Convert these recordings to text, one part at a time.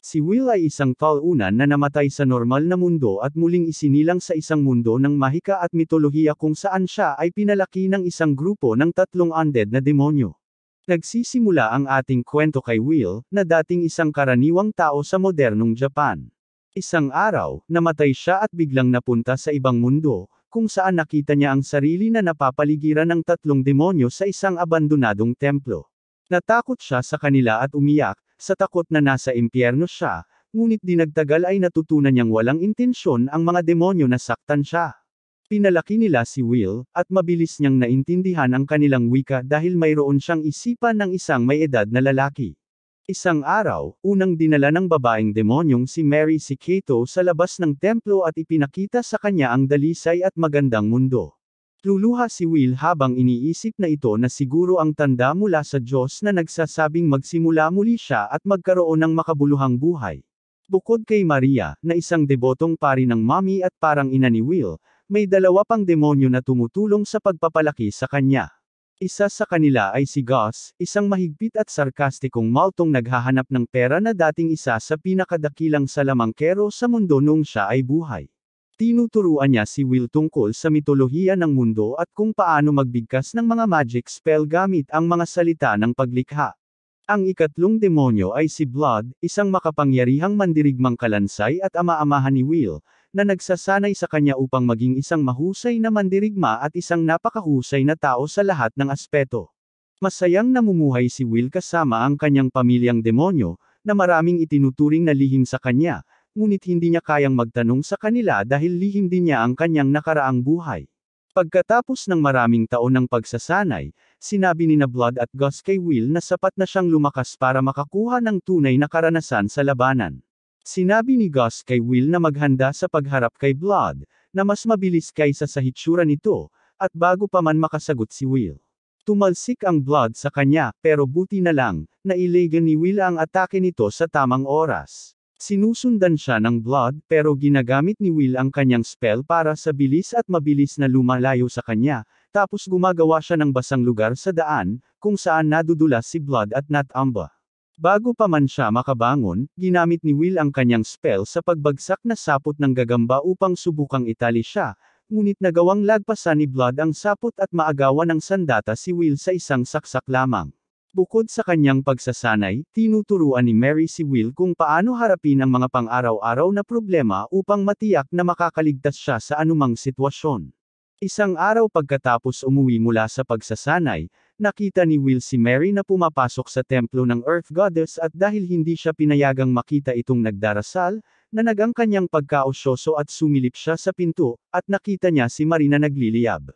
Si Will ay isang talunan na namatay sa normal na mundo at muling isinilang sa isang mundo ng mahika at mitolohiya kung saan siya ay pinalaki ng isang grupo ng 3 undead na demonyo. Nagsisimula ang ating kwento kay Will, na dating isang karaniwang tao sa modernong Japan. Isang araw, namatay siya at biglang napunta sa ibang mundo, kung saan nakita niya ang sarili na napapaligiran ng 3 demonyo sa isang abandonadong templo. Natakot siya sa kanila at umiyak, sa takot na nasa impyerno siya, ngunit di nagtagal ay natutunan niyang walang intensyon ang mga demonyo na saktan siya. Pinalaki nila si Will, at mabilis niyang naintindihan ang kanilang wika dahil mayroon siyang isipan ng isang may edad na lalaki. Isang araw, unang dinala ng babaeng demonyong si Mary si Kato sa labas ng templo at ipinakita sa kanya ang dalisay at magandang mundo. Luluha si Will habang iniisip na ito na siguro ang tanda mula sa Diyos na nagsasabing magsimula muli siya at magkaroon ng makabuluhang buhay. Bukod kay Maria, na isang debotong pari ng mommy at parang ina ni Will, may 2 pang demonyo na tumutulong sa pagpapalaki sa kanya. Isa sa kanila ay si Gus, isang mahigpit at sarkastikong maltong naghahanap ng pera na dating isa sa pinakadakilang salamangkero sa mundo noong siya ay buhay. Tinuturuan niya si Will tungkol sa mitolohiya ng mundo at kung paano magbigkas ng mga magic spell gamit ang mga salita ng paglikha. Ang ikatlong demonyo ay si Blood, isang makapangyarihang mandirigmang kalansay at ama-amahan ni Will, na nagsasanay sa kanya upang maging isang mahusay na mandirigma at isang napakahusay na tao sa lahat ng aspeto. Masayang namumuhay si Will kasama ang kanyang pamilyang demonyo, na maraming itinuturing na lihim sa kanya, ngunit hindi niya kayang magtanong sa kanila dahil lihim din niya ang kanyang nakaraang buhay. Pagkatapos ng maraming taon ng pagsasanay, sinabi ni Blood at Gus kay Will na sapat na siyang lumakas para makakuha ng tunay na karanasan sa labanan. Sinabi ni Gus kay Will na maghanda sa pagharap kay Blood, na mas mabilis kaysa sa hitsura nito, at bago pa man makasagot si Will. Tumalsik ang Blood sa kanya, pero buti na lang, nailagan ni Will ang atake nito sa tamang oras. Sinusundan siya ng Blood pero ginagamit ni Will ang kanyang spell para sa bilis at mabilis na lumalayo sa kanya, tapos gumagawa siya ng basang lugar sa daan, kung saan nadudulas si Blood at natamba. Bago pa man siya makabangon, ginamit ni Will ang kanyang spell sa pagbagsak na sapot ng gagamba upang subukang itali siya, ngunit nagawang lagpasan ni Blood ang sapot at maagawan ng sandata si Will sa isang saksak lamang. Bukod sa kanyang pagsasanay, tinuturuan ni Mary si Will kung paano harapin ang mga pang-araw-araw na problema upang matiyak na makakaligtas siya sa anumang sitwasyon. Isang araw pagkatapos umuwi mula sa pagsasanay, nakita ni Will si Mary na pumapasok sa templo ng Earth Goddess at dahil hindi siya pinayagang makita itong nagdarasal, nanag ang kanyang pagkaosyoso at sumilip siya sa pinto, at nakita niya si Mary na nagliliyab.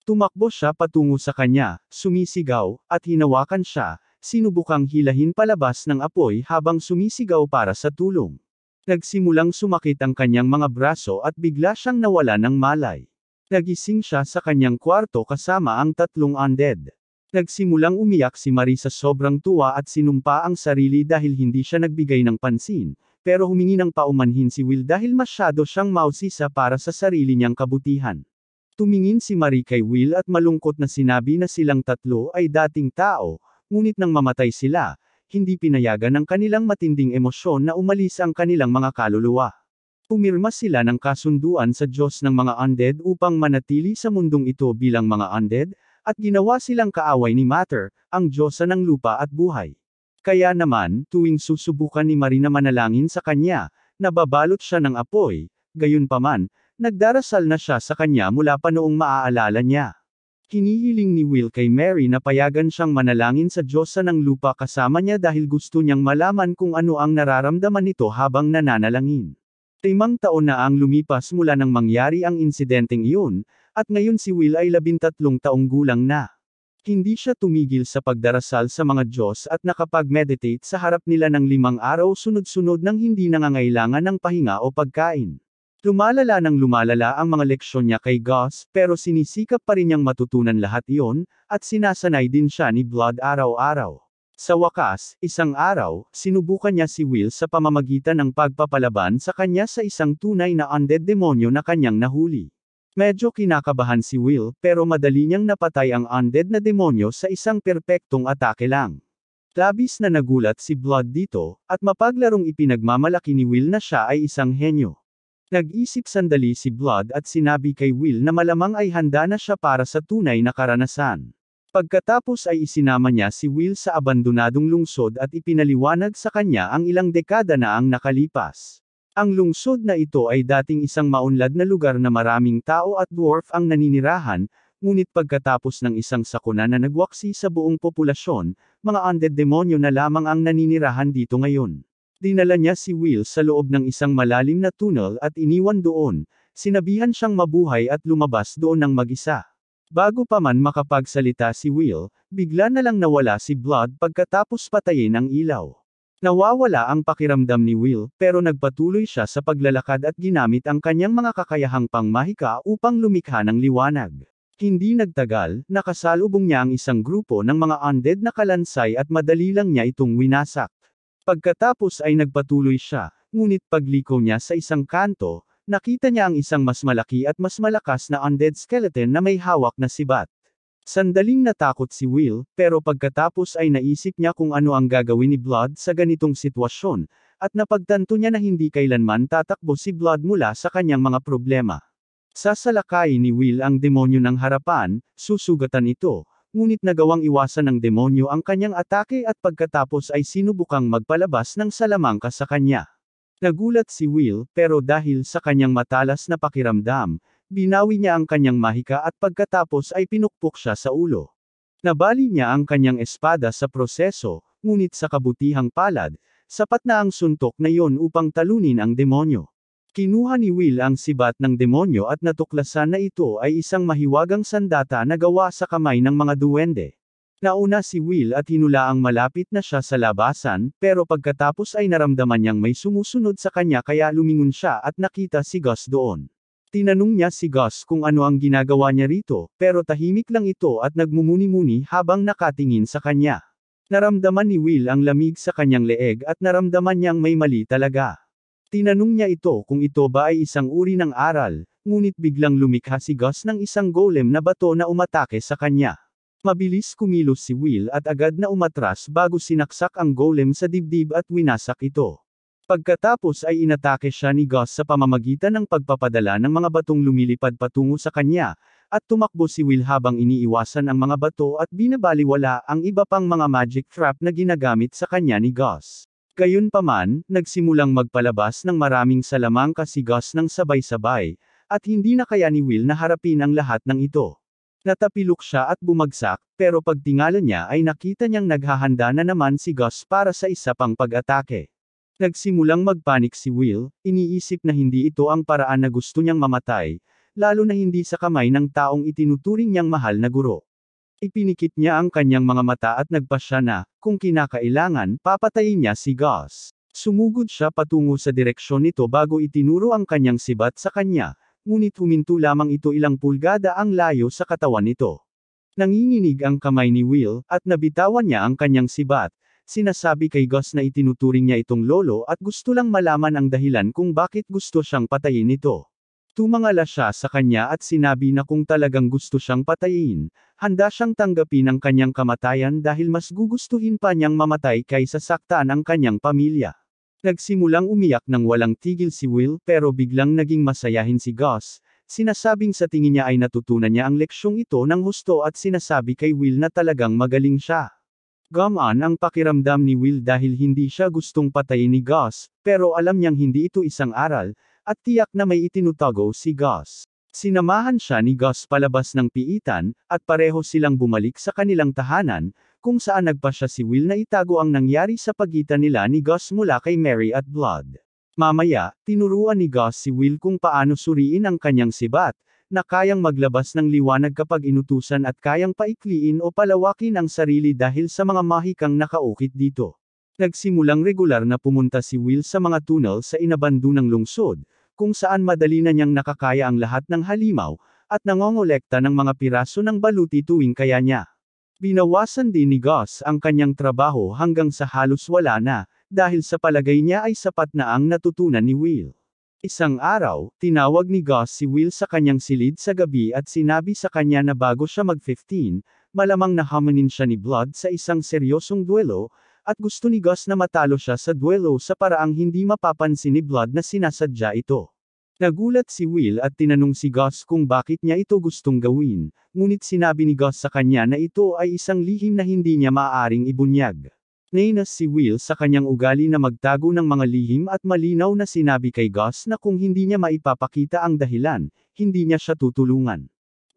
Tumakbo siya patungo sa kanya, sumisigaw, at hinawakan siya, sinubukang hilahin palabas ng apoy habang sumisigaw para sa tulong. Nagsimulang sumakit ang kanyang mga braso at bigla siyang nawala ng malay. Nagising siya sa kanyang kwarto kasama ang 3 undead. Nagsimulang umiyak si Marie sa sobrang tuwa at sinumpa ang sarili dahil hindi siya nagbigay ng pansin, pero humingi ng paumanhin si Will dahil masyado siyang mausisa para sa sarili niyang kabutihan. Tumingin si Marie kay Will at malungkot na sinabi na silang 3 ay dating tao, ngunit nang mamatay sila, hindi pinayagan ng kanilang matinding emosyon na umalis ang kanilang mga kaluluwa. Pumirma sila ng kasunduan sa Diyos ng mga undead upang manatili sa mundong ito bilang mga undead, at ginawa silang kaaway ni Mater, ang Diyosa ng lupa at buhay. Kaya naman, tuwing susubukan ni Marie na manalangin sa kanya, nababalot siya ng apoy, gayunpaman, nagdarasal na siya sa kanya mula pa noong maaalala niya. Hinihiling ni Will kay Mary na payagan siyang manalangin sa Diyosa ng lupa kasama niya dahil gusto niyang malaman kung ano ang nararamdaman nito habang nananalangin. 5 taon na ang lumipas mula nang mangyari ang insidenteng iyon, at ngayon si Will ay 13 taong gulang na. Hindi siya tumigil sa pagdarasal sa mga Diyos at nakapag-meditate sa harap nila ng 5 araw sunod-sunod nang hindi nangangailangan ng pahinga o pagkain. Lumalala ang mga leksyon niya kay Gus, pero sinisikap pa rin niyang matutunan lahat iyon, at sinasanay din siya ni Blood araw-araw. Sa wakas, isang araw, sinubukan niya si Will sa pamamagitan ng pagpapalaban sa kanya sa isang tunay na undead demonyo na kanyang nahuli. Medyo kinakabahan si Will, pero madali niyang napatay ang undead na demonyo sa isang perpektong atake lang. Labis na nagulat si Blood dito, at mapaglarong ipinagmamalaki ni Will na siya ay isang henyo. Nag-isip sandali si Blood at sinabi kay Will na malamang ay handa na siya para sa tunay na karanasan. Pagkatapos ay isinama niya si Will sa abandonadong lungsod at ipinaliwanag sa kanya ang ilang dekada na ang nakalipas. Ang lungsod na ito ay dating isang maunlad na lugar na maraming tao at dwarf ang naninirahan, ngunit pagkatapos ng isang sakuna na nagwaksi sa buong populasyon, mga undead demonyo na lamang ang naninirahan dito ngayon. Dinala niya si Will sa loob ng isang malalim na tunnel at iniwan doon, sinabihan siyang mabuhay at lumabas doon ng mag-isa. Bago pa man makapagsalita si Will, bigla na lang nawala si Blood pagkatapos patayin ang ilaw. Nawawala ang pakiramdam ni Will, pero nagpatuloy siya sa paglalakad at ginamit ang kanyang mga kakayahang pangmahika upang lumikha ng liwanag. Hindi nagtagal, nakasalubong niya ang isang grupo ng mga undead na kalansay at madali lang niya itong winasak. Pagkatapos ay nagpatuloy siya, ngunit pagliko niya sa isang kanto, nakita niya ang isang mas malaki at mas malakas na undead skeleton na may hawak na sibat. Sandaling natakot si Will, pero pagkatapos ay naisip niya kung ano ang gagawin ni Blood sa ganitong sitwasyon, at napagtanto niya na hindi kailanman tatakbo si Blood mula sa kanyang mga problema. Sasalakayin ni Will ang demonyo ng harapan, susugatan ito, ngunit nagawang iwasan ng demonyo ang kanyang atake at pagkatapos ay sinubukang magpalabas ng salamangka sa kanya. Nagulat si Will, pero dahil sa kanyang matalas na pakiramdam, binawi niya ang kanyang mahika at pagkatapos ay pinukpok siya sa ulo. Nabali niya ang kanyang espada sa proseso, ngunit sa kabutihang palad, sapat na ang suntok na iyon upang talunin ang demonyo. Kinuha ni Will ang sibat ng demonyo at natuklasan na ito ay isang mahiwagang sandata na gawa sa kamay ng mga duwende. Nauna si Will at hinulaang malapit na siya sa labasan, pero pagkatapos ay naramdaman niyang may sumusunod sa kanya kaya lumingon siya at nakita si Gus doon. Tinanong niya si Gus kung ano ang ginagawa niya rito, pero tahimik lang ito at nagmumuni-muni habang nakatingin sa kanya. Naramdaman ni Will ang lamig sa kanyang leeg at naramdaman niyang may mali talaga. Tinanong niya ito kung ito ba ay isang uri ng aral, ngunit biglang lumikha si Gus ng isang golem na bato na umatake sa kanya. Mabilis kumilos si Will at agad na umatras bago sinaksak ang golem sa dibdib at winasak ito. Pagkatapos ay inatake siya ni Gus sa pamamagitan ng pagpapadala ng mga batong lumilipad patungo sa kanya, at tumakbo si Will habang iniiwasan ang mga bato at binabaliwala ang iba pang mga magic trap na ginagamit sa kanya ni Gus. Gayunpaman, nagsimulang magpalabas ng maraming salamangka si Gus ng sabay-sabay, at hindi na kaya ni Will na harapin ang lahat ng ito. Natapilok siya at bumagsak, pero pagtingala niya ay nakita niyang naghahanda na naman si Gus para sa isa pang pag-atake. Nagsimulang magpanik si Will, iniisip na hindi ito ang paraan na gusto niyang mamatay, lalo na hindi sa kamay ng taong itinuturing niyang mahal na guro. Ipinikit niya ang kanyang mga mata at nagpasya na, kung kinakailangan, papatayin niya si Gus. Sumugod siya patungo sa direksyon nito bago itinuro ang kanyang sibat sa kanya, ngunit huminto lamang ito ilang pulgada ang layo sa katawan nito. Nanginginig ang kamay ni Will, at nabitawan niya ang kanyang sibat. Sinasabi kay Gus na itinuturing niya itong lolo at gusto lang malaman ang dahilan kung bakit gusto siyang patayin ito. Tumangala siya sa kanya at sinabi na kung talagang gusto siyang patayin, handa siyang tanggapin ang kanyang kamatayan dahil mas gugustuhin pa niyang mamatay kaysa saktan ang kanyang pamilya. Nagsimulang umiyak ng walang tigil si Will pero biglang naging masayahin si Gus, sinasabing sa tingin niya ay natutunan niya ang leksyong ito ng husto at sinasabi kay Will na talagang magaling siya. Gumaan ang pakiramdam ni Will dahil hindi siya gustong patayin ni Gus, pero alam niyang hindi ito isang aral, at tiyak na may itinutago si Gus. Sinamahan siya ni Gus palabas ng piitan, at pareho silang bumalik sa kanilang tahanan, kung saan nagpasya si Will na itago ang nangyari sa pagitan nila ni Gus mula kay Mary at Blood. Mamaya, tinuruan ni Gus si Will kung paano suriin ang kanyang sibat, na kayang maglabas ng liwanag kapag inutusan at kayang paikliin o palawakin ang sarili dahil sa mga mahikang nakaukit dito. Nagsimulang regular na pumunta si Will sa mga tunnel sa inabandonang lungsod, kung saan madali na niyang nakakaya ang lahat ng halimaw, at nangongolekta ng mga piraso ng baluti tuwing kaya niya. Binawasan din ni Gus ang kanyang trabaho hanggang sa halos wala na, dahil sa palagay niya ay sapat na ang natutunan ni Will. Isang araw, tinawag ni Gus si Will sa kanyang silid sa gabi at sinabi sa kanya na bago siya mag-15, malamang nahamunin siya ni Blood sa isang seryosong duelo, at gusto ni Gus na matalo siya sa duelo sa paraang hindi mapapansin ni Blood na sinasadya ito. Nagulat si Will at tinanong si Gus kung bakit niya ito gustong gawin, ngunit sinabi ni Gus sa kanya na ito ay isang lihim na hindi niya maaaring ibunyag. Nainis si Will sa kanyang ugali na magtago ng mga lihim at malinaw na sinabi kay Gus na kung hindi niya maipapakita ang dahilan, hindi niya siya tutulungan.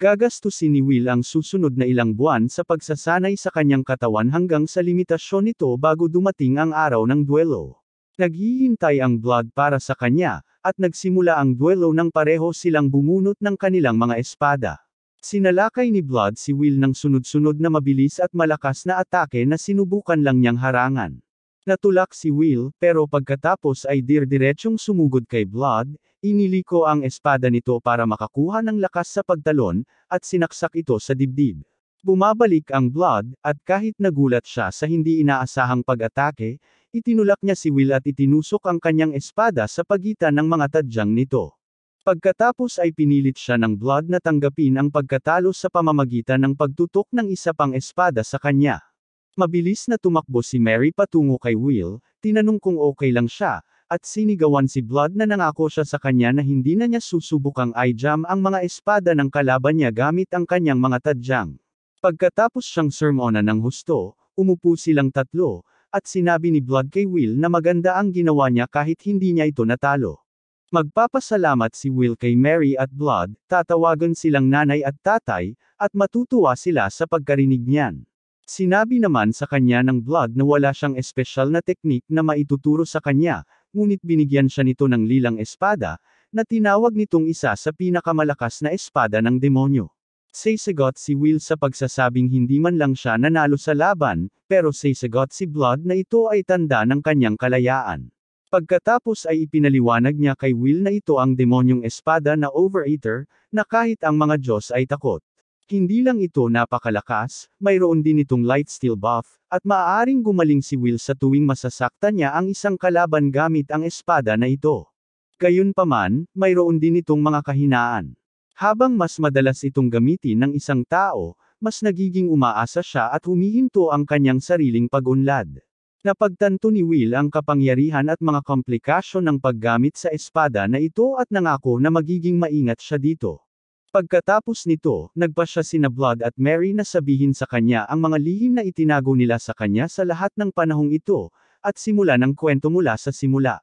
Gagastusin ni Will ang susunod na ilang buwan sa pagsasanay sa kanyang katawan hanggang sa limitasyon nito bago dumating ang araw ng duelo. Naghihintay ang Blood para sa kanya, at nagsimula ang duelo nang pareho silang bumunot ng kanilang mga espada. Sinalakay ni Blood si Will ng sunod-sunod na mabilis at malakas na atake na sinubukan lang niyang harangan. Natulak si Will, pero pagkatapos ay dirdiretsong sumugod kay Blood, iniliko ang espada nito para makakuha ng lakas sa pagtalon, at sinaksak ito sa dibdib. Bumabalik ang Blood, at kahit nagulat siya sa hindi inaasahang pag-atake, itinulak niya si Will at itinusok ang kanyang espada sa pagitan ng mga tadyang nito. Pagkatapos ay pinilit siya ng Blood na tanggapin ang pagkatalo sa pamamagitan ng pagtutok ng isa pang espada sa kanya. Mabilis na tumakbo si Mary patungo kay Will, tinanong kung okay lang siya, at sinigawan si Blood na nangako siya sa kanya na hindi na niya susubukang i-jam ang mga espada ng kalaban niya gamit ang kanyang mga tadyang. Pagkatapos siyang sermonan ng husto, umupo silang tatlo, at sinabi ni Blood kay Will na maganda ang ginawa niya kahit hindi niya ito natalo. Magpapasalamat si Will kay Mary at Blood, tatawagan silang nanay at tatay, at matutuwa sila sa pagkarinig niyan. Sinabi naman sa kanya ng Blood na wala siyang espesyal na teknik na maituturo sa kanya, ngunit binigyan siya nito ng lilang espada, na tinawag nitong isa sa pinakamalakas na espada ng demonyo. Sasagot si Will sa pagsasabing hindi man lang siya nanalo sa laban, pero sasagot si Blood na ito ay tanda ng kanyang kalayaan. Pagkatapos ay ipinaliwanag niya kay Will na ito ang demonyong espada na Overeater, na kahit ang mga Diyos ay takot. Hindi lang ito napakalakas, mayroon din itong Lightsteel buff, at maaaring gumaling si Will sa tuwing masasaktan niya ang isang kalaban gamit ang espada na ito. Gayunpaman, mayroon din itong mga kahinaan. Habang mas madalas itong gamitin ng isang tao, mas nagiging umaasa siya at humihinto ang kanyang sariling pag-unlad. Napagtanto ni Will ang kapangyarihan at mga komplikasyon ng paggamit sa espada na ito at nangako na magiging maingat siya dito. Pagkatapos nito, nagpa siya sina Blood at Mary na sabihin sa kanya ang mga lihim na itinago nila sa kanya sa lahat ng panahong ito, at simula ng kwento mula sa simula.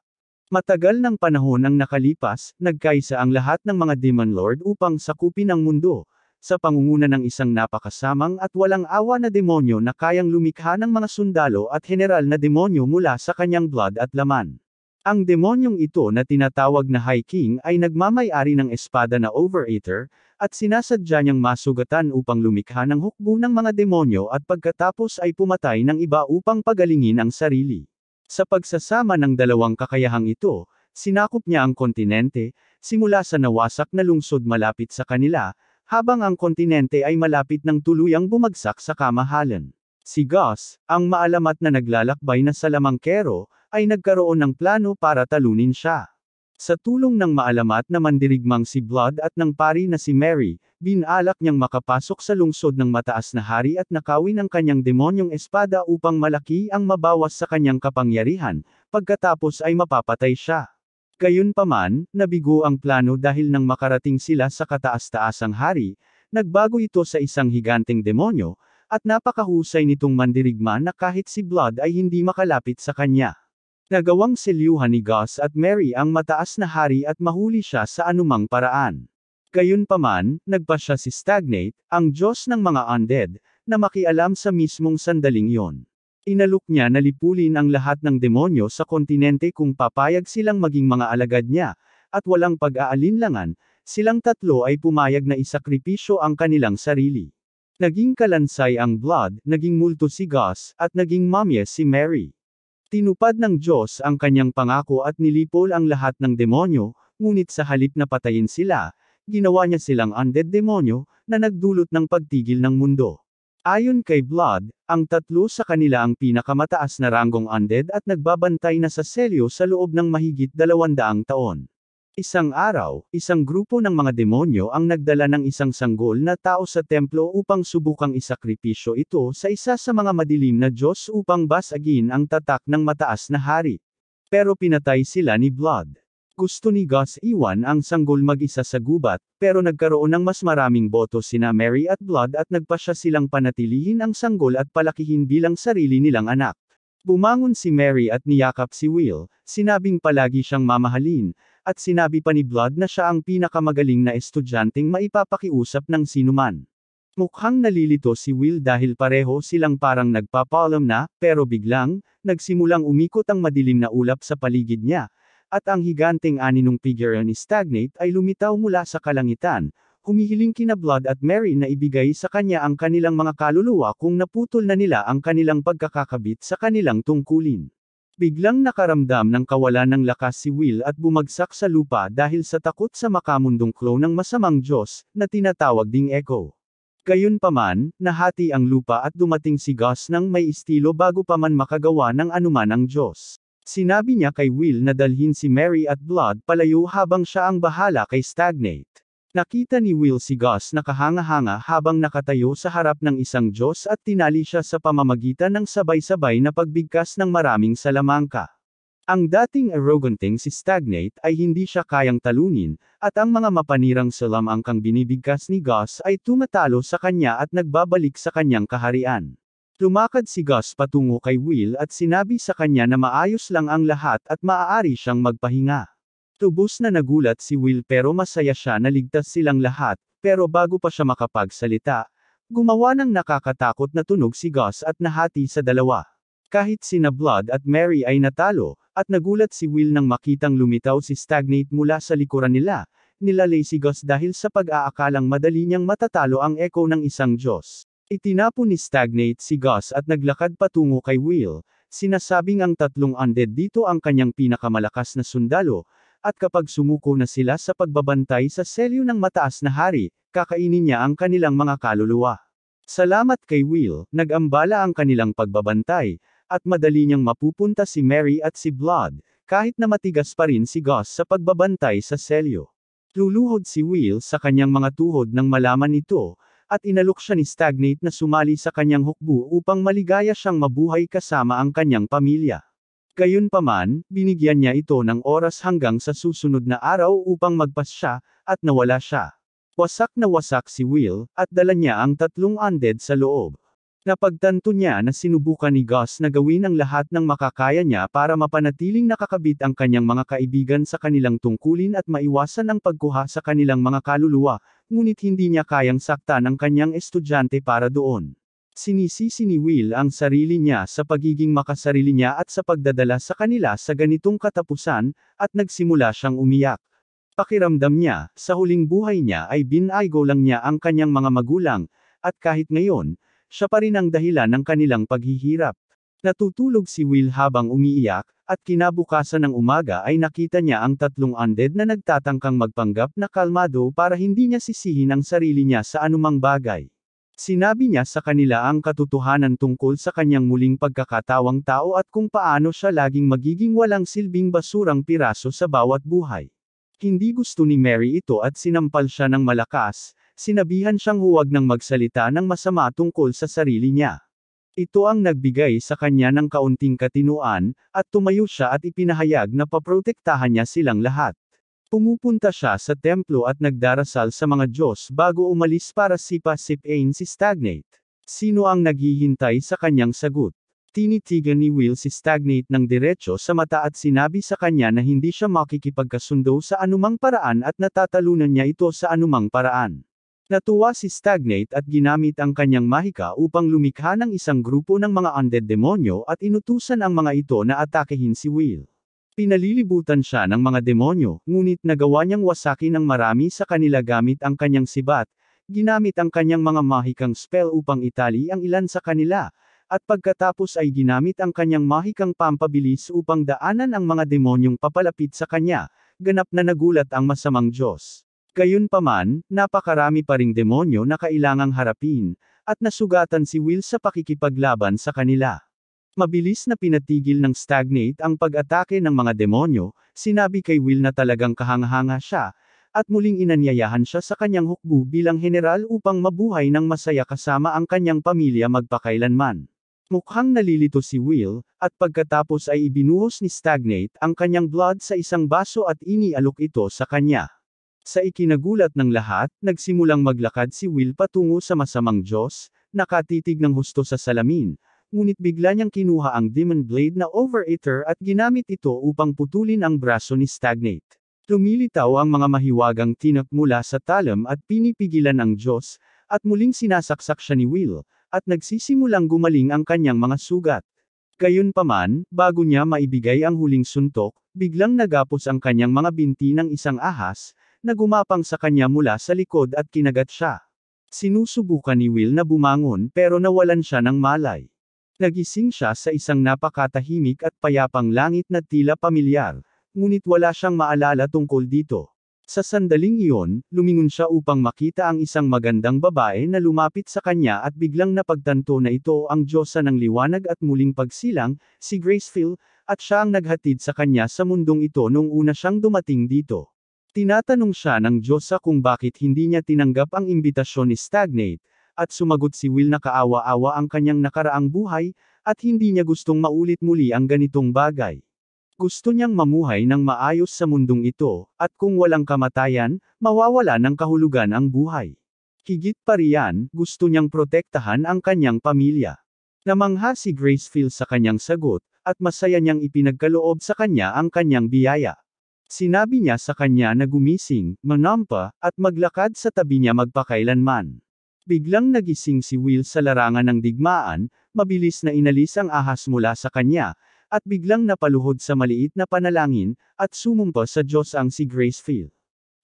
Matagal ng panahon ang nakalipas, nagkaisa ang lahat ng mga Demon Lord upang sakupin ang mundo, sa pangunguna ng isang napakasamang at walang awa na demonyo na kayang lumikha ng mga sundalo at general na demonyo mula sa kanyang blood at laman. Ang demonyong ito na tinatawag na High King ay nagmamay-ari ng espada na Overeater, at sinasadya niyang masugatan upang lumikha ng hukbo ng mga demonyo at pagkatapos ay pumatay ng iba upang pagalingin ang sarili. Sa pagsasama ng dalawang kakayahang ito, sinakop niya ang kontinente, simula sa nawasak na lungsod malapit sa kanila, habang ang kontinente ay malapit ng tuluyang bumagsak sa kamahalan. Si Gus, ang maalamat na naglalakbay na salamangkero, ay nagkaroon ng plano para talunin siya. Sa tulong ng maalamat na mandirigmang si Blood at ng pari na si Mary, binalak niyang makapasok sa lungsod ng mataas na hari at nakawin ang kanyang demonyong espada upang malaki ang mabawas sa kanyang kapangyarihan, pagkatapos ay mapapatay siya. Gayunpaman, nabigo ang plano dahil nang makarating sila sa kataas-taasang hari, nagbago ito sa isang higanteng demonyo, at napakahusay nitong mandirigma na kahit si Blood ay hindi makalapit sa kanya. Nagawang selyuhan ni Gus at Mary ang mataas na hari at mahuli siya sa anumang paraan. Gayunpaman, nagpa siya si Stagnate, ang Diyos ng mga undead, na makialam sa mismong sandaling iyon. Inalok niya na lipulin ang lahat ng demonyo sa kontinente kung papayag silang maging mga alagad niya, at walang pag-aalinlangan, silang tatlo ay pumayag na isakripisyo ang kanilang sarili. Naging kalansay ang Blood, naging multo si Gus, at naging momye si Mary. Tinupad ng Diyos ang kanyang pangako at nilipol ang lahat ng demonyo, ngunit sa halip na patayin sila, ginawa niya silang undead demonyo, na nagdulot ng pagtigil ng mundo. Ayon kay Blood, ang tatlo sa kanila ang pinakamataas na ranggong undead at nagbabantay na sa selyo sa loob ng mahigit 200 taon. Isang araw, isang grupo ng mga demonyo ang nagdala ng isang sanggol na tao sa templo upang subukang isakripisyo ito sa isa sa mga madilim na Diyos upang basagin ang tatak ng mataas na hari. Pero pinatay sila ni Blood. Gusto ni Gus iwan ang sanggol mag-isa sa gubat, pero nagkaroon ng mas maraming boto sina Mary at Blood at nagpasya silang panatilihin ang sanggol at palakihin bilang sarili nilang anak. Bumangon si Mary at niyakap si Will, sinabing palagi siyang mamahalin, at sinabi pa ni Blood na siya ang pinakamagaling na estudyanteng maipapakiusap ng sinuman. Mukhang nalilito si Will dahil pareho silang parang nagpapaalam na, pero biglang, nagsimulang umikot ang madilim na ulap sa paligid niya, at ang higanteng aninong figure ni Stagnate ay lumitaw mula sa kalangitan, humihiling kina Blood at Mary na ibigay sa kanya ang kanilang mga kaluluwa kung naputol na nila ang kanilang pagkakakabit sa kanilang tungkulin. Biglang nakaramdam ng kawalan ng lakas si Will at bumagsak sa lupa dahil sa takot sa makamundong clone ng masamang Diyos, na tinatawag ding Echo. Gayunpaman, nahati ang lupa at dumating si Gus ng may estilo bago pa man makagawa ng anuman ang Diyos. Sinabi niya kay Will na dalhin si Mary at Blood palayo habang siya ang bahala kay Stagnate. Nakita ni Will si Gus nakahanga-hanga habang nakatayo sa harap ng isang Diyos at tinali siya sa pamamagitan ng sabay-sabay na pagbigkas ng maraming salamangka. Ang dating arroganteng si Stagnate ay hindi siya kayang talunin, at ang mga mapanirang salamangkang binibigkas ni Gus ay tumatalo sa kanya at nagbabalik sa kanyang kaharian. Lumakad si Gus patungo kay Will at sinabi sa kanya na maayos lang ang lahat at maaari siyang magpahinga. Lubos na nagulat si Will pero masaya siya na ligtas silang lahat, pero bago pa siya makapagsalita, gumawa ng nakakatakot na tunog si Gus at nahati sa dalawa. Kahit sina Blood at Mary ay natalo, at nagulat si Will nang makitang lumitaw si Stagnate mula sa likuran nila, nilalay si Gus dahil sa pag-aakalang madali niyang matatalo ang Echo ng isang Diyos. Itinapon ni Stagnate si Gus at naglakad patungo kay Will, sinasabing ang tatlong undead dito ang kanyang pinakamalakas na sundalo, at kapag sumuko na sila sa pagbabantay sa selyo ng mataas na hari, kakainin niya ang kanilang mga kaluluwa. Salamat kay Will, nag-ambala ang kanilang pagbabantay, at madali niyang mapupunta si Mary at si Blood, kahit na matigas pa rin si Gus sa pagbabantay sa selyo. Luluhod si Will sa kanyang mga tuhod nang malaman ito, at inalok siya ni Stagnate na sumali sa kanyang hukbo upang maligaya siyang mabuhay kasama ang kanyang pamilya. Gayunpaman, binigyan niya ito ng oras hanggang sa susunod na araw upang magpasya, at nawala siya. Wasak na wasak si Will, at dala niya ang tatlong undead sa loob. Napagtanto niya na sinubukan ni Gus na gawin ang lahat ng makakaya niya para mapanatiling nakakabit ang kanyang mga kaibigan sa kanilang tungkulin at maiwasan ang pagkuha sa kanilang mga kaluluwa, ngunit hindi niya kayang saktan ang kanyang estudyante para doon. Sinisisi ni Will ang sarili niya sa pagiging makasarili niya at sa pagdadala sa kanila sa ganitong katapusan, at nagsimula siyang umiyak. Pakiramdam niya, sa huling buhay niya ay binaygo lang niya ang kanyang mga magulang, at kahit ngayon, siya pa rin ang dahilan ng kanilang paghihirap. Natutulog si Will habang umiiyak, at kinabukasan ng umaga ay nakita niya ang tatlong undead na nagtatangkang magpanggap na kalmado para hindi niya sisihin ang sarili niya sa anumang bagay. Sinabi niya sa kanila ang katotohanan tungkol sa kanyang muling pagkakatawang tao at kung paano siya laging magiging walang silbing basurang piraso sa bawat buhay. Hindi gusto ni Mary ito at sinampal siya ng malakas, sinabihan siyang huwag nang magsalita ng masama tungkol sa sarili niya. Ito ang nagbigay sa kanya ng kaunting katinuan, at tumayo siya at ipinahayag na paprotektahan niya silang lahat. Pumupunta siya sa templo at nagdarasal sa mga Diyos bago umalis para sipa-sipain si Stagnate. Sino ang naghihintay sa kanyang sagot? Tinitigan ni Will si Stagnate ng diretso sa mata at sinabi sa kanya na hindi siya makikipagkasundo sa anumang paraan at natatalunan niya ito sa anumang paraan. Natuwa si Stagnate at ginamit ang kanyang mahika upang lumikha ng isang grupo ng mga undead demonyo at inutusan ang mga ito na atakehin si Will. Pinalilibutan siya ng mga demonyo, ngunit nagawa niyang wasakin ng marami sa kanila gamit ang kanyang sibat, ginamit ang kanyang mga mahikang spell upang itali ang ilan sa kanila, at pagkatapos ay ginamit ang kanyang mahikang pampabilis upang daanan ang mga demonyong papalapit sa kanya, ganap na nagulat ang masamang Diyos. Gayunpaman, napakarami pa ring demonyo na kailangang harapin, at nasugatan si Will sa pakikipaglaban sa kanila. Mabilis na pinatigil ng Stagnate ang pag-atake ng mga demonyo, Sinabi kay Will na talagang kahanga-hanga siya, at muling inanyayahan siya sa kanyang hukbo bilang general upang mabuhay ng masaya kasama ang kanyang pamilya magpakailanman. Mukhang nalilito si Will, at pagkatapos ay ibinuhos ni Stagnate ang kanyang blood sa isang baso at inialok ito sa kanya. Sa ikinagulat ng lahat, nagsimulang maglakad si Will patungo sa masamang Diyos, nakatitig ng husto sa salamin, ngunit bigla niyang kinuha ang Demon Blade na Overeater at ginamit ito upang putulin ang braso ni Stagnate. Lumilitaw ang mga mahiwagang tinak mula sa talam at pinipigilan ang Diyos, at muling sinasaksak siya ni Will, at nagsisimulang gumaling ang kanyang mga sugat. Gayunpaman, bago niya maibigay ang huling suntok, biglang nagapos ang kanyang mga binti ng isang ahas, na gumapang sa kanya mula sa likod at kinagat siya. Sinusubukan ni Will na bumangon pero nawalan siya ng malay. Nagising siya sa isang napakatahimik at payapang langit na tila pamilyar, ngunit wala siyang maalala tungkol dito. Sa sandaling iyon, lumingon siya upang makita ang isang magandang babae na lumapit sa kanya at biglang napagtanto na ito ang Diyosa ng liwanag at muling pagsilang, si Graceful, at siya ang naghatid sa kanya sa mundong ito nung una siyang dumating dito. Tinatanong siya ng Diyosa kung bakit hindi niya tinanggap ang imbitasyon ni Stagnate, at sumagot si Will na kaawa-awa ang kanyang nakaraang buhay, at hindi niya gustong maulit muli ang ganitong bagay. Gusto niyang mamuhay ng maayos sa mundong ito, at kung walang kamatayan, mawawala ng kahulugan ang buhay. Higit pa riyan, gusto niyang protektahan ang kanyang pamilya. Namangha si Graceful sa kanyang sagot, at masaya niyang ipinagkaloob sa kanya ang kanyang biyaya. Sinabi niya sa kanya na gumising, manampa, at maglakad sa tabi niya magpakailanman. Biglang nagising si Will sa larangan ng digmaan, mabilis na inalis ang ahas mula sa kanya, at biglang napaluhod sa maliit na panalangin, at sumumpa sa Diyos ang si Graceful.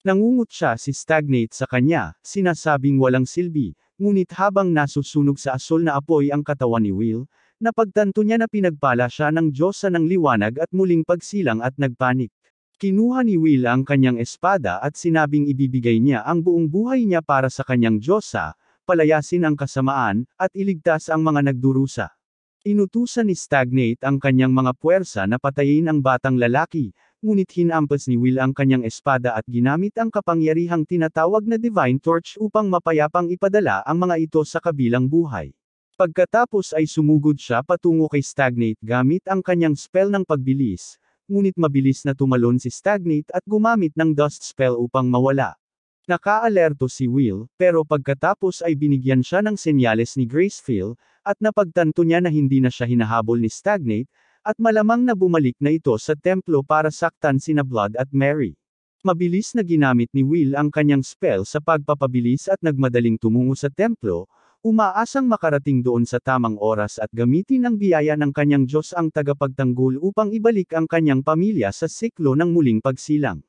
Nangungot siya si Stagnate sa kanya, sinasabing walang silbi, ngunit habang nasusunog sa asol na apoy ang katawan ni Will, napagtanto niya na pinagpala siya ng Diyosa ng liwanag at muling pagsilang at nagpanik. Kinuha ni Will ang kanyang espada at sinabing ibibigay niya ang buong buhay niya para sa kanyang Diyosa, palayasin ang kasamaan, at iligtas ang mga nagdurusa. Inutusan ni Stagnate ang kanyang mga puwersa na patayin ang batang lalaki, ngunit hinampas ni Will ang kanyang espada at ginamit ang kapangyarihang tinatawag na Divine Torch upang mapayapang ipadala ang mga ito sa kabilang buhay. Pagkatapos ay sumugod siya patungo kay Stagnate gamit ang kanyang spell ng pagbilis, ngunit mabilis na tumalon si Stagnate at gumamit ng dust spell upang mawala. Nakaalerto si Will, pero pagkatapos ay binigyan siya ng senyales ni Graceful, at napagtanto niya na hindi na siya hinahabol ni Stagnate, at malamang na bumalik na ito sa templo para saktan sina Blood at Mary. Mabilis na ginamit ni Will ang kanyang spell sa pagpapabilis at nagmadaling tumungo sa templo, umaasang makarating doon sa tamang oras at gamitin ang biyaya ng kanyang Diyos ang tagapagtanggol upang ibalik ang kanyang pamilya sa siklo ng muling pagsilang.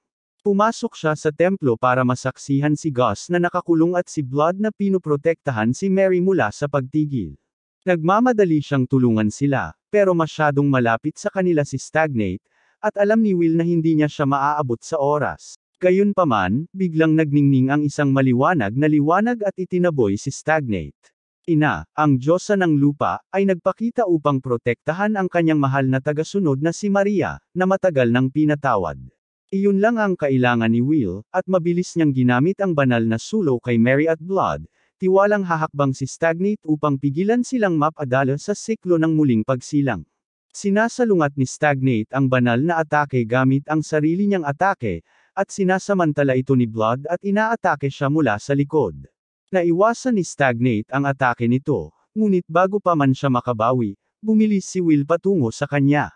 Pumasok siya sa templo para masaksihan si Gus na nakakulong at si Blood na pinuprotektahan si Mary mula sa pagtigil. Nagmamadali siyang tulungan sila, pero masyadong malapit sa kanila si Stagnate, at alam ni Will na hindi niya siya maaabot sa oras. Gayunpaman, biglang nagningning ang isang maliwanag na liwanag at itinaboy si Stagnate. Ina, ang Diyosa ng lupa, ay nagpakita upang protektahan ang kanyang mahal na tagasunod na si Maria, na matagal nang pinatawad. Iyon lang ang kailangan ni Will, at mabilis niyang ginamit ang banal na sulo kay Mary at Blood, tiwalang hahakbang si Stagnate upang pigilan silang mapadala sa siklo ng muling pagsilang. Sinasalungat ni Stagnate ang banal na atake gamit ang sarili niyang atake, at sinasamantala ito ni Blood at inaatake siya mula sa likod. Naiwasan ni Stagnate ang atake nito, ngunit bago pa man siya makabawi, bumilis si Will patungo sa kanya.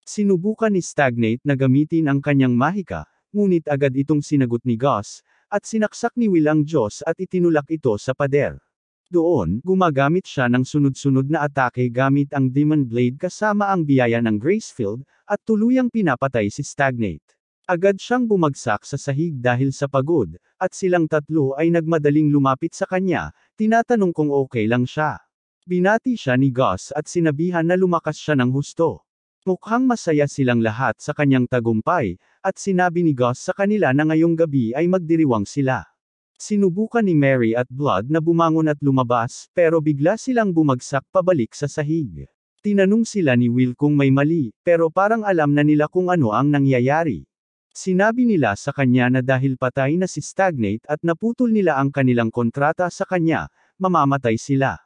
Sinubukan ni Stagnate na gamitin ang kanyang mahika, ngunit agad itong sinagot ni Gus, at sinaksak ni Will ang Diyos at itinulak ito sa pader. Doon, gumagamit siya ng sunod-sunod na atake gamit ang Demon Blade kasama ang biyaya ng Graceful, at tuluyang pinapatay si Stagnate. Agad siyang bumagsak sa sahig dahil sa pagod, at silang tatlo ay nagmadaling lumapit sa kanya, tinatanong kung okay lang siya. Binati siya ni Gus at sinabihan na lumakas siya ng husto. Mukhang masaya silang lahat sa kanyang tagumpay, at sinabi ni Gus sa kanila na ngayong gabi ay magdiriwang sila. Sinubukan ni Mary at Blood na bumangon at lumabas, pero bigla silang bumagsak pabalik sa sahig. Tinanong sila ni Will kung may mali, pero parang alam na nila kung ano ang nangyayari. Sinabi nila sa kanya na dahil patay na si Stagnate at naputol nila ang kanilang kontrata sa kanya, mamamatay sila.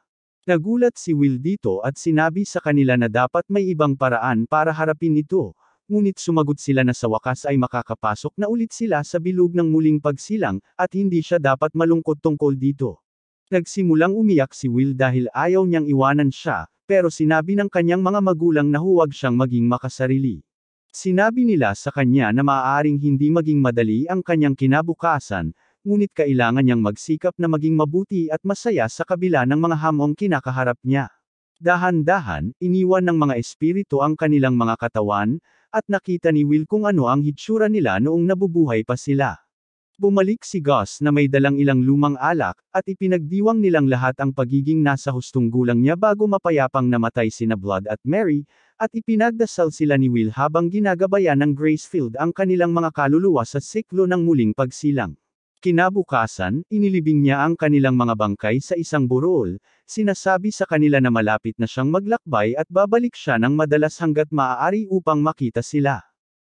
Nagulat si Will dito at sinabi sa kanila na dapat may ibang paraan para harapin ito, ngunit sumagot sila na sa wakas ay makakapasok na ulit sila sa bilog ng muling pagsilang, at hindi siya dapat malungkot tungkol dito. Nagsimulang umiyak si Will dahil ayaw niyang iwanan siya, pero sinabi ng kanyang mga magulang na huwag siyang maging makasarili. Sinabi nila sa kanya na maaaring hindi maging madali ang kanyang kinabukasan, ngunit kailangan niyang magsikap na maging mabuti at masaya sa kabila ng mga hamong kinakaharap niya. Dahan-dahan, iniwan ng mga espiritu ang kanilang mga katawan, at nakita ni Will kung ano ang hitsura nila noong nabubuhay pa sila. Bumalik si Gus na may dalang ilang lumang alak, at ipinagdiwang nilang lahat ang pagiging nasa hustong gulang niya bago mapayapang namatay sina Blood at Mary, at ipinagdasal sila ni Will habang ginagabayan ng Gracefield ang kanilang mga kaluluwa sa siklo ng muling pagsilang. Kinabukasan, inilibing niya ang kanilang mga bangkay sa isang burol, sinasabi sa kanila na malapit na siyang maglakbay at babalik siya ng madalas hanggat maaari upang makita sila.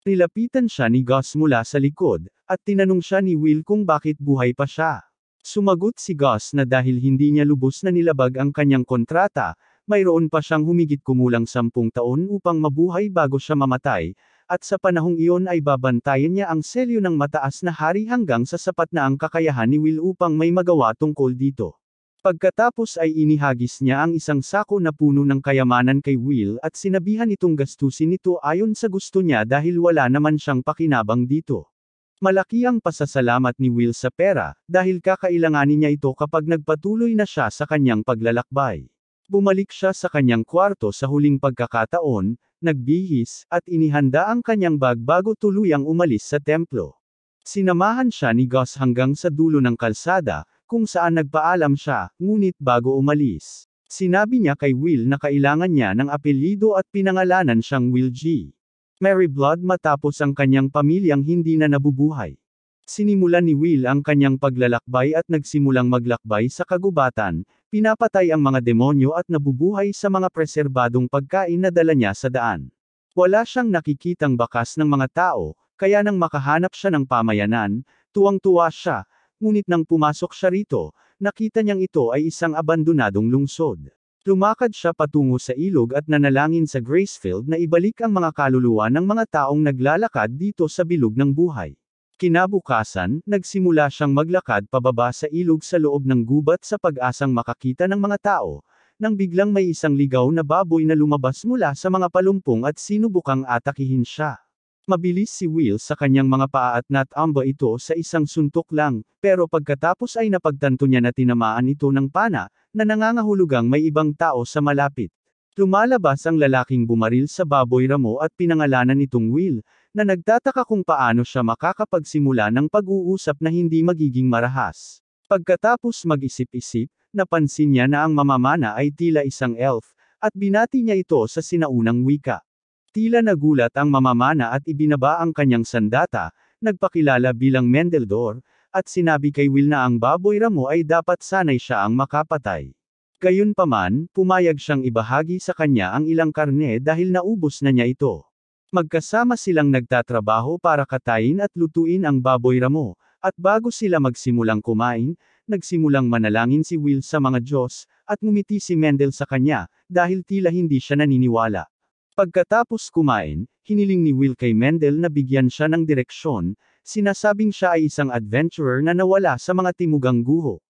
Nilapitan siya ni Gus mula sa likod, at tinanong siya ni Will kung bakit buhay pa siya. Sumagot si Gus na dahil hindi niya lubos na nilabag ang kanyang kontrata, mayroon pa siyang humigit kumulang 10 taon upang mabuhay bago siya mamatay, at sa panahong iyon ay babantayan niya ang selyo ng mataas na hari hanggang sa sapat na ang kakayahan ni Will upang may magawa tungkol dito. Pagkatapos ay inihagis niya ang isang sako na puno ng kayamanan kay Will at sinabihan itong gastusin ito ayon sa gusto niya dahil wala naman siyang pakinabang dito. Malaki ang pasasalamat ni Will sa pera, dahil kakailanganin niya ito kapag nagpatuloy na siya sa kanyang paglalakbay. Bumalik siya sa kanyang kwarto sa huling pagkakataon, nagbihis, at inihanda ang kanyang bag bago tuluyang umalis sa templo. Sinamahan siya ni Gus hanggang sa dulo ng kalsada, kung saan nagpaalam siya, ngunit bago umalis, sinabi niya kay Will na kailangan niya ng apelyido at pinangalanan siyang Will G. Mary Blood matapos ang kanyang pamilyang hindi na nabubuhay. Sinimulan ni Will ang kanyang paglalakbay at nagsimulang maglakbay sa kagubatan, pinapatay ang mga demonyo at nabubuhay sa mga preserbadong pagkain na dala niya sa daan. Wala siyang nakikitang bakas ng mga tao, kaya nang makahanap siya ng pamayanan, tuwang-tuwa siya. Ngunit nang pumasok siya rito, nakita niyang ito ay isang abandonadong lungsod. Lumakad siya patungo sa ilog at nanalangin sa Gracefield na ibalik ang mga kaluluwa ng mga taong naglalakad dito sa bilog ng buhay. Kinabukasan, nagsimula siyang maglakad pababa sa ilog sa loob ng gubat sa pag-asang makakita ng mga tao, nang biglang may isang ligaw na baboy na lumabas mula sa mga palumpong at sinubukang atakihin siya. Mabilis si Will sa kanyang mga paa at natamba ito sa isang suntok lang, pero pagkatapos ay napagtanto niya na tinamaan ito ng pana, na nangangahulugang may ibang tao sa malapit. Lumalabas ang lalaking bumaril sa baboy ramo at pinangalanan itong Will, na nagtataka kung paano siya makakapagsimula ng pag-uusap na hindi magiging marahas. Pagkatapos mag-isip-isip, napansin niya na ang mamamana ay tila isang elf, at binati niya ito sa sinaunang wika. Tila nagulat ang mamamana at ibinaba ang kanyang sandata, nagpakilala bilang Mendeldor, at sinabi kay Will na ang baboy ramo ay dapat sanay siya ang makapatay. Gayunpaman, pumayag siyang ibahagi sa kanya ang ilang karne dahil naubos na niya ito. Magkasama silang nagtatrabaho para katayin at lutuin ang baboy ramo, at bago sila magsimulang kumain, nagsimulang manalangin si Will sa mga Diyos, at ngumiti si Mendel sa kanya, dahil tila hindi siya naniniwala. Pagkatapos kumain, hiniling ni Will kay Mendel na bigyan siya ng direksyon, sinasabing siya ay isang adventurer na nawala sa mga timugang guho.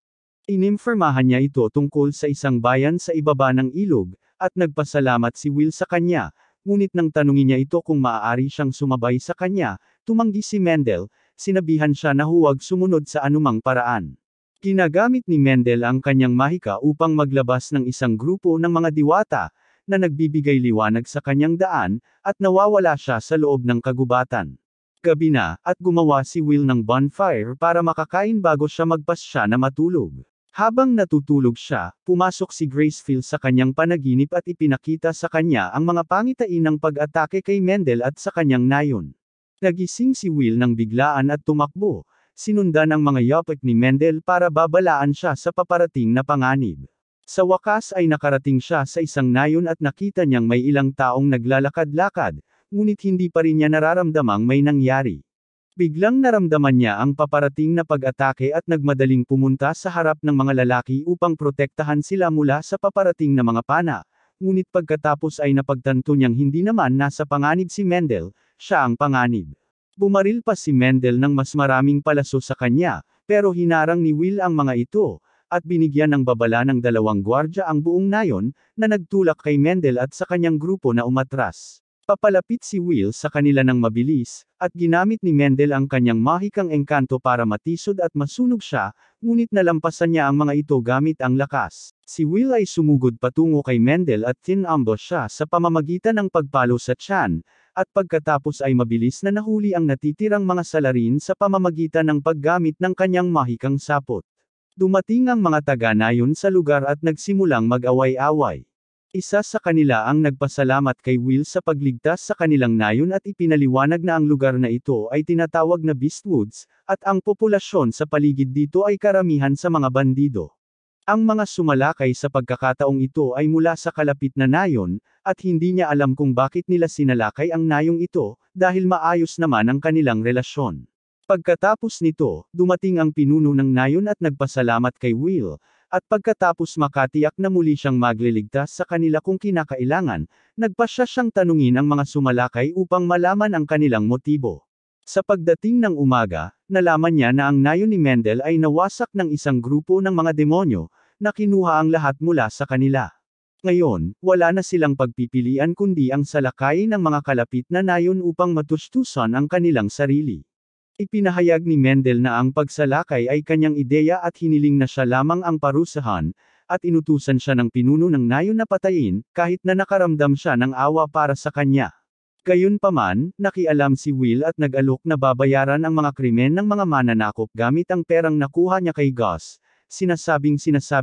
Inimfermahan niya ito tungkol sa isang bayan sa ibaba ng ilog, at nagpasalamat si Will sa kanya, ngunit nang tanungin niya ito kung maaari siyang sumabay sa kanya, tumanggi si Mendel, sinabihan siya na huwag sumunod sa anumang paraan. Ginagamit ni Mendel ang kanyang mahika upang maglabas ng isang grupo ng mga diwata, na nagbibigay liwanag sa kanyang daan, at nawawala siya sa loob ng kagubatan. Gabi na, at gumawa si Will ng bonfire para makakain bago siya magpasya na matulog. Habang natutulog siya, pumasok si Gracefield sa kanyang panaginip at ipinakita sa kanya ang mga pangitain ng pag-atake kay Mendel at sa kanyang nayon. Nagising si Will ng biglaan at tumakbo, sinundan ang mga yapik ni Mendel para babalaan siya sa paparating na panganib. Sa wakas ay nakarating siya sa isang nayon at nakita niyang may ilang taong naglalakad-lakad, ngunit hindi pa rin niya nararamdamang may nangyari. Biglang naramdaman niya ang paparating na pag-atake at nagmadaling pumunta sa harap ng mga lalaki upang protektahan sila mula sa paparating na mga pana. Ngunit pagkatapos ay napagtanto niyang hindi naman nasa panganib si Mendel, siya ang panganib. Bumaril pa si Mendel ng mas maraming palaso sa kanya, pero hinarang ni Will ang mga ito, at binigyan ng babala ng dalawang gwardya ang buong nayon, na nagtulak kay Mendel at sa kanyang grupo na umatras. Papalapit si Will sa kanila ng mabilis, at ginamit ni Mendel ang kanyang mahikang engkanto para matisod at masunog siya, ngunit nalampasan niya ang mga ito gamit ang lakas. Si Will ay sumugod patungo kay Mendel at tinambush siya sa pamamagitan ng pagpalo sa tiyan, at pagkatapos ay mabilis na nahuli ang natitirang mga salarin sa pamamagitan ng paggamit ng kanyang mahikang sapot. Dumating ang mga taga-nayon sa lugar at nagsimulang mag-away-away. Isa sa kanila ang nagpasalamat kay Will sa pagligtas sa kanilang nayon at ipinaliwanag na ang lugar na ito ay tinatawag na Beastwoods, at ang populasyon sa paligid dito ay karamihan sa mga bandido. Ang mga sumalakay sa pagkakataong ito ay mula sa kalapit na nayon, at hindi niya alam kung bakit nila sinalakay ang nayong ito, dahil maayos naman ang kanilang relasyon. Pagkatapos nito, dumating ang pinuno ng nayon at nagpasalamat kay Will, at pagkatapos makatiyak na muli siyang magliligtas sa kanila kung kinakailangan, nagpasya siyang tanungin ang mga sumalakay upang malaman ang kanilang motibo. Sa pagdating ng umaga, nalaman niya na ang nayon ni Mendel ay nawasak ng isang grupo ng mga demonyo, na kinuha ang lahat mula sa kanila. Ngayon, wala na silang pagpipilian kundi ang salakayin ng mga kalapit na nayon upang matustusan ang kanilang sarili. Ipinahayag ni Mendel na ang pagsalakay ay kanyang ideya at hiniling na siya lamang ang parusahan, at inutusan siya ng pinuno ng nayon na patayin, kahit na nakaramdam siya ng awa para sa kanya. Gayunpaman, nakialam si Will at nag-alok na babayaran ang mga krimen ng mga mananakop gamit ang perang nakuha niya kay Gus, sinasabi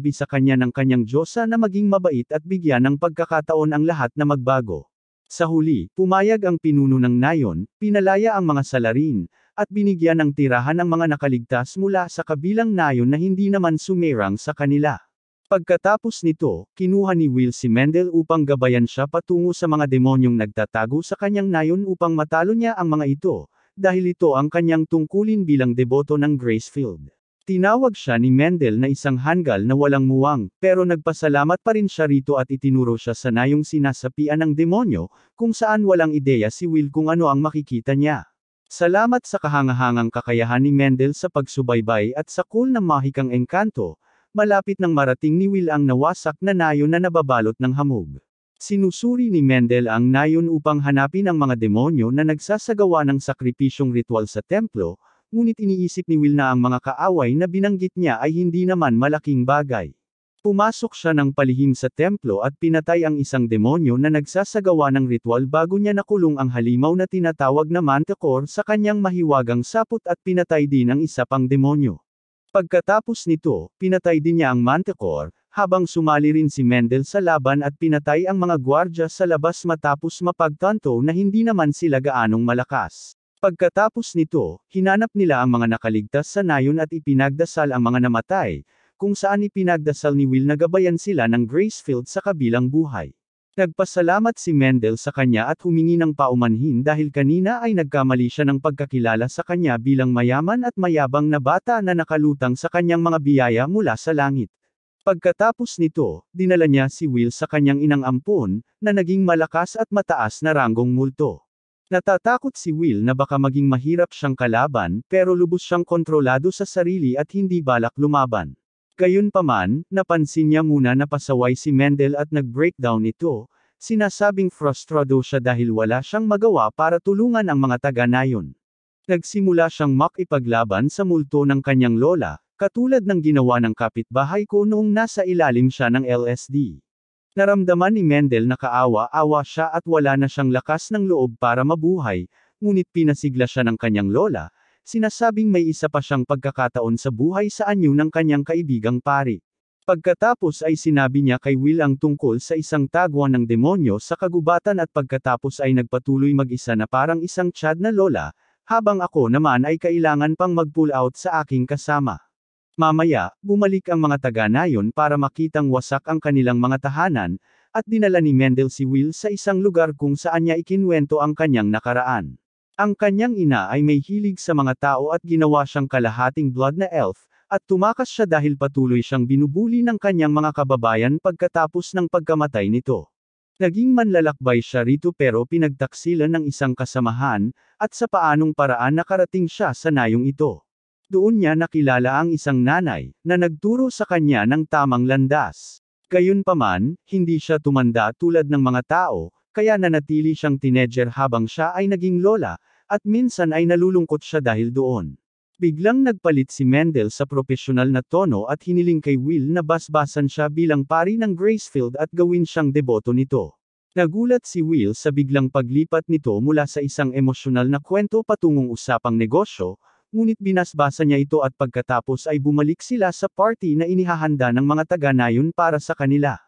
sa kanya ng kanyang Diyosa na maging mabait at bigyan ng pagkakataon ang lahat na magbago. Sa huli, pumayag ang pinuno ng nayon, pinalaya ang mga salarin, at binigyan ng tirahan ang mga nakaligtas mula sa kabilang nayon na hindi naman sumerang sa kanila. Pagkatapos nito, kinuha ni Will si Mendel upang gabayan siya patungo sa mga demonyong nagtatago sa kanyang nayon upang matalo niya ang mga ito, dahil ito ang kanyang tungkulin bilang deboto ng Gracefield. Tinawag siya ni Mendel na isang hanggal na walang muwang, pero nagpasalamat pa rin siya rito at itinuro siya sa nayong sinasapian ng demonyo, kung saan walang ideya si Will kung ano ang makikita niya. Salamat sa kahangahangang kakayahan ni Mendel sa pagsubaybay at sa cool na mahikang engkanto, malapit nang marating ni Will ang nawasak na nayon na nababalot ng hamog. Sinusuri ni Mendel ang nayon upang hanapin ang mga demonyo na nagsasagawa ng sakripisyong ritual sa templo, ngunit iniisip ni Will na ang mga kaaway na binanggit niya ay hindi naman malaking bagay. Pumasok siya ng palihim sa templo at pinatay ang isang demonyo na nagsasagawa ng ritual bago niya nakulong ang halimaw na tinatawag na Manticore sa kanyang mahiwagang sapot at pinatay din ang isa pang demonyo. Pagkatapos nito, pinatay din niya ang Manticore, habang sumali rin si Mendel sa laban at pinatay ang mga gwardya sa labas matapos mapagtanto na hindi naman sila gaanong malakas. Pagkatapos nito, hinanap nila ang mga nakaligtas sa nayon at ipinagdasal ang mga namatay, kung saan ipinagdasal ni Will na gabayan sila ng Gracefield sa kabilang buhay. Nagpasalamat si Mendel sa kanya at humingi ng paumanhin dahil kanina ay nagkamali siya ng pagkakilala sa kanya bilang mayaman at mayabang na bata na nakalutang sa kanyang mga biyaya mula sa langit. Pagkatapos nito, dinala niya si Will sa kanyang inang ampon, na naging malakas at mataas na ranggong multo. Natatakot si Will na baka maging mahirap siyang kalaban, pero lubos siyang kontrolado sa sarili at hindi balak lumaban. Gayunpaman, napansin niya muna na pasaway si Mendel at nag-breakdown ito, sinasabing frustrado siya dahil wala siyang magawa para tulungan ang mga taga-nayon. Nagsimula siyang makipaglaban sa multo ng kanyang lola, katulad ng ginawa ng kapitbahay ko noong nasa ilalim siya ng LSD. Naramdaman ni Mendel na kaawa-awa siya at wala na siyang lakas ng loob para mabuhay, ngunit pinasigla siya ng kanyang lola, sinasabing may isa pa siyang pagkakataon sa buhay sa anyo ng kanyang kaibigang pari. Pagkatapos ay sinabi niya kay Will ang tungkol sa isang tagwan ng demonyo sa kagubatan at pagkatapos ay nagpatuloy mag-isa na parang isang tiyad na lola, habang ako naman ay kailangan pang mag-pull out sa aking kasama. Mamaya, bumalik ang mga taga-nayon para makitang wasak ang kanilang mga tahanan, at dinala ni Mendel si Will sa isang lugar kung saan niya ikinwento ang kanyang nakaraan. Ang kanyang ina ay may hilig sa mga tao at ginawa siyang kalahating blood na elf, at tumakas siya dahil patuloy siyang binubuli ng kanyang mga kababayan pagkatapos ng pagkamatay nito. Naging manlalakbay siya rito pero pinagtaksilan ng isang kasamahan, at sa paanong paraan nakarating siya sa nayong ito. Doon niya nakilala ang isang nanay, na nagturo sa kanya ng tamang landas. Gayunpaman, hindi siya tumanda tulad ng mga tao, kaya nanatili siyang teenager habang siya ay naging lola, at minsan ay nalulungkot siya dahil doon. Biglang nagpalit si Mendel sa propesyonal na tono at hiniling kay Will na basbasan siya bilang pari ng Gracefield at gawin siyang deboto nito. Nagulat si Will sa biglang paglipat nito mula sa isang emosyonal na kwento patungong usapang negosyo, ngunit binasbasa niya ito at pagkatapos ay bumalik sila sa party na inihahanda ng mga taga-nayon para sa kanila.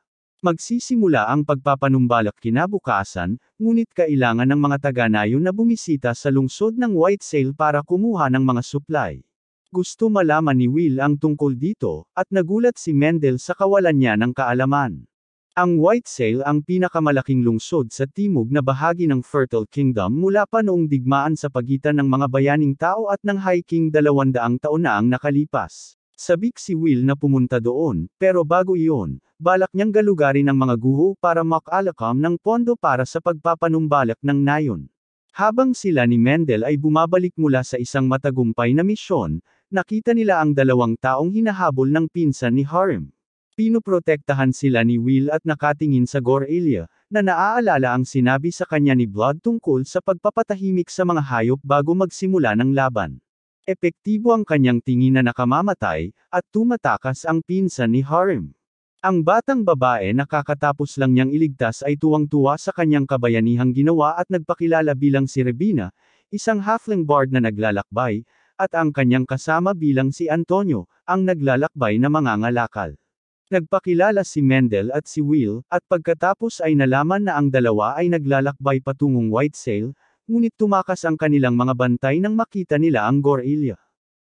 Magsisimula ang pagpapanumbalak kinabukasan, ngunit kailangan ng mga taga-nayon na bumisita sa lungsod ng Whitesale para kumuha ng mga supply. Gusto malaman ni Will ang tungkol dito, at nagulat si Mendel sa kawalan niya ng kaalaman. Ang Whitesale ang pinakamalaking lungsod sa timog na bahagi ng Fertile Kingdom mula pa noong digmaan sa pagitan ng mga bayaning tao at ng High King 200 taon na ang nakalipas. Sabik si Will na pumunta doon, pero bago iyon, balak niyang galugarin ang mga guho para makalakam ng pondo para sa pagpapanumbalak ng nayon. Habang sila ni Mendel ay bumabalik mula sa isang matagumpay na misyon, nakita nila ang dalawang taong hinahabol ng pinsan ni Harem. Pinoprotektahan sila ni Will at nakatingin sa Gorelia, na naaalala ang sinabi sa kanya ni Blood tungkol sa pagpapatahimik sa mga hayop bago magsimula ng laban. Epektibo ang kanyang tingin na nakamamatay, at tumatakas ang pinsan ni Harem. Ang batang babae na kakatapos lang niyang iligtas ay tuwang-tuwa sa kanyang kabayanihang ginawa at nagpakilala bilang si Rebina, isang halfling bard na naglalakbay, at ang kanyang kasama bilang si Antonio, ang naglalakbay na mangangalakal. Nagpakilala si Mendel at si Will, at pagkatapos ay nalaman na ang dalawa ay naglalakbay patungong Whitesale, ngunit tumakas ang kanilang mga bantay nang makita nila ang Gorelia.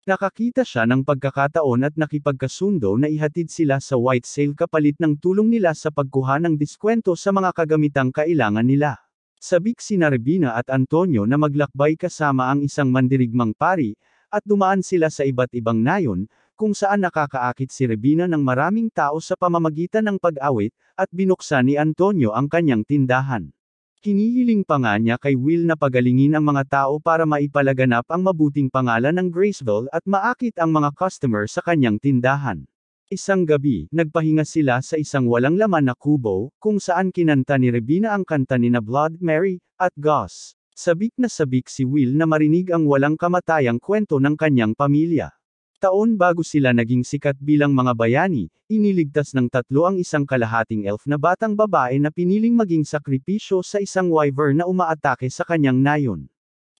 Nakakita siya ng pagkakataon at nakipagkasundo na ihatid sila sa Whitesale kapalit ng tulong nila sa pagkuha ng diskwento sa mga kagamitang kailangan nila. Sabik sina Rebina at Antonio na maglakbay kasama ang isang mandirigmang pari, at dumaan sila sa iba't ibang nayon, kung saan nakakaakit si Rebina ng maraming tao sa pamamagitan ng pag-awit, at binuksan ni Antonio ang kanyang tindahan. Hinihiling pa nga niya kay Will na pagalingin ang mga tao para maipalaganap ang mabuting pangalan ng Graceville at maakit ang mga customer sa kanyang tindahan. Isang gabi, nagpahinga sila sa isang walang laman na kubo, kung saan kinanta ni Rebina ang kanta ni na Blood, Mary, at Gus. Sabik na sabik si Will na marinig ang walang kamatayang kwento ng kanyang pamilya. Taon bago sila naging sikat bilang mga bayani, iniligtas ng tatlo ang isang kalahating elf na batang babae na piniling maging sakripisyo sa isang wyvern na umaatake sa kanyang nayon.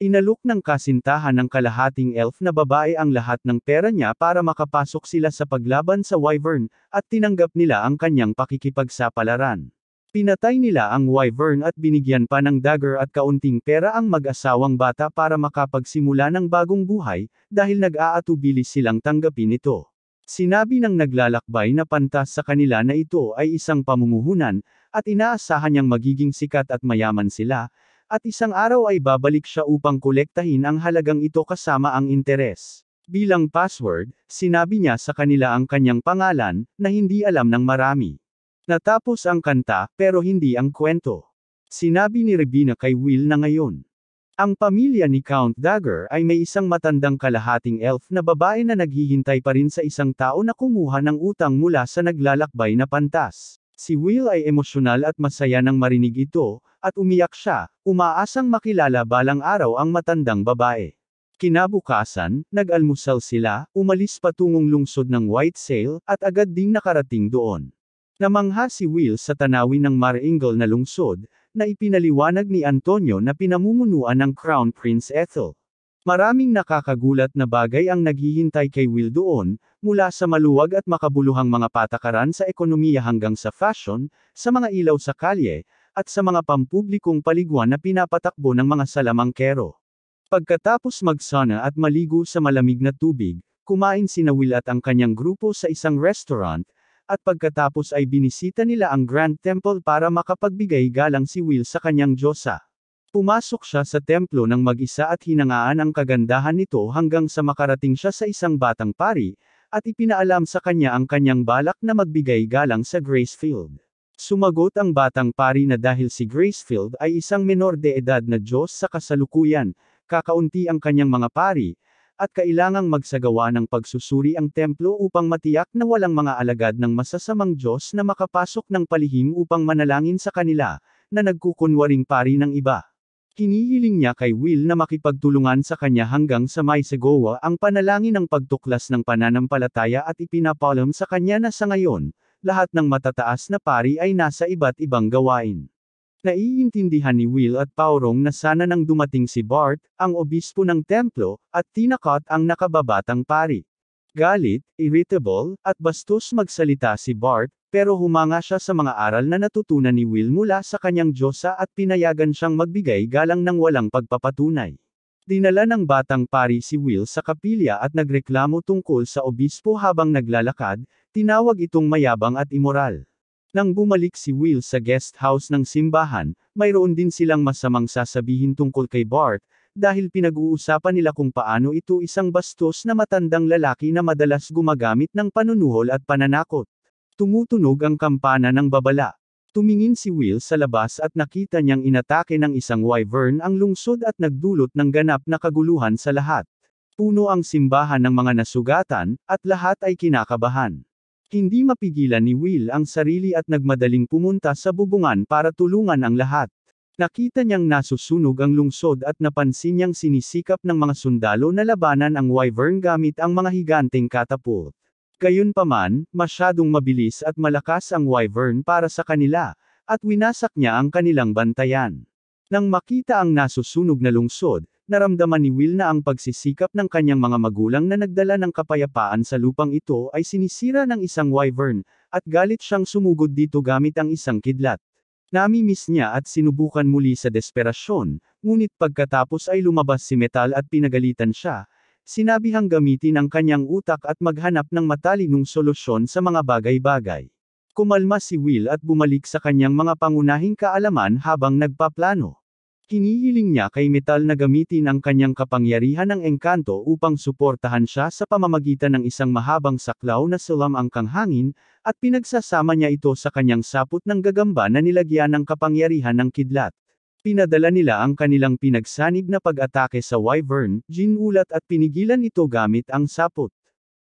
Inalok ng kasintahan ng kalahating elf na babae ang lahat ng pera niya para makapasok sila sa paglaban sa wyvern, at tinanggap nila ang kanyang pakikipagsapalaran. Pinatay nila ang wyvern at binigyan pa ng dagger at kaunting pera ang mag-asawang bata para makapagsimula ng bagong buhay, dahil nag-aatubili silang tanggapin ito. Sinabi ng naglalakbay na pantas sa kanila na ito ay isang pamumuhunan, at inaasahan niyang magiging sikat at mayaman sila, at isang araw ay babalik siya upang kolektahin ang halagang ito kasama ang interes. Bilang password, sinabi niya sa kanila ang kanyang pangalan, na hindi alam ng marami. Natapos ang kanta, pero hindi ang kwento. Sinabi ni Rebina kay Will na ngayon. Ang pamilya ni Count Dagger ay may isang matandang kalahating elf na babae na naghihintay pa rin sa isang tao na kumuha ng utang mula sa naglalakbay na pantas. Si Will ay emosyonal at masaya nang marinig ito, at umiyak siya, umaasang makilala balang araw ang matandang babae. Kinabukasan, nag-almusal sila, umalis patungong lungsod ng Whitesale, at agad ding nakarating doon. Namangha si Will sa tanawin ng Maringle na lungsod, na ipinaliwanag ni Antonio na pinamumunuan ng Crown Prince Ethel. Maraming nakakagulat na bagay ang naghihintay kay Will doon, mula sa maluwag at makabuluhang mga patakaran sa ekonomiya hanggang sa fashion, sa mga ilaw sa kalye, at sa mga pampublikong paliguan na pinapatakbo ng mga salamangkero. Pagkatapos magsana at maligo sa malamig na tubig, kumain sina Will at ang kanyang grupo sa isang restaurant, at pagkatapos ay binisita nila ang Grand Temple para makapagbigay galang si Will sa kanyang diyosa. Pumasok siya sa templo ng mag-isa at hinangaan ang kagandahan nito hanggang sa makarating siya sa isang batang pari, at ipinaalam sa kanya ang kanyang balak na magbigay galang sa Gracefield. Sumagot ang batang pari na dahil si Gracefield ay isang menor de edad na Diyos sa kasalukuyan, kakaunti ang kanyang mga pari, at kailangang magsagawa ng pagsusuri ang templo upang matiyak na walang mga alagad ng masasamang Diyos na makapasok ng palihim upang manalangin sa kanila, na nagkukunwaring pari ng iba. Hinihiling niya kay Will na makipagtulungan sa kanya hanggang sa maisagawa ang panalangin ng pagtuklas ng pananampalataya at ipinapalam sa kanya na sa ngayon, lahat ng matataas na pari ay nasa iba't ibang gawain. Naiintindihan ni Will at Paurong na sana nang dumating si Bart, ang obispo ng templo, at tinakot ang nakababatang pari. Galit, irritable, at bastos magsalita si Bart, pero humanga siya sa mga aral na natutunan ni Will mula sa kanyang Diyosa at pinayagan siyang magbigay galang ng walang pagpapatunay. Dinala ng batang pari si Will sa kapilya at nagreklamo tungkol sa obispo habang naglalakad, tinawag itong mayabang at imoral. Nang bumalik si Will sa guest house ng simbahan, mayroon din silang masamang sasabihin tungkol kay Bart, dahil pinag-uusapan nila kung paano ito isang bastos na matandang lalaki na madalas gumagamit ng panunuhol at pananakot. Tumutunog ang kampana ng babala. Tumingin si Will sa labas at nakita niyang inatake ng isang wyvern ang lungsod at nagdulot ng ganap na kaguluhan sa lahat. Puno ang simbahan ng mga nasugatan, at lahat ay kinakabahan. Hindi mapigilan ni Will ang sarili at nagmadaling pumunta sa bubungan para tulungan ang lahat. Nakita niyang nasusunog ang lungsod at napansin niyang sinisikap ng mga sundalo na labanan ang wyvern gamit ang mga higanteng katapult. Gayunpaman, masyadong mabilis at malakas ang wyvern para sa kanila, at winasak niya ang kanilang bantayan. Nang makita ang nasusunog na lungsod, naramdaman ni Will na ang pagsisikap ng kanyang mga magulang na nagdala ng kapayapaan sa lupang ito ay sinisira ng isang wyvern, at galit siyang sumugod dito gamit ang isang kidlat. Namimiss niya at sinubukan muli sa desperasyon, ngunit pagkatapos ay lumabas si Metal at pinagalitan siya. Sinabihang gamitin ang kanyang utak at maghanap ng matalinong solusyon sa mga bagay-bagay. Kumalma si Will at bumalik sa kanyang mga pangunahing kaalaman habang nagpaplano. Hinihiling niya kay Metal na gamitin ang kanyang kapangyarihan ng engkanto upang suportahan siya sa pamamagitan ng isang mahabang saklaw na sulamangkang hangin, at pinagsasama niya ito sa kanyang saput ng gagamba na nilagyan ng kapangyarihan ng kidlat. Pinadala nila ang kanilang pinagsanib na pag-atake sa wyvern, ginulat at pinigilan ito gamit ang saput.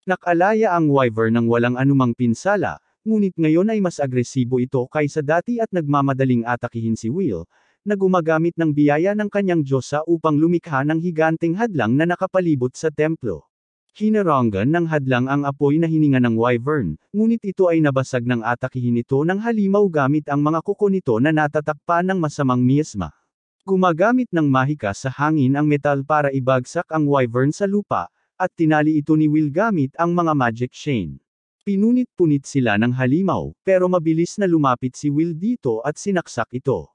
Nakalaya ang wyvern ng walang anumang pinsala, ngunit ngayon ay mas agresibo ito kaysa dati at nagmamadaling atakihin si Will, na gumagamit ng biyaya ng kanyang Diyosa upang lumikha ng higanteng hadlang na nakapalibot sa templo. Hinaranggan ng hadlang ang apoy na hininga ng wyvern, ngunit ito ay nabasag ng atakihin ito ng halimaw gamit ang mga kuko nito na natatakpan ng masamang miasma. Gumagamit ng mahika sa hangin ang metal para ibagsak ang wyvern sa lupa, at tinali ito ni Will gamit ang mga magic chain. Pinunit-punit sila ng halimaw, pero mabilis na lumapit si Will dito at sinaksak ito.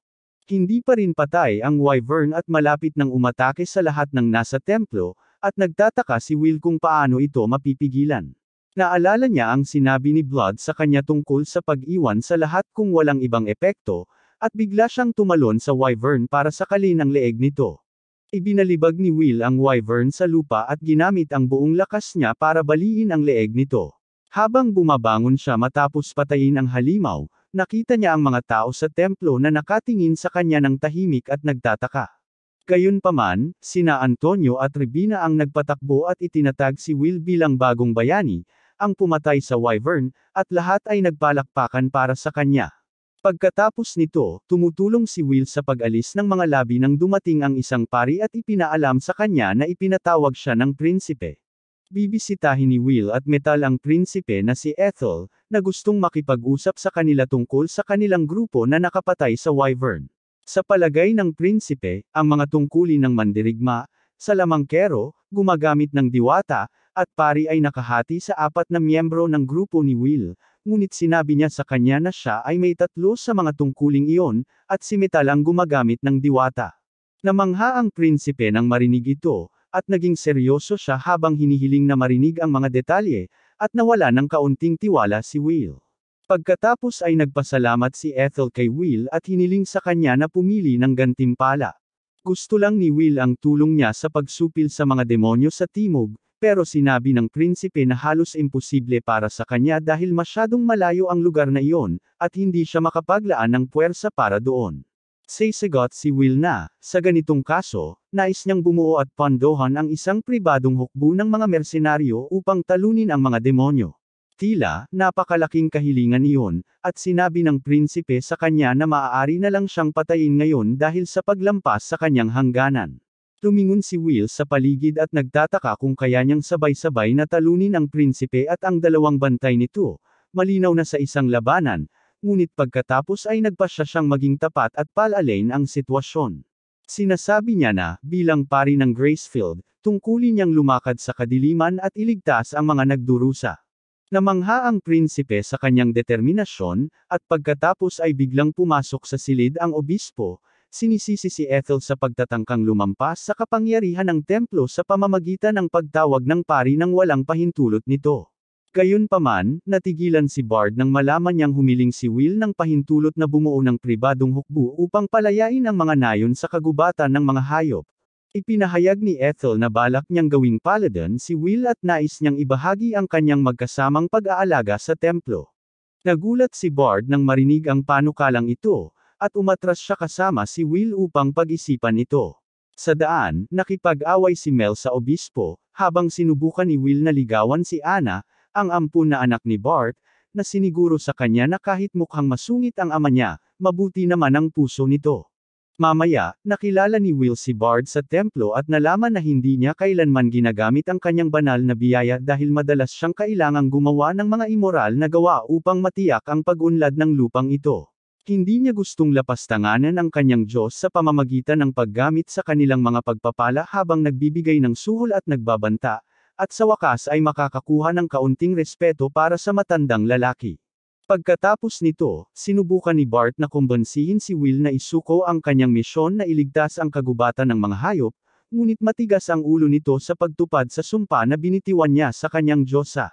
Hindi pa rin patay ang wyvern at malapit nang umatake sa lahat ng nasa templo, at nagtataka si Will kung paano ito mapipigilan. Naalala niya ang sinabi ni Blood sa kanya tungkol sa pag-iwan sa lahat kung walang ibang epekto, at bigla siyang tumalon sa wyvern para sakalin ang leeg nito. Ibinalibag ni Will ang wyvern sa lupa at ginamit ang buong lakas niya para baliin ang leeg nito. Habang bumabangon siya matapos patayin ang halimaw, nakita niya ang mga tao sa templo na nakatingin sa kanya ng tahimik at nagtataka. Gayunpaman, sina Antonio at Rebina ang nagpatakbo at itinatag si Will bilang bagong bayani, ang pumatay sa wyvern, at lahat ay nagpalakpakan para sa kanya. Pagkatapos nito, tumutulong si Will sa pag-alis ng mga labi nang dumating ang isang pari at ipinaalam sa kanya na ipinatawag siya ng prinsipe. Bibisitahin ni Will at Metal ang prinsipe na si Ethel, na gustong makipag-usap sa kanila tungkol sa kanilang grupo na nakapatay sa wyvern. Sa palagay ng prinsipe, ang mga tungkulin ng mandirigma, salamangkero, gumagamit ng diwata, at pari ay nakahati sa 4 na miyembro ng grupo ni Will, ngunit sinabi niya sa kanya na siya ay may 3 sa mga tungkuling iyon, at si Metal ang gumagamit ng diwata. Namangha ang prinsipe nang marinig ito, at naging seryoso siya habang hinihiling na marinig ang mga detalye, at nawala ng kaunting tiwala si Will. Pagkatapos ay nagpasalamat si Ethel kay Will at hiniling sa kanya na pumili ng gantimpala. Gusto lang ni Will ang tulong niya sa pagsupil sa mga demonyo sa timog, pero sinabi ng prinsipe na halos imposible para sa kanya dahil masyadong malayo ang lugar na iyon, at hindi siya makapaglaan ng puwersa para doon. Sasagot si Will na, sa ganitong kaso, nais niyang bumuo at pondohan ang isang pribadong hukbo ng mga mersenaryo upang talunin ang mga demonyo. Tila, napakalaking kahilingan iyon, at sinabi ng prinsipe sa kanya na maaari na lang siyang patayin ngayon dahil sa paglampas sa kanyang hangganan. Tumingon si Will sa paligid at nagtataka kung kaya niyang sabay-sabay na talunin ang prinsipe at ang dalawang bantay nito, malinaw na sa isang labanan, ngunit pagkatapos ay nagpasya siyang maging tapat at palalain ang sitwasyon. Sinasabi niya na, bilang pari ng Gracefield, tungkulin niyang lumakad sa kadiliman at iligtas ang mga nagdurusa. Namangha ang prinsipe sa kanyang determinasyon, at pagkatapos ay biglang pumasok sa silid ang obispo, sinisisi si Ethel sa pagtatangkang lumampas sa kapangyarihan ng templo sa pamamagitan ng pagtawag ng pari ng walang pahintulot nito. Gayunpaman, natigilan si Bard nang malaman niyang humiling si Will ng pahintulot na bumuo ng pribadong hukbo upang palayain ang mga nayon sa kagubatan ng mga hayop. Ipinahayag ni Ethel na balak niyang gawing paladin si Will at nais niyang ibahagi ang kanyang magkasamang pag-aalaga sa templo. Nagulat si Bard nang marinig ang panukalang ito, at umatras siya kasama si Will upang pag-isipan ito. Sa daan, nakipag-away si Mel sa obispo, habang sinubukan ni Will na ligawan si Anna, ang ampun na anak ni Bart, na siniguro sa kanya na kahit mukhang masungit ang ama niya, mabuti naman ang puso nito. Mamaya, nakilala ni Will si Bard sa templo at nalaman na hindi niya kailanman ginagamit ang kanyang banal na biyaya dahil madalas siyang kailangang gumawa ng mga immoral na gawa upang matiyak ang pag-unlad ng lupang ito. Hindi niya gustong lapastanganan ang kanyang Diyos sa pamamagitan ng paggamit sa kanilang mga pagpapala habang nagbibigay ng suhol at nagbabanta, at sa wakas ay makakakuha ng kaunting respeto para sa matandang lalaki. Pagkatapos nito, sinubukan ni Bart na kumbansihin si Will na isuko ang kanyang misyon na iligtas ang kagubatan ng mga hayop, ngunit matigas ang ulo nito sa pagtupad sa sumpa na binitiwan niya sa kanyang Diyosa.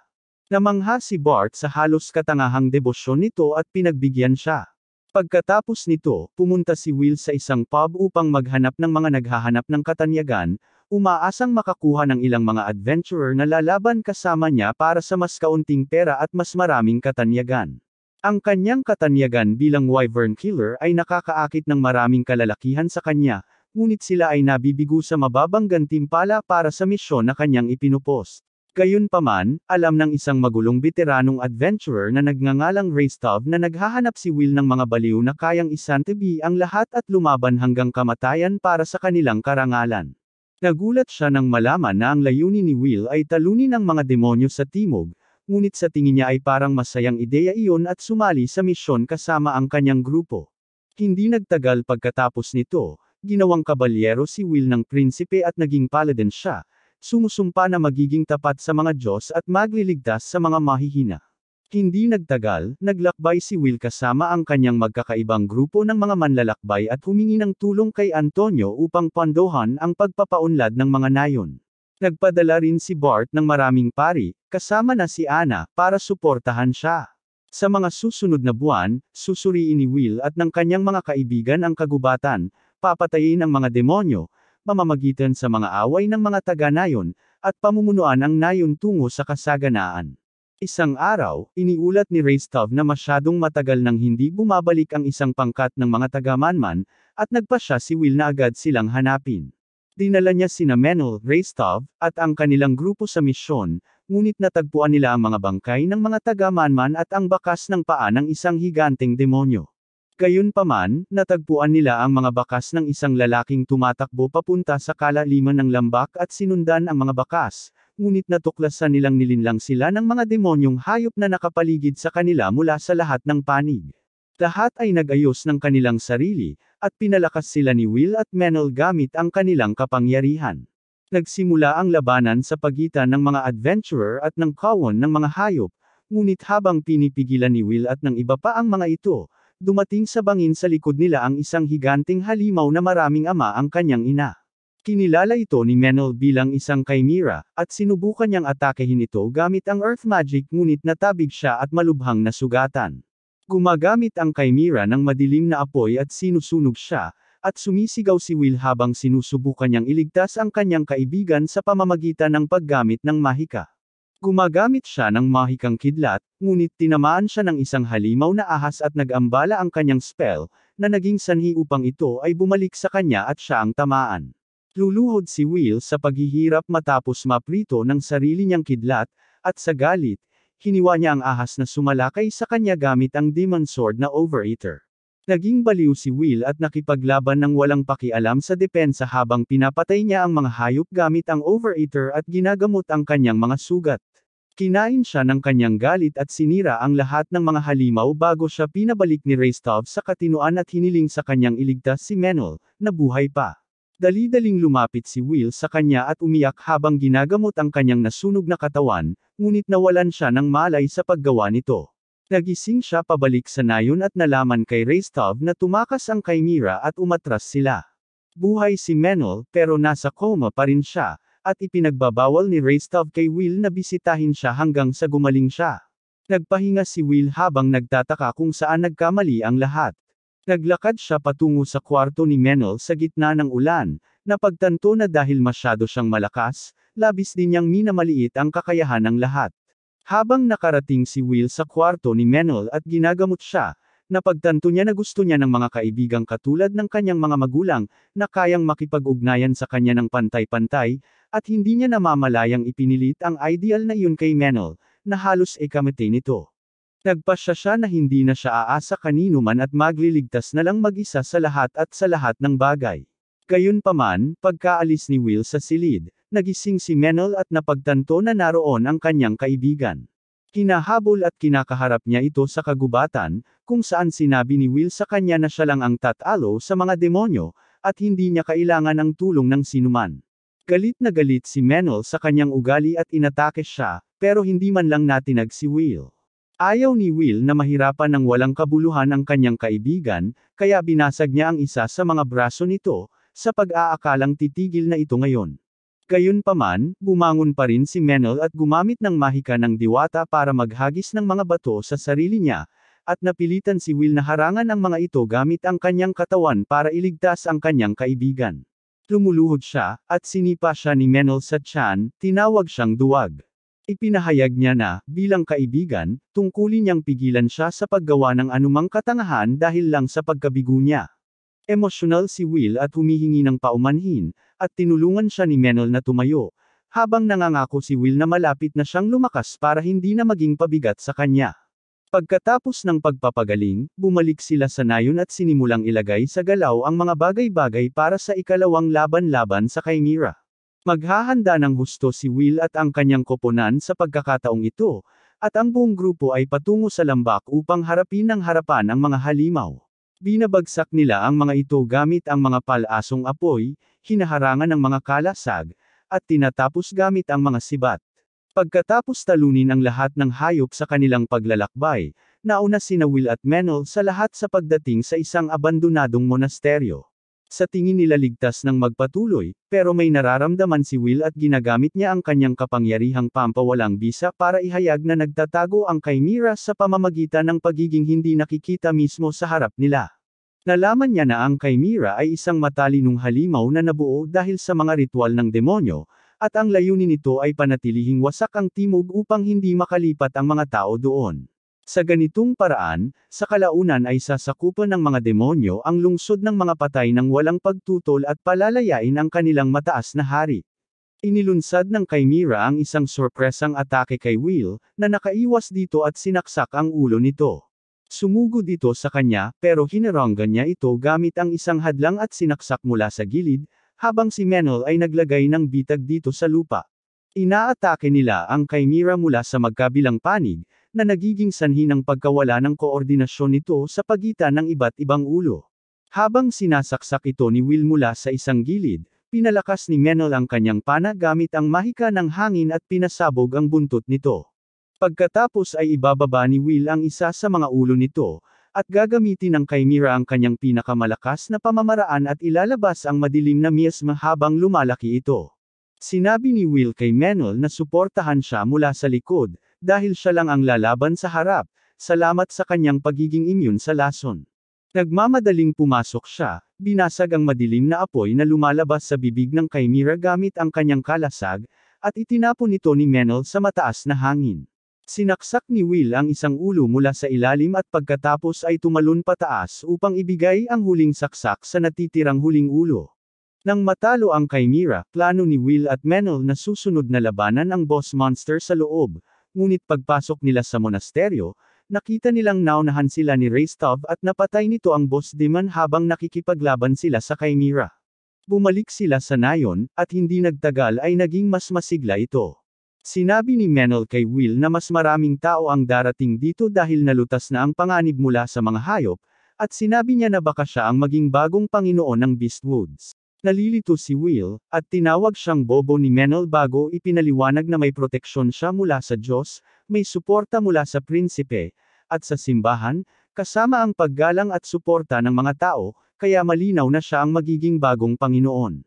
Namangha si Bart sa halos katangahang debosyon nito at pinagbigyan siya. Pagkatapos nito, pumunta si Will sa isang pub upang maghanap ng mga naghahanap ng katanyagan, umaasang makakuha ng ilang mga adventurer na lalaban kasama niya para sa mas kaunting pera at mas maraming katanyagan. Ang kanyang katanyagan bilang Wyvern Killer ay nakakaakit ng maraming kalalakihan sa kanya, ngunit sila ay nabibigo sa mababang gantimpala para sa misyon na kanyang ipinupost. Gayunpaman, alam ng isang magulong veteranong adventurer na nagngangalang Rastov na naghahanap si Will ng mga baliw na kayang isantabi ang lahat at lumaban hanggang kamatayan para sa kanilang karangalan. Nagulat siya nang malaman na ang layunin ni Will ay talunin ang mga demonyo sa timog, ngunit sa tingin niya ay parang masayang ideya iyon at sumali sa misyon kasama ang kanyang grupo. Hindi nagtagal pagkatapos nito, ginawang kabalyero si Will ng prinsipe at naging paladin siya, sumusumpa na magiging tapat sa mga Diyos at magliligtas sa mga mahihina. Hindi nagtagal, naglakbay si Will kasama ang kanyang magkakaibang grupo ng mga manlalakbay at humingi ng tulong kay Antonio upang pondohan ang pagpapaunlad ng mga nayon. Nagpadala rin si Bart ng maraming pari, kasama na si Anna, para suportahan siya. Sa mga susunod na buwan, susuriin ni Will at ng kanyang mga kaibigan ang kagubatan, papatayin ang mga demonyo, mamamagitan sa mga away ng mga taga-nayon, at pamumunuan ang nayon tungo sa kasaganaan. Isang araw, iniulat ni Rastov na masyadong matagal nang hindi bumabalik ang isang pangkat ng mga taga-manman, at nagpasya si Will na agad silang hanapin. Dinala niya sina Menel, Rastov, at ang kanilang grupo sa misyon, ngunit natagpuan nila ang mga bangkay ng mga taga-manman at ang bakas ng paa ng isang higanteng demonyo. Gayunpaman, natagpuan nila ang mga bakas ng isang lalaking tumatakbo papunta sa kalaliman ng lambak at sinundan ang mga bakas, ngunit natuklasan nilang nilinlang sila ng mga demonyong hayop na nakapaligid sa kanila mula sa lahat ng panig. Lahat ay nag-ayos ng kanilang sarili, at pinalakas sila ni Will at Menel gamit ang kanilang kapangyarihan. Nagsimula ang labanan sa pagitan ng mga adventurer at ng kawon ng mga hayop, ngunit habang pinipigilan ni Will at ng iba pa ang mga ito, dumating sa bangin sa likod nila ang isang higanteng halimaw na maraming ama ang kanyang ina. Kinilala ito ni Menel bilang isang chimera, at sinubukan niyang atakehin ito gamit ang earth magic ngunit natabig siya at malubhang nasugatan. Gumagamit ang chimera ng madilim na apoy at sinusunog siya, At sumisigaw si Will habang sinusubukan niyang iligtas ang kanyang kaibigan sa pamamagitan ng paggamit ng mahika. Gumagamit siya ng mahikang kidlat, ngunit tinamaan siya ng isang halimaw na ahas at nag-ambala ang kanyang spell, na naging sanhi upang ito ay bumalik sa kanya at siya ang tamaan. Luluhod si Will sa paghihirap matapos maprito ng sarili niyang kidlat, at sa galit, hiniwa niya ang ahas na sumalakay sa kanya gamit ang Demon Sword na Overeater. Naging baliw si Will at nakipaglaban ng walang pakialam sa depensa habang pinapatay niya ang mga hayop gamit ang Overeater at ginagamot ang kanyang mga sugat. Kinain siya ng kanyang galit at sinira ang lahat ng mga halimaw bago siya pinabalik ni Restov sa katinuan at hiniling sa kanyang iligtas si Menel, na buhay pa. Dali-daling lumapit si Will sa kanya at umiyak habang ginagamot ang kanyang nasunog na katawan, ngunit nawalan siya ng malay sa paggawa nito. Nagising siya pabalik sa nayon at nalaman kay Restov na tumakas ang Chimera at umatras sila. Buhay si Menel pero nasa coma pa rin siya, at ipinagbabawal ni Restov kay Will na bisitahin siya hanggang sa gumaling siya. Nagpahinga si Will habang nagtataka kung saan nagkamali ang lahat. Naglakad siya patungo sa kwarto ni Menel sa gitna ng ulan, napagtanto na dahil masyado siyang malakas, labis din niyang minamaliit ang kakayahan ng lahat. Habang nakarating si Will sa kwarto ni Menel at ginagamot siya, napagtanto niya na gusto niya ng mga kaibigang katulad ng kanyang mga magulang, na kayang makipag-ugnayan sa kanya ng pantay-pantay, at hindi niya namamalayang ipinilit ang ideal na iyon kay Menel, na halos ikamete nito. Nagpasya siya na hindi na siya aasa kanino man at magliligtas na lang mag-isa sa lahat at sa lahat ng bagay. Gayunpaman, pagkaalis ni Will sa silid, nagising si Menel at napagtanto na naroon ang kanyang kaibigan. Hinahabol at kinakaharap niya ito sa kagubatan, kung saan sinabi ni Will sa kanya na siya lang ang tatalo sa mga demonyo, at hindi niya kailangan ang tulong ng sinuman. Galit na galit si Menel sa kanyang ugali at inatake siya, pero hindi man lang natinag si Will. Ayaw ni Will na mahirapan ng walang kabuluhan ang kanyang kaibigan, kaya binasag niya ang isa sa mga braso nito, sa pag-aakalang titigil na ito ngayon. Gayunpaman, bumangon pa rin si Menel at gumamit ng mahika ng diwata para maghagis ng mga bato sa sarili niya, at napilitan si Will na harangan ang mga ito gamit ang kanyang katawan para iligtas ang kanyang kaibigan. Lumuluhod siya, at sinipa siya ni Menel sa tiyan, tinawag siyang duwag. Ipinahayag niya na, bilang kaibigan, tungkulin niyang pigilan siya sa paggawa ng anumang katangahan dahil lang sa pagkabigo niya. Emosyonal si Will at humihingi ng paumanhin, at tinulungan siya ni Menel na tumayo, habang nangangako si Will na malapit na siyang lumakas para hindi na maging pabigat sa kanya. Pagkatapos ng pagpapagaling, bumalik sila sa nayon at sinimulang ilagay sa galaw ang mga bagay-bagay para sa ikalawang laban-laban sa Chimera. Maghahanda ng husto si Will at ang kanyang koponan sa pagkakataong ito, at ang buong grupo ay patungo sa lambak upang harapin ng harapan ang mga halimaw. Binabagsak nila ang mga ito gamit ang mga palasong apoy, hinaharangan ng mga kalasag, at tinatapos gamit ang mga sibat. Pagkatapos talunin ang lahat ng hayop sa kanilang paglalakbay, nauna sina Will at Menel sa lahat sa pagdating sa isang abandonadong monasteryo. Sa tingin nila ligtas ng magpatuloy, pero may nararamdaman si Will at ginagamit niya ang kanyang kapangyarihang pampawalang bisa para ihayag na nagtatago ang Chimera sa pamamagitan ng pagiging hindi nakikita mismo sa harap nila. Nalaman niya na ang Chimera ay isang matalinong halimaw na nabuo dahil sa mga ritual ng demonyo, at ang layunin nito ay panatilihing wasak ang timog upang hindi makalipat ang mga tao doon. Sa ganitong paraan, sa kalaunan ay sasakupan ng mga demonyo ang lungsod ng mga patay ng walang pagtutol at palalayain ang kanilang mataas na hari. Inilunsad ng Chimera ang isang sorpresang atake kay Will, na nakaiwas dito at sinaksak ang ulo nito. Sumugod ito sa kanya, pero hinaranggan niya ito gamit ang isang hadlang at sinaksak mula sa gilid, habang si Menel ay naglagay ng bitag dito sa lupa. Inaatake nila ang Chimera mula sa magkabilang panig, na nagiging sanhi ng pagkawala ng koordinasyon nito sa pagitan ng iba't ibang ulo. Habang sinasaksak ito ni Will mula sa isang gilid, pinalakas ni Menel ang kanyang pana gamit ang mahika ng hangin at pinasabog ang buntot nito. Pagkatapos ay ibababa ni Will ang isa sa mga ulo nito, at gagamitin ng Chimera ang kanyang pinakamalakas na pamamaraan at ilalabas ang madilim na miasma habang lumalaki ito. Sinabi ni Will kay Menel na suportahan siya mula sa likod, dahil siya lang ang lalaban sa harap, salamat sa kanyang pagiging immune sa lason. Nagmamadaling pumasok siya, binasag ang madilim na apoy na lumalabas sa bibig ng Chimera gamit ang kanyang kalasag, at itinapon ito ni Menel sa mataas na hangin. Sinaksak ni Will ang isang ulo mula sa ilalim at pagkatapos ay tumalon pataas upang ibigay ang huling saksak sa natitirang huling ulo. Nang matalo ang Chimera, plano ni Will at Menel na susunod na labanan ang boss monster sa loob, ngunit pagpasok nila sa monasteryo, nakita nilang naunahan sila ni Rostov at napatay nito ang boss demon habang nakikipaglaban sila sa Chimera. Bumalik sila sa nayon, at hindi nagtagal ay naging mas masigla ito. Sinabi ni Menel kay Will na mas maraming tao ang darating dito dahil nalutas na ang panganib mula sa mga hayop, at sinabi niya na baka siya ang maging bagong Panginoon ng Beastwoods. Nalilito si Will, at tinawag siyang bobo ni Menel bago ipinaliwanag na may proteksyon siya mula sa Diyos, may suporta mula sa prinsipe, at sa simbahan, kasama ang paggalang at suporta ng mga tao, kaya malinaw na siya ang magiging bagong Panginoon.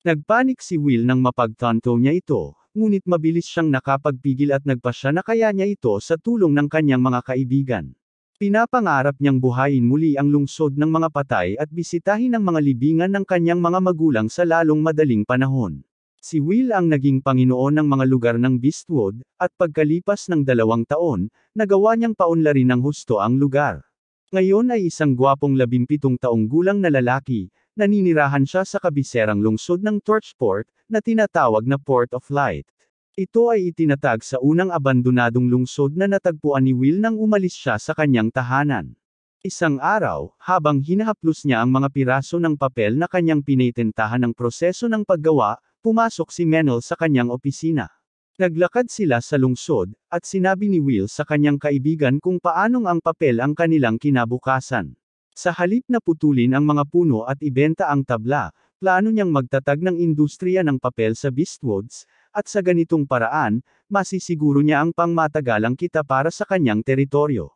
Nagpanik si Will nang mapagtanto niya ito, ngunit mabilis siyang nakapagpigil at nagpasya na kaya niya ito sa tulong ng kanyang mga kaibigan. Pinapangarap niyang buhayin muli ang lungsod ng mga patay at bisitahin ang mga libingan ng kanyang mga magulang sa lalong madaling panahon. Si Will ang naging Panginoon ng mga lugar ng Beastwood, at pagkalipas ng 2 taon, nagawa niyang paunlarin ng husto ang lugar. Ngayon ay isang gwapong 17 taong gulang na lalaki, naninirahan siya sa kabiserang lungsod ng Torchport, na tinatawag na Port of Light. Ito ay itinatag sa unang abandonadong lungsod na natagpuan ni Will nang umalis siya sa kanyang tahanan. Isang araw, habang hinahaplos niya ang mga piraso ng papel na kanyang pinatentahan ng proseso ng paggawa, pumasok si Menel sa kanyang opisina. Naglakad sila sa lungsod, at sinabi ni Will sa kanyang kaibigan kung paanong ang papel ang kanilang kinabukasan. Sa halip na putulin ang mga puno at ibenta ang tabla, plano niyang magtatag ng industriya ng papel sa Beastwoods, at sa ganitong paraan, masisiguro niya ang pangmatagalang kita para sa kanyang teritoryo.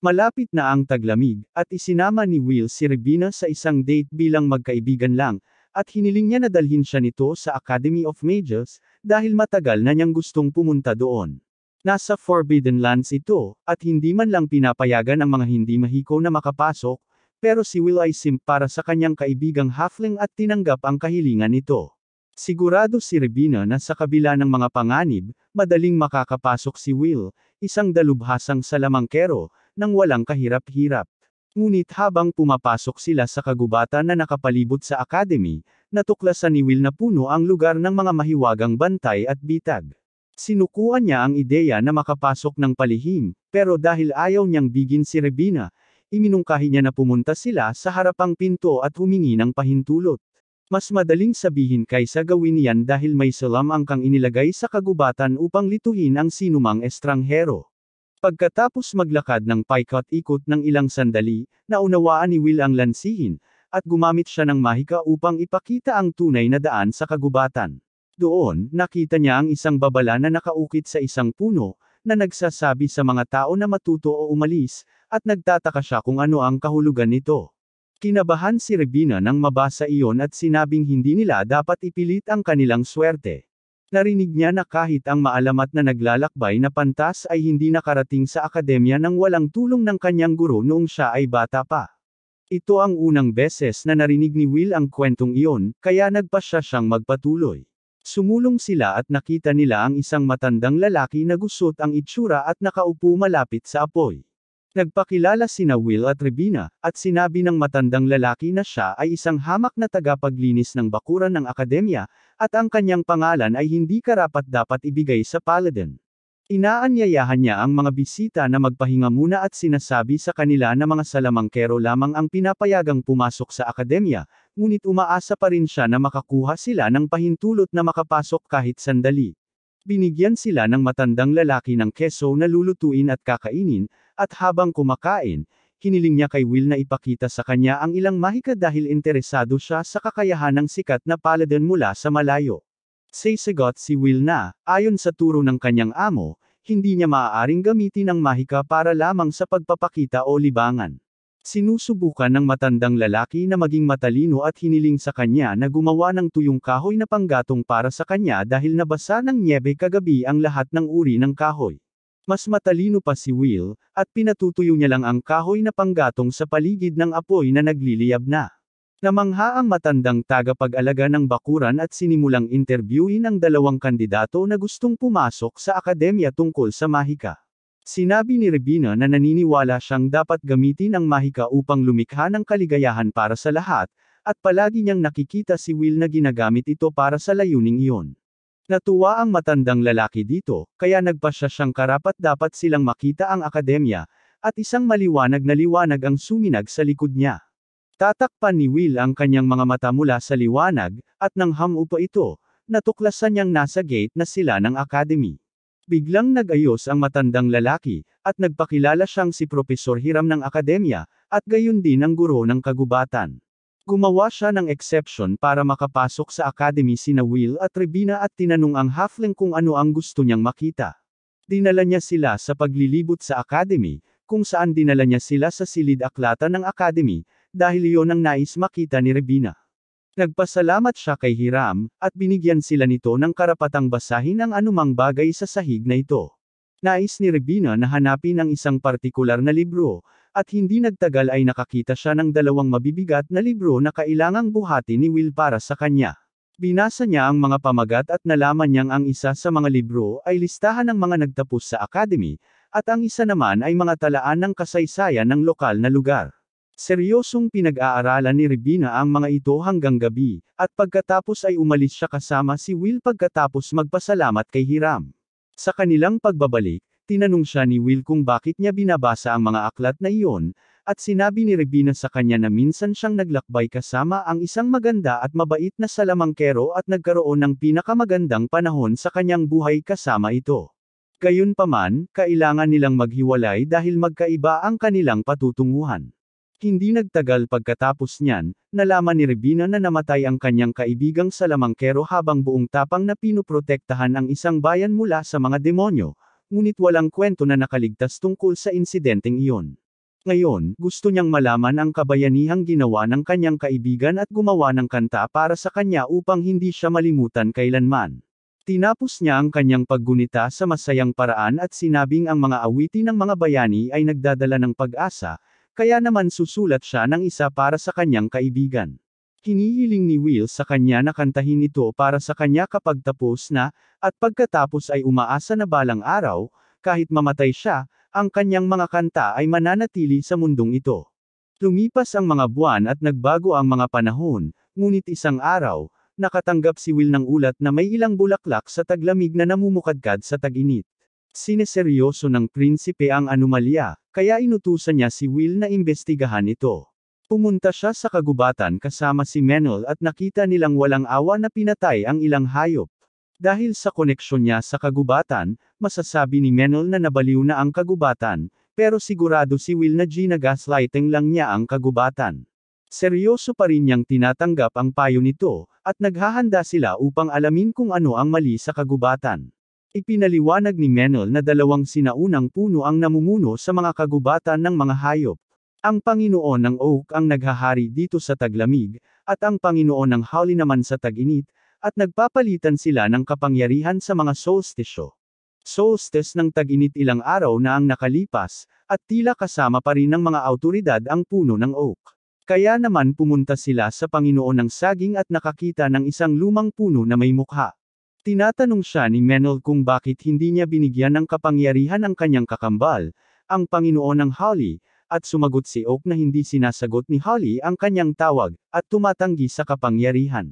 Malapit na ang taglamig, at isinama ni Will si Rebina sa isang date bilang magkaibigan lang, at hiniling niya na dalhin siya nito sa Academy of Mages, dahil matagal na niyang gustong pumunta doon. Nasa Forbidden Lands ito, at hindi man lang pinapayagan ang mga hindi mahiko na makapasok, pero si Will ay simp para sa kanyang kaibigang halfling at tinanggap ang kahilingan nito. Sigurado si Rebina na sa kabila ng mga panganib, madaling makakapasok si Will, isang dalubhasang salamangkero, nang walang kahirap-hirap. Ngunit habang pumapasok sila sa kagubatan na nakapalibot sa academy, natuklasan ni Will na puno ang lugar ng mga mahiwagang bantay at bitag. Sinukuan niya ang ideya na makapasok ng palihim, pero dahil ayaw niyang bigin si Rebina, iminungkahi niya na pumunta sila sa harapang pinto at humingi ng pahintulot. Mas madaling sabihin kaysa gawin yan dahil may salam ang kang inilagay sa kagubatan upang lituhin ang sinumang estranghero. Pagkatapos maglakad ng paikot-ikot ng ilang sandali, naunawaan ni Will ang lansihin, at gumamit siya ng mahika upang ipakita ang tunay na daan sa kagubatan. Doon, nakita niya ang isang babala na nakaukit sa isang puno, na nagsasabi sa mga tao na matuto o umalis, at nagtataka siya kung ano ang kahulugan nito. Kinabahan si Rebina nang mabasa iyon at sinabing hindi nila dapat ipilit ang kanilang swerte. Narinig niya na kahit ang maalamat na naglalakbay na pantas ay hindi nakarating sa akademya nang walang tulong ng kanyang guro noong siya ay bata pa. Ito ang unang beses na narinig ni Will ang kwentong iyon, kaya nagpasya siyang magpatuloy. Sumulong sila at nakita nila ang isang matandang lalaki na gusot ang itsura at nakaupo malapit sa apoy. Nagpakilala sina Will at Rebina, at sinabi ng matandang lalaki na siya ay isang hamak na tagapaglinis ng bakuran ng akademya, at ang kanyang pangalan ay hindi karapat-dapat ibigay sa paladin. Inaanyayahan niya ang mga bisita na magpahinga muna at sinasabi sa kanila na mga salamangkero lamang ang pinapayagang pumasok sa akademya, ngunit umaasa pa rin siya na makakuha sila ng pahintulot na makapasok kahit sandali. Binigyan sila ng matandang lalaki ng keso na lulutuin at kakainin, at habang kumakain, hiniling niya kay Will na ipakita sa kanya ang ilang mahika dahil interesado siya sa kakayahan ng sikat na paladin mula sa malayo. Sasagot si Will na, ayon sa turo ng kanyang amo, hindi niya maaaring gamitin ang mahika para lamang sa pagpapakita o libangan. Sinusubukan ng matandang lalaki na maging matalino at hiniling sa kanya na gumawa ng tuyong kahoy na panggatong para sa kanya dahil nabasa ng nyebe kagabi ang lahat ng uri ng kahoy. Mas matalino pa si Will, at pinatutuyo niya lang ang kahoy na panggatong sa paligid ng apoy na nagliliyab na. Namangha ang matandang tagapag-alaga ng bakuran at sinimulang interviewin ang dalawang kandidato na gustong pumasok sa akademya tungkol sa mahika. Sinabi ni Rebina na naniniwala siyang dapat gamitin ang mahika upang lumikha ng kaligayahan para sa lahat, at palagi niyang nakikita si Will na ginagamit ito para sa layuning iyon. Natuwa ang matandang lalaki dito, kaya nagpasya siyang karapat-dapat silang makita ang akademya, at isang maliwanag na liwanag ang suminag sa likod niya. Tatakpan ni Will ang kanyang mga mata mula sa liwanag, at nang hamupa ito, natuklasan niyang nasa gate na sila ng academy. Biglang nag-ayos ang matandang lalaki, at nagpakilala siyang si Profesor Hiram ng akademya, at gayon din ang guro ng kagubatan. Gumawa siya ng exception para makapasok sa academy sina Will at Rebina at tinanong ang halfling kung ano ang gusto niyang makita. Dinala niya sila sa paglilibot sa academy, kung saan dinala niya sila sa silid-aklatan ng academy, dahil iyon ang nais makita ni Rebina. Nagpasalamat siya kay Hiram, at binigyan sila nito ng karapatang basahin ang anumang bagay sa sahig na ito. Nais ni Rebina na hanapin ang isang partikular na libro, at hindi nagtagal ay nakakita siya ng dalawang mabibigat na libro na kailangang buhati ni Will para sa kanya. Binasa niya ang mga pamagat at nalaman niyang ang isa sa mga libro ay listahan ng mga nagtapos sa academy, at ang isa naman ay mga talaan ng kasaysayan ng lokal na lugar. Seryosong pinag-aaralan ni Rebina ang mga ito hanggang gabi, at pagkatapos ay umalis siya kasama si Will pagkatapos magpasalamat kay Hiram. Sa kanilang pagbabalik, tinanong siya ni Will kung bakit niya binabasa ang mga aklat na iyon, at sinabi ni Rebina sa kanya na minsan siyang naglakbay kasama ang isang maganda at mabait na salamangkero at nagkaroon ng pinakamagandang panahon sa kanyang buhay kasama ito. Gayunpaman, kailangan nilang maghiwalay dahil magkaiba ang kanilang patutunguhan. Hindi nagtagal pagkatapos niyan, nalaman ni Rebina na namatay ang kanyang kaibigang salamangkero habang buong tapang na pinuprotektahan ang isang bayan mula sa mga demonyo, ngunit walang kwento na nakaligtas tungkol sa insidenteng iyon. Ngayon, gusto niyang malaman ang kabayanihang ginawa ng kanyang kaibigan at gumawa ng kanta para sa kanya upang hindi siya malimutan kailanman. Tinapos niya ang kanyang paggunita sa masayang paraan at sinabing ang mga awitin ng mga bayani ay nagdadala ng pag-asa, kaya naman susulat siya ng isa para sa kanyang kaibigan. Hinihiling ni Will sa kanya na kantahin ito para sa kanya kapag tapos na, at pagkatapos ay umaasa na balang araw, kahit mamatay siya, ang kanyang mga kanta ay mananatili sa mundong ito. Lumipas ang mga buwan at nagbago ang mga panahon, ngunit isang araw, nakatanggap si Will ng ulat na may ilang bulaklak sa taglamig na namumukadkad sa tag-init. Sineseryoso ng prinsipe ang anomalya, kaya inutusan niya si Will na imbestigahan ito. Pumunta siya sa kagubatan kasama si Menel at nakita nilang walang awa na pinatay ang ilang hayop. Dahil sa koneksyon niya sa kagubatan, masasabi ni Menel na nabaliw na ang kagubatan, pero sigurado si Will na ginagaslighting lang niya ang kagubatan. Seryoso pa rin niyang tinatanggap ang payo nito, at naghahanda sila upang alamin kung ano ang mali sa kagubatan. Ipinaliwanag ni Menel na dalawang sinaunang puno ang namumuno sa mga kagubatan ng mga hayop. Ang Panginoon ng Oak ang naghahari dito sa taglamig, at ang Panginoon ng Howley naman sa tag-init, at nagpapalitan sila ng kapangyarihan sa mga solstice. Solstice ng tag-init ilang araw na ang nakalipas, at tila kasama pa rin ng mga awtoridad ang puno ng Oak. Kaya naman pumunta sila sa Panginoon ng Saging at nakakita ng isang lumang puno na may mukha. Tinatanong siya ni Menel kung bakit hindi niya binigyan ng kapangyarihan ang kanyang kakambal, ang Panginoon ng Howley, at sumagot si Oak na hindi sinasagot ni Howley ang kanyang tawag, at tumatanggi sa kapangyarihan.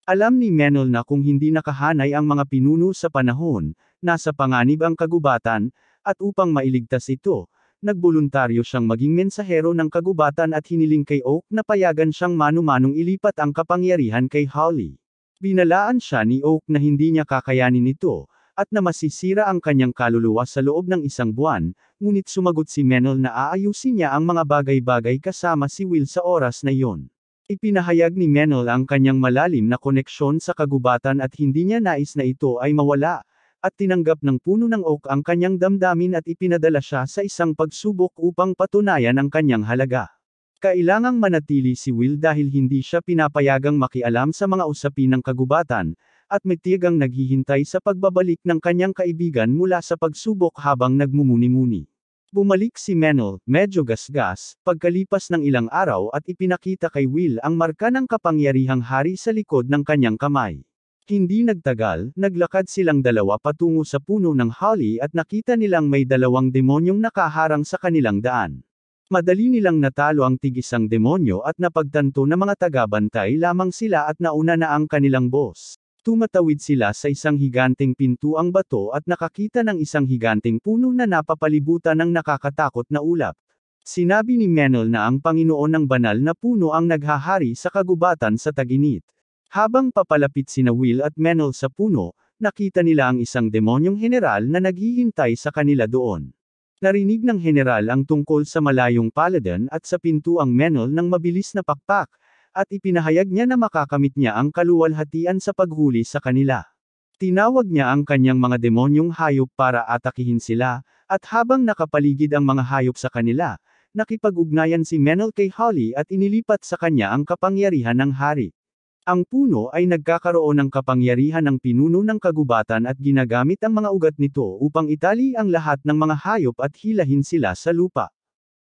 Alam ni Menel na kung hindi nakahanay ang mga pinuno sa panahon, nasa panganib ang kagubatan, at upang mailigtas ito, nagboluntaryo siyang maging mensahero ng kagubatan at hiniling kay Oak na payagan siyang manu-manong ilipat ang kapangyarihan kay Howley. Binalaan siya ni Oak na hindi niya kakayanin ito, at na masisira ang kanyang kaluluwa sa loob ng isang buwan, ngunit sumagot si Menel na aayusin niya ang mga bagay-bagay kasama si Will sa oras na iyon. Ipinahayag ni Menel ang kanyang malalim na koneksyon sa kagubatan at hindi niya nais na ito ay mawala, at tinanggap ng puno ng Oak ang kanyang damdamin at ipinadala siya sa isang pagsubok upang patunayan ang kanyang halaga. Kailangang manatili si Will dahil hindi siya pinapayagang makialam sa mga usapin ng kagubatan, at may tiyagang naghihintay sa pagbabalik ng kanyang kaibigan mula sa pagsubok habang nagmumuni-muni. Bumalik si Menel, medyo gasgas, pagkalipas ng ilang araw at ipinakita kay Will ang marka ng kapangyarihang hari sa likod ng kanyang kamay. Hindi nagtagal, naglakad silang dalawa patungo sa puno ng holly at nakita nilang may dalawang demonyong nakaharang sa kanilang daan. Madali nilang natalo ang tig-isang demonyo at napagtanto na mga taga-bantay lamang sila at nauna na ang kanilang boss. Tumatawid sila sa isang higanteng pintuang bato at nakakita ng isang higanteng puno na napapalibutan ng nakakatakot na ulap. Sinabi ni Menel na ang Panginoon ng banal na puno ang naghahari sa kagubatan sa tag-init. Habang papalapit sina Will at Menel sa puno, nakita nila ang isang demonyong general na naghihintay sa kanila doon. Narinig ng general ang tungkol sa malayong paladin at sa pintuang Menel ng mabilis na pakpak, at ipinahayag niya na makakamit niya ang kaluwalhatian sa paghuli sa kanila. Tinawag niya ang kanyang mga demonyong hayop para atakihin sila, at habang nakapaligid ang mga hayop sa kanila, nakipag-ugnayan si Menel kay Holly at inilipat sa kanya ang kapangyarihan ng hari. Ang puno ay nagkakaroon ng kapangyarihan ng pinuno ng kagubatan at ginagamit ang mga ugat nito upang itali ang lahat ng mga hayop at hilahin sila sa lupa.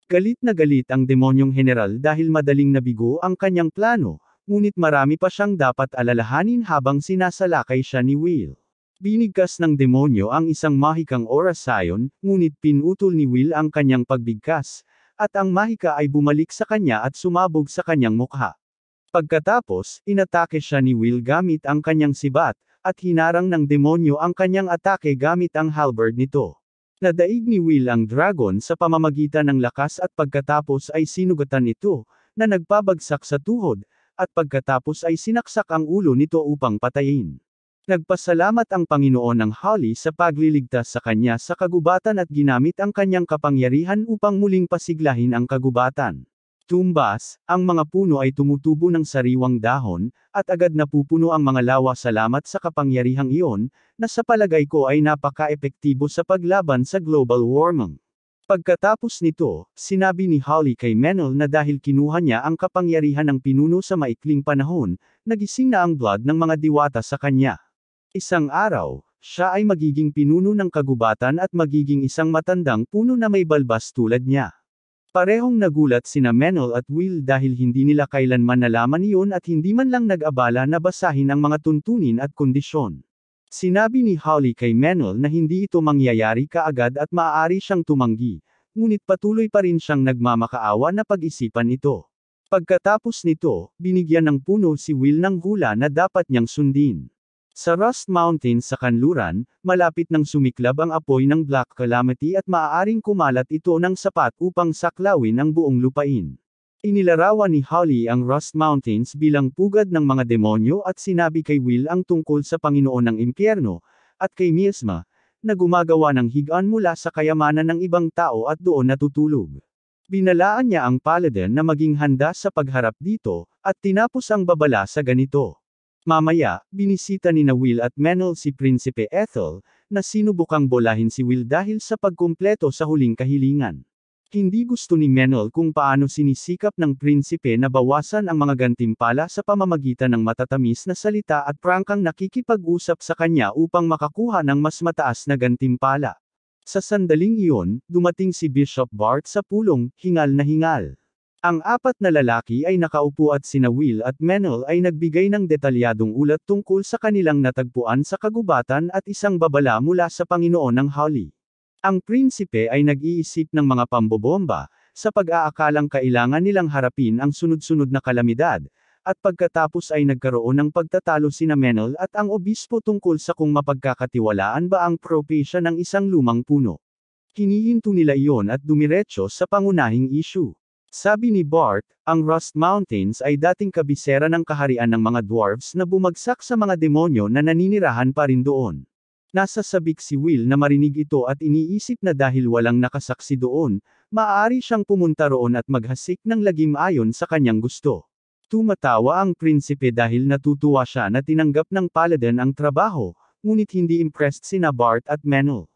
Galit na galit ang demonyong general dahil madaling nabigo ang kanyang plano, ngunit marami pa siyang dapat alalahanin habang sinasalakay siya ni Will. Binigkas ng demonyo ang isang mahikang orasayon, ngunit pinutol ni Will ang kanyang pagbigkas, at ang mahika ay bumalik sa kanya at sumabog sa kanyang mukha. Pagkatapos, inatake siya ni Will gamit ang kanyang sibat, at hinarang ng demonyo ang kanyang atake gamit ang halberd nito. Nadaig ni Will ang dragon sa pamamagitan ng lakas at pagkatapos ay sinugatan ito, na nagpabagsak sa tuhod, at pagkatapos ay sinaksak ang ulo nito upang patayin. Nagpasalamat ang Panginoon ng Holly sa pagliligtas sa kanya sa kagubatan at ginamit ang kanyang kapangyarihan upang muling pasiglahin ang kagubatan. Tumbas, ang mga puno ay tumutubo ng sariwang dahon, at agad napupuno ang mga lawa salamat sa kapangyarihang iyon, na sa palagay ko ay napaka-epektibo sa paglaban sa global warming. Pagkatapos nito, sinabi ni Holly kay Menel na dahil kinuha niya ang kapangyarihan ng pinuno sa maikling panahon, nagising na ang blood ng mga diwata sa kanya. Isang araw, siya ay magiging pinuno ng kagubatan at magiging isang matandang puno na may balbas tulad niya. Parehong nagulat sina Menel at Will dahil hindi nila kailanman nalaman iyon at hindi man lang nag-abala na basahin ang mga tuntunin at kondisyon. Sinabi ni Holly kay Menel na hindi ito mangyayari kaagad at maaari siyang tumanggi, ngunit patuloy pa rin siyang nagmamakaawa na pag-isipan ito. Pagkatapos nito, binigyan ng puno si Will ng hula na dapat niyang sundin. Sa Rust Mountains sa kanluran, malapit nang sumiklab ang apoy ng Black Calamity at maaaring kumalat ito ng sapat upang saklawin ang buong lupain. Inilarawan ni Holly ang Rust Mountains bilang pugad ng mga demonyo at sinabi kay Will ang tungkol sa Panginoon ng Impyerno, at kay Miasma, na gumagawa ng higaan mula sa kayamanan ng ibang tao at doon natutulog. Binalaan niya ang paladin na maging handa sa pagharap dito, at tinapos ang babala sa ganito. Mamaya, binisita ni na Will at Menel si Prinsipe Ethel, na sinubukang bolahin si Will dahil sa pagkumpleto sa huling kahilingan. Hindi gusto ni Menel kung paano sinisikap ng prinsipe na bawasan ang mga gantimpala sa pamamagitan ng matatamis na salita at prangkang nakikipag-usap sa kanya upang makakuha ng mas mataas na gantimpala. Sa sandaling iyon, dumating si Bishop Bart sa pulong, hingal na hingal. Ang apat na lalaki ay nakaupo at sina Will at Menel ay nagbigay ng detalyadong ulat tungkol sa kanilang natagpuan sa kagubatan at isang babala mula sa Panginoon ng Holly. Ang prinsipe ay nag-iisip ng mga pambobomba, sa pag-aakalang kailangan nilang harapin ang sunod-sunod na kalamidad, at pagkatapos ay nagkaroon ng pagtatalo sina Menel at ang obispo tungkol sa kung mapagkakatiwalaan ba ang propesya ng isang lumang puno. Hinihinto nila iyon at dumiretso sa pangunahing issue. Sabi ni Bart, ang Rust Mountains ay dating kabisera ng kaharian ng mga dwarves na bumagsak sa mga demonyo na naninirahan pa rin doon. Nasa sabik si Will na marinig ito at iniisip na dahil walang nakasaksi doon, maaari siyang pumunta roon at maghasik ng lagim ayon sa kanyang gusto. Tumatawa ang prinsipe dahil natutuwa siya na tinanggap ng paladin ang trabaho, ngunit hindi impressed sina Bart at Menel.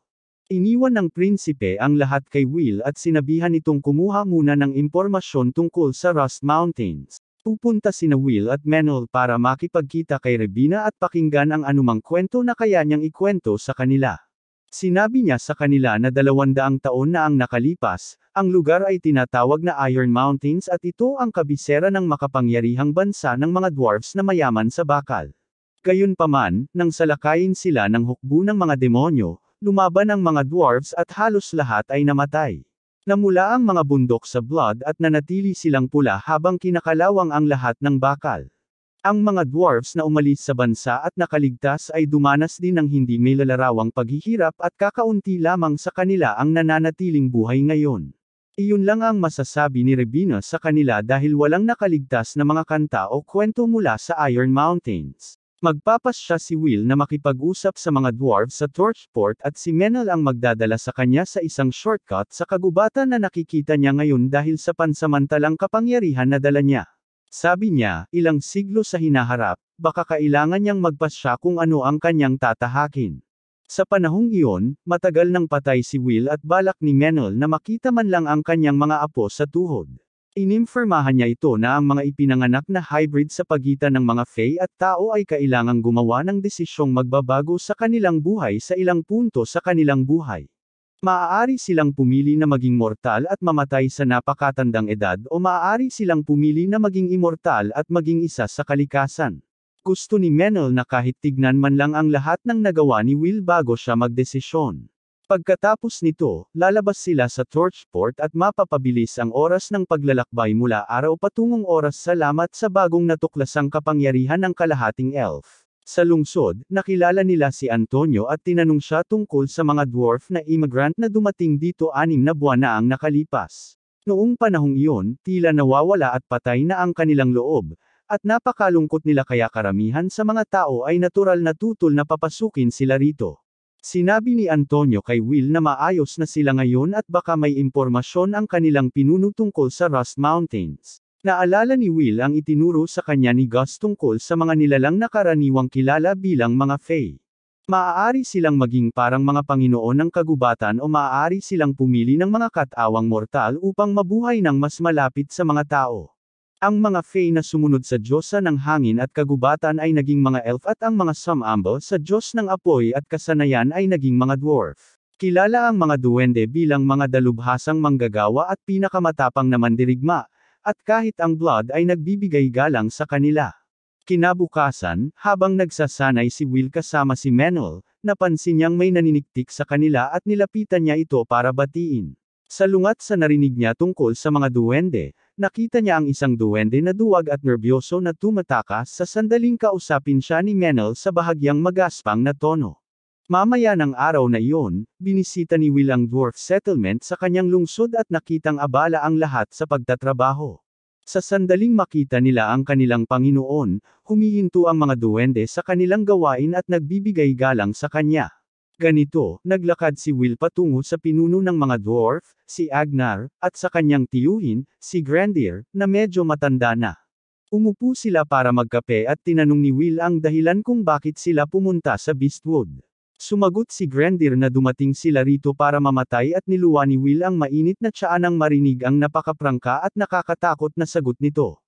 Iniwan ng prinsipe ang lahat kay Will at sinabihan itong kumuha muna ng impormasyon tungkol sa Rust Mountains. Pupunta sina Will at Menel para makipagkita kay Rebina at pakinggan ang anumang kwento na kaya niyang ikwento sa kanila. Sinabi niya sa kanila na 200 taon na ang nakalipas, ang lugar ay tinatawag na Iron Mountains at ito ang kabisera ng makapangyarihang bansa ng mga dwarfs na mayaman sa bakal. Gayunpaman, nang salakayin sila ng hukbo ng mga demonyo, lumaban ang mga dwarfs at halos lahat ay namatay. Namula ang mga bundok sa Blood at nanatili silang pula habang kinakalawang ang lahat ng bakal. Ang mga dwarfs na umalis sa bansa at nakaligtas ay dumanas din ng hindi may lalarawang paghihirap at kakaunti lamang sa kanila ang nananatiling buhay ngayon. Iyon lang ang masasabi ni Rebina sa kanila dahil walang nakaligtas na mga kanta o kwento mula sa Iron Mountains. Magpapasya si Will na makipag-usap sa mga dwarfs sa Torchport at si Menel ang magdadala sa kanya sa isang shortcut sa kagubatan na nakikita niya ngayon dahil sa pansamantalang kapangyarihan na dala niya. Sabi niya, ilang siglo sa hinaharap, baka kailangan niyang magpasya kung ano ang kanyang tatahakin. Sa panahong iyon, matagal nang patay si Will at balak ni Menel na makita man lang ang kanyang mga apo sa tuhod. Inimfirmahan niya ito na ang mga ipinanganak na hybrid sa pagitan ng mga Fae at tao ay kailangang gumawa ng desisyong magbabago sa kanilang buhay sa ilang punto sa kanilang buhay. Maaari silang pumili na maging mortal at mamatay sa napakatandang edad o maaari silang pumili na maging immortal at maging isa sa kalikasan. Gusto ni Menel na kahit tignan man lang ang lahat ng nagawa ni Will bago siya magdesisyon. Pagkatapos nito, lalabas sila sa Torchport at mapapabilis ang oras ng paglalakbay mula araw patungong oras salamat sa bagong natuklasang kapangyarihan ng kalahating elf. Sa lungsod, nakilala nila si Antonio at tinanong siya tungkol sa mga dwarf na immigrant na dumating dito 6 na buwan na ang nakalipas. Noong panahong iyon, tila nawawala at patay na ang kanilang loob, at napakalungkot nila kaya karamihan sa mga tao ay natural na tutol na papasukin sila rito. Sinabi ni Antonio kay Will na maayos na sila ngayon at baka may impormasyon ang kanilang pinuno tungkol sa Rust Mountains. Naalala ni Will ang itinuro sa kanya ni Gus tungkol sa mga nilalang na karaniwang kilala bilang mga Fae. Maaari silang maging parang mga Panginoon ng kagubatan o maaari silang pumili ng mga katawang mortal upang mabuhay ng mas malapit sa mga tao. Ang mga Fae na sumunod sa Diyosa ng hangin at kagubatan ay naging mga elf at ang mga Sumambo sa Diyos ng apoy at kasanayan ay naging mga dwarf. Kilala ang mga duwende bilang mga dalubhasang manggagawa at pinakamatapang na mandirigma, at kahit ang Blood ay nagbibigay galang sa kanila. Kinabukasan, habang nagsasanay si Will kasama si Menel, napansin niyang may naniniktik sa kanila at nilapitan niya ito para batiin. Salungat sa narinig niya tungkol sa mga duwende, nakita niya ang isang duwende na duwag at nerbyoso na tumatakas sa sandaling kausapin siya ni Menel sa bahagyang magaspang na tono. Mamaya ng araw na iyon, binisita ni Will ang dwarf settlement sa kanyang lungsod at nakitang abala ang lahat sa pagtatrabaho. Sa sandaling makita nila ang kanilang Panginoon, humihinto ang mga duwende sa kanilang gawain at nagbibigay galang sa kanya. Ganito, naglakad si Will patungo sa pinuno ng mga dwarf, si Agnar, at sa kanyang tiyuhin, si Grandir, na medyo matanda na. Umupo sila para magkape at tinanong ni Will ang dahilan kung bakit sila pumunta sa Beastwood. Sumagot si Grandir na dumating sila rito para mamatay at niluwa ni Will ang mainit na tiyaan nang marinig ang napakaprangka at nakakatakot na sagot nito.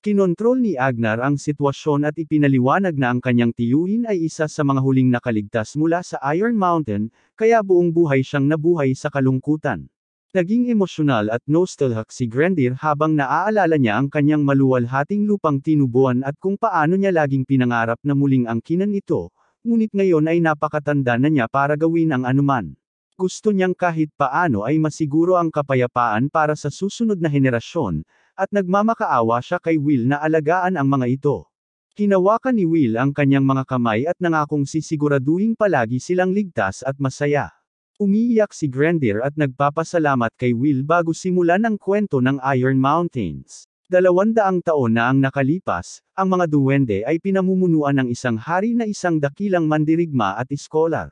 Kinontrol ni Agnar ang sitwasyon at ipinaliwanag na ang kanyang tiyuhin ay isa sa mga huling nakaligtas mula sa Iron Mountain, kaya buong buhay siyang nabuhay sa kalungkutan. Naging emosyonal at nostalgic si Grandir habang naaalala niya ang kanyang maluwalhating lupang tinubuan at kung paano niya laging pinangarap na muling angkinan ito. Ngunit ngayon ay napakatanda na niya para gawin ang anuman. Gusto niyang kahit paano ay masiguro ang kapayapaan para sa susunod na henerasyon, at nagmamakaawa siya kay Will na alagaan ang mga ito. Hinawakan ni Will ang kanyang mga kamay at nangakong sisiguraduhing palagi silang ligtas at masaya. Umiiyak si Grandir at nagpapasalamat kay Will bago simulan ang kwento ng Iron Mountains. 200 taon na ang nakalipas, ang mga duwende ay pinamumunuan ng isang hari na isang dakilang mandirigma at iskolar.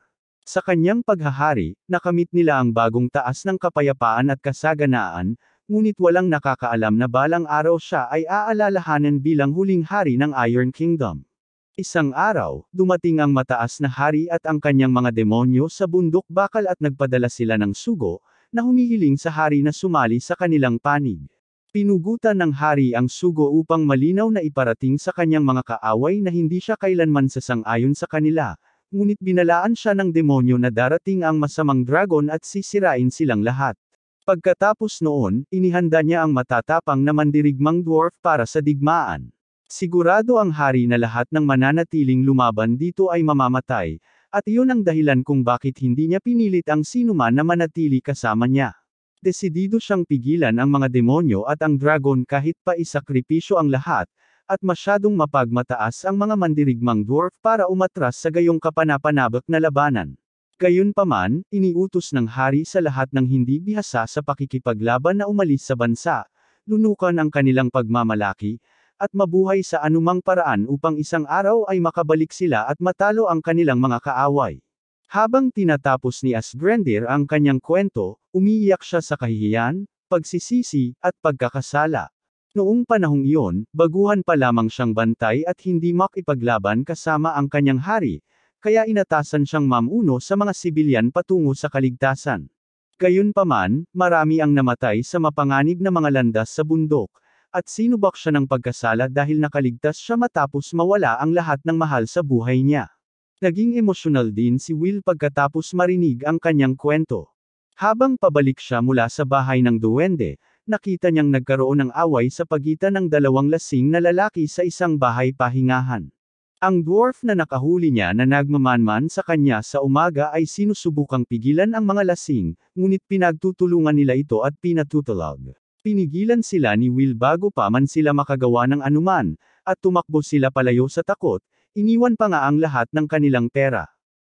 Sa kanyang paghahari, nakamit nila ang bagong taas ng kapayapaan at kasaganaan, ngunit walang nakakaalam na balang araw siya ay aalalahanan bilang huling hari ng Iron Kingdom. Isang araw, dumating ang mataas na hari at ang kanyang mga demonyo sa bundok bakal at nagpadala sila ng sugo, na humihiling sa hari na sumali sa kanilang panig. Pinugutan ng hari ang sugo upang malinaw na iparating sa kanyang mga kaaway na hindi siya kailanman sasang-ayon sa kanila, ngunit binalaan siya ng demonyo na darating ang masamang dragon at sisirain silang lahat. Pagkatapos noon, inihanda niya ang matatapang na mandirigmang dwarf para sa digmaan. Sigurado ang hari na lahat ng mananatiling lumaban dito ay mamamatay, at iyon ang dahilan kung bakit hindi niya pinilit ang sinuman na manatili kasama niya. Desidido siyang pigilan ang mga demonyo at ang dragon kahit pa isakripisyo ang lahat, at masyadong mapagmataas ang mga mandirigmang dwarf para umatras sa gayong kapanapanabak na labanan. Gayunpaman, iniutos ng hari sa lahat ng hindi bihasa sa pakikipaglaban na umalis sa bansa, lunukan ang kanilang pagmamalaki, at mabuhay sa anumang paraan upang isang araw ay makabalik sila at matalo ang kanilang mga kaaway. Habang tinatapos ni Asgrendir ang kanyang kwento, umiiyak siya sa kahihiyan, pagsisisi, at pagkakasala. Noong panahong iyon, baguhan pa lamang siyang bantay at hindi makipaglaban kasama ang kanyang hari, kaya inatasan siyang mamuno sa mga sibilyan patungo sa kaligtasan. Gayunpaman, marami ang namatay sa mapanganib na mga landas sa bundok, at sinubak siya ng pagkasala dahil nakaligtas siya matapos mawala ang lahat ng mahal sa buhay niya. Naging emosyonal din si Will pagkatapos marinig ang kanyang kwento. Habang pabalik siya mula sa bahay ng duwende, nakita niyang nagkaroon ng away sa pagitan ng dalawang lasing na lalaki sa isang bahay pahingahan. Ang dwarf na nakahuli niya na nagmamanman sa kanya sa umaga ay sinusubukang pigilan ang mga lasing, ngunit pinagtutulungan nila ito at pinatutulog. Pinigilan sila ni Will bago pa man sila makagawa ng anuman, at tumakbo sila palayo sa takot. Iniwan pa nga ang lahat ng kanilang pera.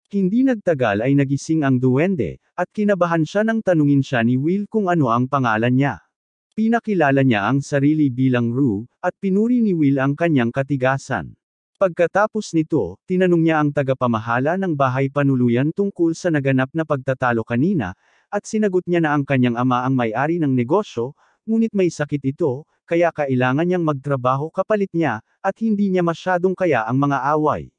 Hindi nagtagal ay nagising ang duwende, at kinabahan siya nang tanungin siya ni Will kung ano ang pangalan niya. Pinakilala niya ang sarili bilang Rue, at pinuri ni Will ang kanyang katigasan. Pagkatapos nito, tinanong niya ang tagapamahala ng bahay panuluyan tungkol sa naganap na pagtatalo kanina, at sinagot niya na ang kanyang ama ang may-ari ng negosyo, ngunit may sakit ito, kaya kailangan niyang magtrabaho kapalit niya, at hindi niya masyadong kaya ang mga away.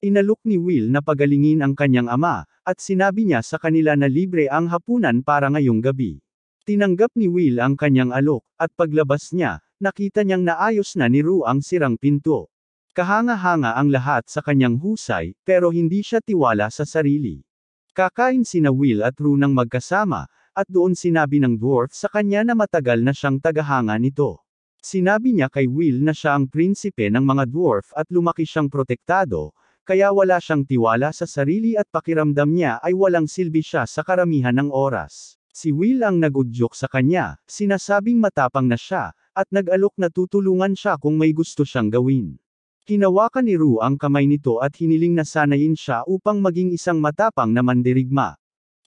Inalok ni Will na pagalingin ang kanyang ama, at sinabi niya sa kanila na libre ang hapunan para ngayong gabi. Tinanggap ni Will ang kanyang alok, at paglabas niya, nakita niyang naayos na ni Rue ang sirang pinto. Kahanga-hanga ang lahat sa kanyang husay, pero hindi siya tiwala sa sarili. Kakain sina Will at Rue nang magkasama, at doon sinabi ng dwarf sa kanya na matagal na siyang tagahanga nito. Sinabi niya kay Will na siya ang prinsipe ng mga dwarf at lumaki siyang protektado, kaya wala siyang tiwala sa sarili at pakiramdam niya ay walang silbi siya sa karamihan ng oras. Si Will ang nagudyok sa kanya, sinasabing matapang na siya, at nag-alok na tutulungan siya kung may gusto siyang gawin. Hinawakan ni Rue ang kamay nito at hiniling na sanayin siya upang maging isang matapang na mandirigma.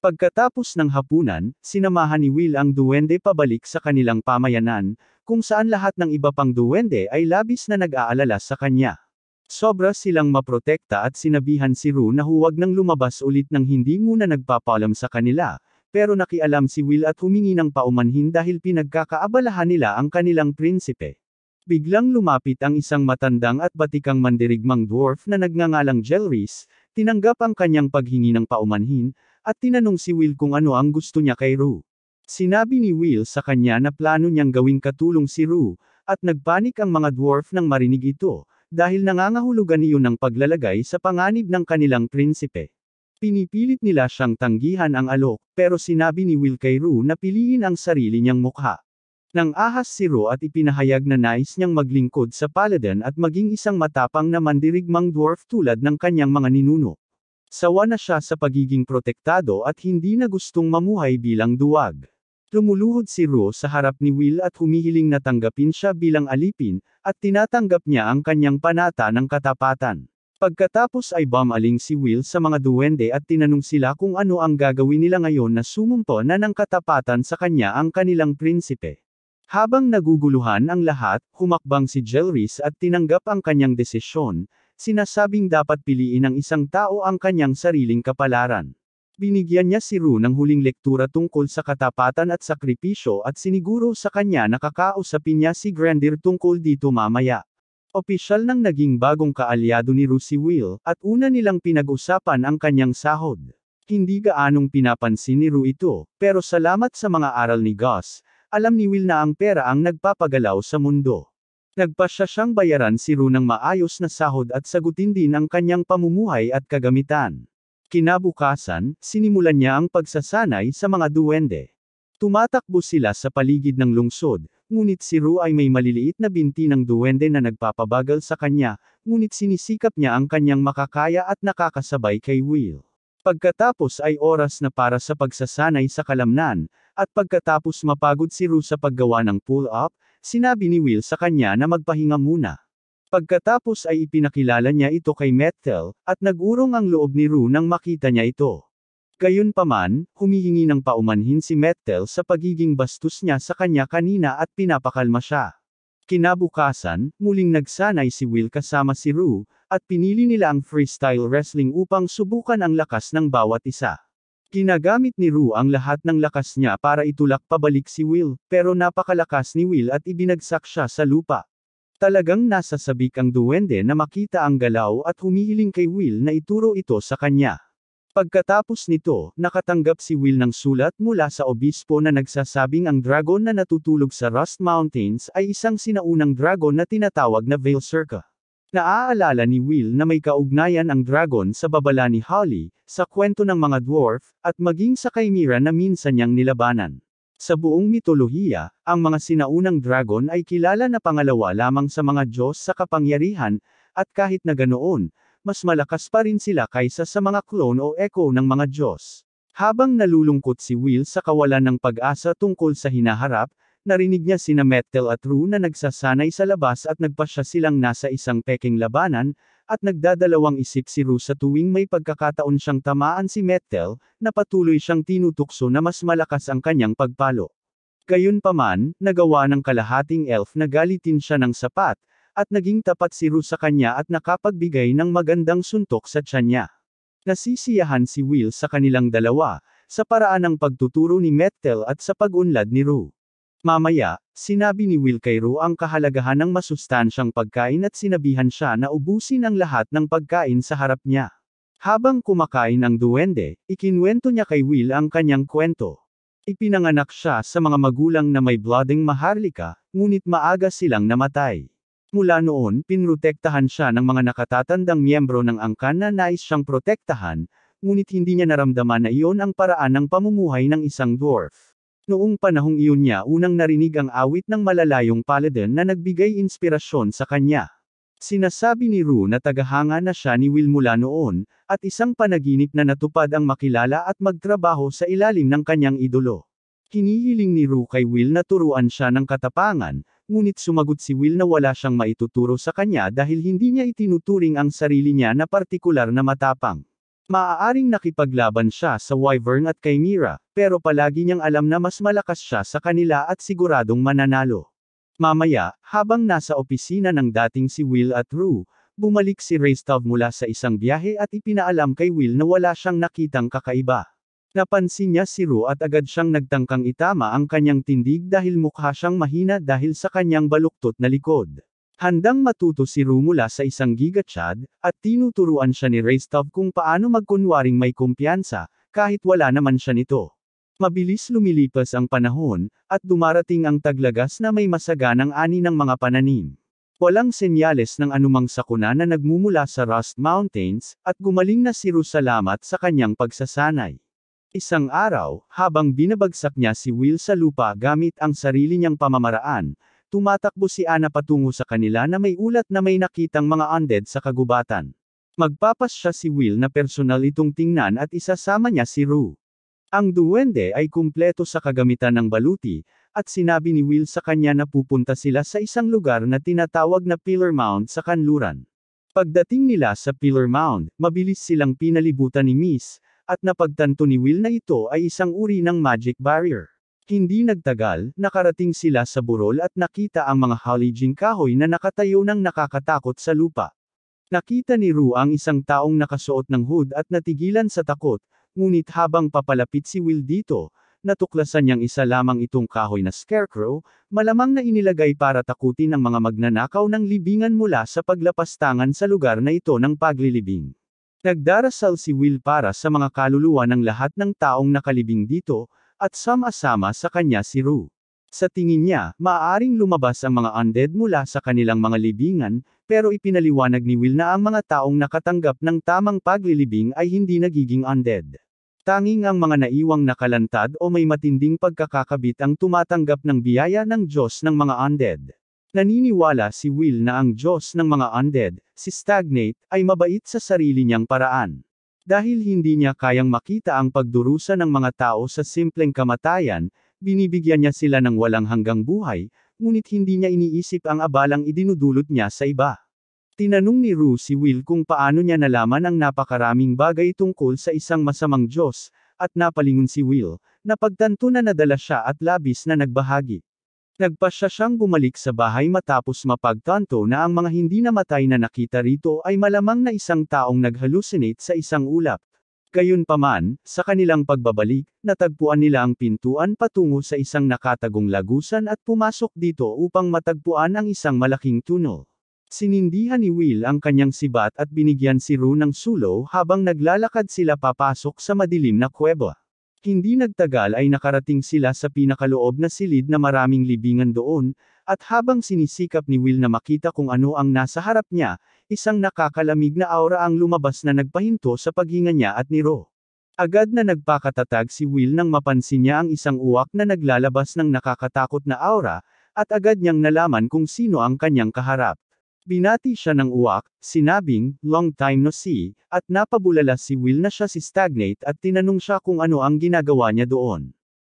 Pagkatapos ng hapunan, sinamahan ni Will ang duwende pabalik sa kanilang pamayanan, kung saan lahat ng iba pang duwende ay labis na nag-aalala sa kanya. Sobra silang maprotekta at sinabihan si Rue na huwag nang lumabas ulit nang hindi muna nagpapaalam sa kanila, pero nakialam si Will at humingi ng paumanhin dahil pinagkakaabalahan nila ang kanilang prinsipe. Biglang lumapit ang isang matandang at batikang mandirigmang dwarf na nagngangalang Jelrys, tinanggap ang kanyang paghingi ng paumanhin, at tinanong si Will kung ano ang gusto niya kay Rue. Sinabi ni Will sa kanya na plano niyang gawing katulong si Rue, at nagpanik ang mga dwarf nang marinig ito, dahil nangangahulugan iyon ng paglalagay sa panganib ng kanilang prinsipe. Pinipilit nila siyang tanggihan ang alok, pero sinabi ni Will kay Rue na piliin ang sarili niyang mukha. Nang ahas si Rue at ipinahayag na nais niyang maglingkod sa paladin at maging isang matapang na mandirigmang dwarf tulad ng kanyang mga ninuno. Sawa na siya sa pagiging protektado at hindi na gustong mamuhay bilang duwag. Lumuluhod si Rue sa harap ni Will at humihiling na tanggapin siya bilang alipin, at tinatanggap niya ang kanyang panata ng katapatan. Pagkatapos ay bumaling si Will sa mga duwende at tinanong sila kung ano ang gagawin nila ngayon na sumumpo na ng katapatan sa kanya ang kanilang prinsipe. Habang naguguluhan ang lahat, humakbang si Jelrys at tinanggap ang kanyang desisyon, sinasabing dapat piliin ng isang tao ang kanyang sariling kapalaran. Binigyan niya si Rue ng huling lektura tungkol sa katapatan at sakripisyo at siniguro sa kanya na kakausapin niya si Grandir tungkol dito mamaya. Opisyal nang naging bagong kaalyado ni Rue si Will, at una nilang pinag-usapan ang kanyang sahod. Hindi gaanong pinapansin ni Rue ito, pero salamat sa mga aral ni Gus, Alam ni Will na ang pera ang nagpapagalaw sa mundo. Nagpasya siyang bayaran si Rue ng maayos na sahod at sagutin din ang kanyang pamumuhay at kagamitan. Kinabukasan, sinimulan niya ang pagsasanay sa mga duwende. Tumatakbo sila sa paligid ng lungsod, ngunit si Rue ay may maliliit na binti ng duwende na nagpapabagal sa kanya, ngunit sinisikap niya ang kanyang makakaya at nakakasabay kay Will. Pagkatapos ay oras na para sa pagsasanay sa kalamnan, at pagkatapos mapagod si Rue sa paggawa ng pull-up, sinabi ni Will sa kanya na magpahinga muna. Pagkatapos ay ipinakilala niya ito kay Mettel, at nag-urong ang loob ni Rue nang makita niya ito. Gayunpaman, humihingi ng paumanhin si Mettel sa pagiging bastos niya sa kanya kanina at pinapakalma siya. Kinabukasan, muling nagsanay si Will kasama si Rue, at pinili nila ang freestyle wrestling upang subukan ang lakas ng bawat isa. Ginagamit ni Rue ang lahat ng lakas niya para itulak pabalik si Will, pero napakalakas ni Will at ibinagsak siya sa lupa. Talagang nasasabik ang duwende na makita ang galaw at humihiling kay Will na ituro ito sa kanya. Pagkatapos nito, nakatanggap si Will ng sulat mula sa obispo na nagsasabing ang dragon na natutulog sa Rust Mountains ay isang sinaunang dragon na tinatawag na Veilserka. Naaalala ni Will na may kaugnayan ang dragon sa babala ni Holly, sa kwento ng mga dwarf, at maging sa Chimera na minsan niyang nilabanan. Sa buong mitolohiya, ang mga sinaunang dragon ay kilala na pangalawa lamang sa mga Diyos sa kapangyarihan, at kahit na ganoon, mas malakas pa rin sila kaysa sa mga clone o echo ng mga Diyos. Habang nalulungkot si Will sa kawalan ng pag-asa tungkol sa hinaharap, narinig niya sina Mettel at Rue na nagsasanay sa labas at nagpasya silang nasa isang peking labanan, at nagdadalawang isip si Rue sa tuwing may pagkakataon siyang tamaan si Mettel, na patuloy siyang tinutukso na mas malakas ang kanyang pagpalo. Gayunpaman, nagawa ng kalahating elf na galitin siya ng sapat, at naging tapat si Rue sa kanya at nakapagbigay ng magandang suntok sa tiyan niya. Nasisiyahan si Will sa kanilang dalawa, sa paraan ng pagtuturo ni Mettel at sa pag-unlad ni Rue. Mamaya, sinabi ni Will kay Rue ang kahalagahan ng masustansyang pagkain at sinabihan siya na ubusin ang lahat ng pagkain sa harap niya. Habang kumakain ang duwende, ikinwento niya kay Will ang kanyang kwento. Ipinanganak siya sa mga magulang na may blooding maharlika, ngunit maaga silang namatay. Mula noon, pinrotektahan siya ng mga nakatatandang miyembro ng angkan na nais siyang protektahan, ngunit hindi niya naramdaman na iyon ang paraan ng pamumuhay ng isang dwarf. Noong panahong iyon niya unang narinig ang awit ng malalayong paladin na nagbigay inspirasyon sa kanya. Sinasabi ni Rue na tagahanga na siya ni Will mula noon, at isang panaginip na natupad ang makilala at magtrabaho sa ilalim ng kanyang idolo. Hinihiling ni Rue kay Will na turuan siya ng katapangan, ngunit sumagot si Will na wala siyang maituturo sa kanya dahil hindi niya itinuturing ang sarili niya na partikular na matapang. Maaaring nakipaglaban siya sa Wyvern at Chimera, pero palagi niyang alam na mas malakas siya sa kanila at siguradong mananalo. Mamaya, habang nasa opisina ng dating si Will at Rue, bumalik si Raystav mula sa isang biyahe at ipinaalam kay Will na wala siyang nakitang kakaiba. Napansin niya si Rue at agad siyang nagtangkang itama ang kanyang tindig dahil mukha siyang mahina dahil sa kanyang baluktot na likod. Handang matuto si Rue mula sa isang gigachad, at tinuturuan siya ni Raystav kung paano magkunwaring may kumpiyansa, kahit wala naman siya nito. Mabilis lumilipas ang panahon, at dumarating ang taglagas na may masaganang ani ng mga pananim. Walang senyales ng anumang sakuna na nagmumula sa Rust Mountains, at gumaling na si Rue salamat sa kanyang pagsasanay. Isang araw, habang binabagsak niya si Will sa lupa gamit ang sarili niyang pamamaraan, tumatakbo si Anna patungo sa kanila na may ulat na may nakitang mga undead sa kagubatan. Magpapasya si Will na personal itong tingnan at isasama niya si Rue. Ang duwende ay kumpleto sa kagamitan ng baluti, at sinabi ni Will sa kanya na pupunta sila sa isang lugar na tinatawag na Pillar Mound sa kanluran. Pagdating nila sa Pillar Mound, mabilis silang pinalibutan ni Miss, at napagtanto ni Will na ito ay isang uri ng magic barrier. Hindi nagtagal, nakarating sila sa burol at nakita ang mga halijing kahoy na nakatayo ng nakakatakot sa lupa. Nakita ni Rue ang isang taong nakasuot ng hood at natigilan sa takot, ngunit habang papalapit si Will dito, natuklasan niyang isa lamang itong kahoy na scarecrow, malamang na inilagay para takutin ang mga magnanakaw ng libingan mula sa paglapastangan sa lugar na ito ng paglilibing. Nagdarasal si Will para sa mga kaluluwa ng lahat ng taong nakalibing dito, at sama-sama sa kanya si Rue. Sa tingin niya, maaaring lumabas ang mga undead mula sa kanilang mga libingan, pero ipinaliwanag ni Will na ang mga taong nakatanggap ng tamang paglilibing ay hindi nagiging undead. Tanging ang mga naiwang nakalantad o may matinding pagkakakabit ang tumatanggap ng biyaya ng Diyos ng mga undead. Naniniwala si Will na ang Diyos ng mga undead, si Stagnate, ay mabait sa sarili niyang paraan. Dahil hindi niya kayang makita ang pagdurusa ng mga tao sa simpleng kamatayan, binibigyan niya sila ng walang hanggang buhay, ngunit hindi niya iniisip ang abalang idinudulot niya sa iba. Tinanong ni Rue si Will kung paano niya nalaman ang napakaraming bagay tungkol sa isang masamang Diyos, at napalingon si Will, na pagtanto na nadala siya at labis na nagbahagi. Nagpasya siyang bumalik sa bahay matapos mapagtanto na ang mga hindi namatay na nakita rito ay malamang na isang taong nag-hallucinate sa isang ulap. Gayunpaman, sa kanilang pagbabalik, natagpuan nila ang pintuan patungo sa isang nakatagong lagusan at pumasok dito upang matagpuan ang isang malaking tunnel. Sinindihan ni Will ang kanyang sibat at binigyan si Rue ng sulo habang naglalakad sila papasok sa madilim na kuweba. Hindi nagtagal ay nakarating sila sa pinakaloob na silid na maraming libingan doon, at habang sinisikap ni Will na makita kung ano ang nasa harap niya, isang nakakalamig na aura ang lumabas na nagpahinto sa paghinga niya at ni Rue. Agad na nagpakatatag si Will nang mapansin niya ang isang uwak na naglalabas ng nakakatakot na aura, at agad niyang nalaman kung sino ang kanyang kaharap. Binati siya ng uwak, sinabing, "Long time no see," at napabulala si Will na siya si Stagnate at tinanong siya kung ano ang ginagawa niya doon.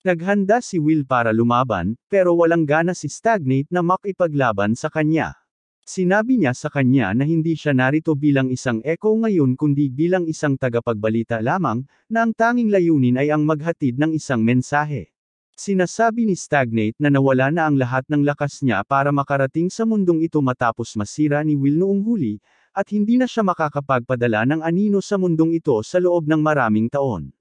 Naghanda si Will para lumaban, pero walang gana si Stagnate na makipaglaban sa kanya. Sinabi niya sa kanya na hindi siya narito bilang isang echo ngayon kundi bilang isang tagapagbalita lamang, na ang tanging layunin ay ang maghatid ng isang mensahe. Sinasabi ni Stagnate na nawala na ang lahat ng lakas niya para makarating sa mundong ito matapos masira ni Will noong huli, at hindi na siya makakapagpadala ng anino sa mundong ito sa loob ng maraming taon.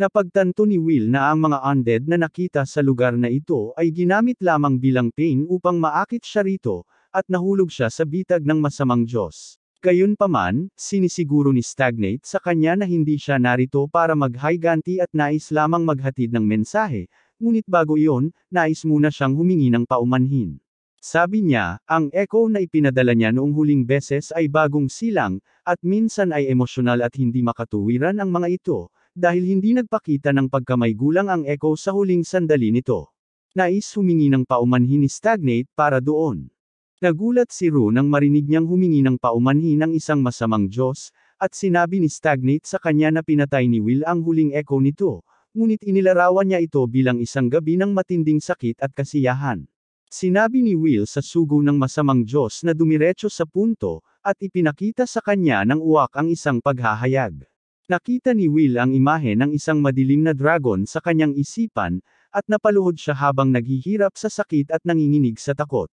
Napagtanto ni Will na ang mga undead na nakita sa lugar na ito ay ginamit lamang bilang pain upang maakit siya rito, at nahulog siya sa bitag ng masamang Diyos. Gayunpaman, sinisiguro ni Stagnate sa kanya na hindi siya narito para maghiganti at nais lamang maghatid ng mensahe, ngunit bago iyon, nais muna siyang humingi ng paumanhin. Sabi niya, ang echo na ipinadala niya noong huling beses ay bagong silang, at minsan ay emosyonal at hindi makatuwiran ang mga ito, dahil hindi nagpakita ng pagkamaygulang ang echo sa huling sandali nito. Nais humingi ng paumanhin ni Stagnate para doon. Nagulat si Rue nang marinig niyang humingi ng paumanhin ng isang masamang Diyos, at sinabi ni Stagnate sa kanya na pinatay ni Will ang huling echo nito, ngunit inilarawan niya ito bilang isang gabi ng matinding sakit at kasiyahan. Sinabi ni Will sa sugo ng masamang Diyos na dumiretso sa punto, at ipinakita sa kanya ng uwak ang isang paghahayag. Nakita ni Will ang imahe ng isang madilim na dragon sa kanyang isipan, at napaluhod siya habang naghihirap sa sakit at nanginginig sa takot.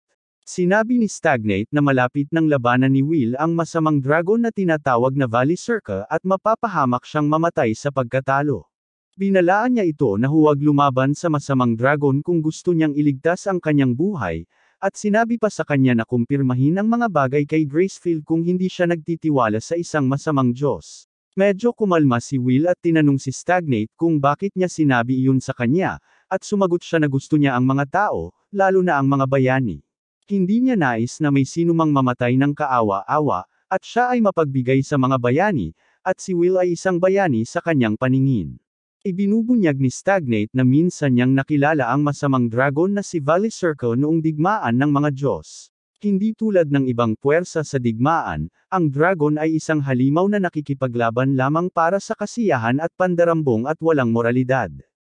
Sinabi ni Stagnate na malapit ng labanan ni Will ang masamang dragon na tinatawag na Valley Circa at mapapahamak siyang mamatay sa pagkatalo. Binalaan niya ito na huwag lumaban sa masamang dragon kung gusto niyang iligtas ang kanyang buhay, at sinabi pa sa kanya na kumpirmahin ang mga bagay kay Gracefield kung hindi siya nagtitiwala sa isang masamang Diyos. Medyo kumalma si Will at tinanong si Stagnate kung bakit niya sinabi iyon sa kanya, at sumagot siya na gusto niya ang mga tao, lalo na ang mga bayani. Hindi niya nais na may sinumang mamatay ng kaawa-awa, at siya ay mapagbigay sa mga bayani, at si Will ay isang bayani sa kanyang paningin. Ibinubunyag ni Stagnate na minsan niyang nakilala ang masamang dragon na si Valley Circa noong digmaan ng mga Diyos. Hindi tulad ng ibang puwersa sa digmaan, ang dragon ay isang halimaw na nakikipaglaban lamang para sa kasiyahan at pandarambong at walang moralidad.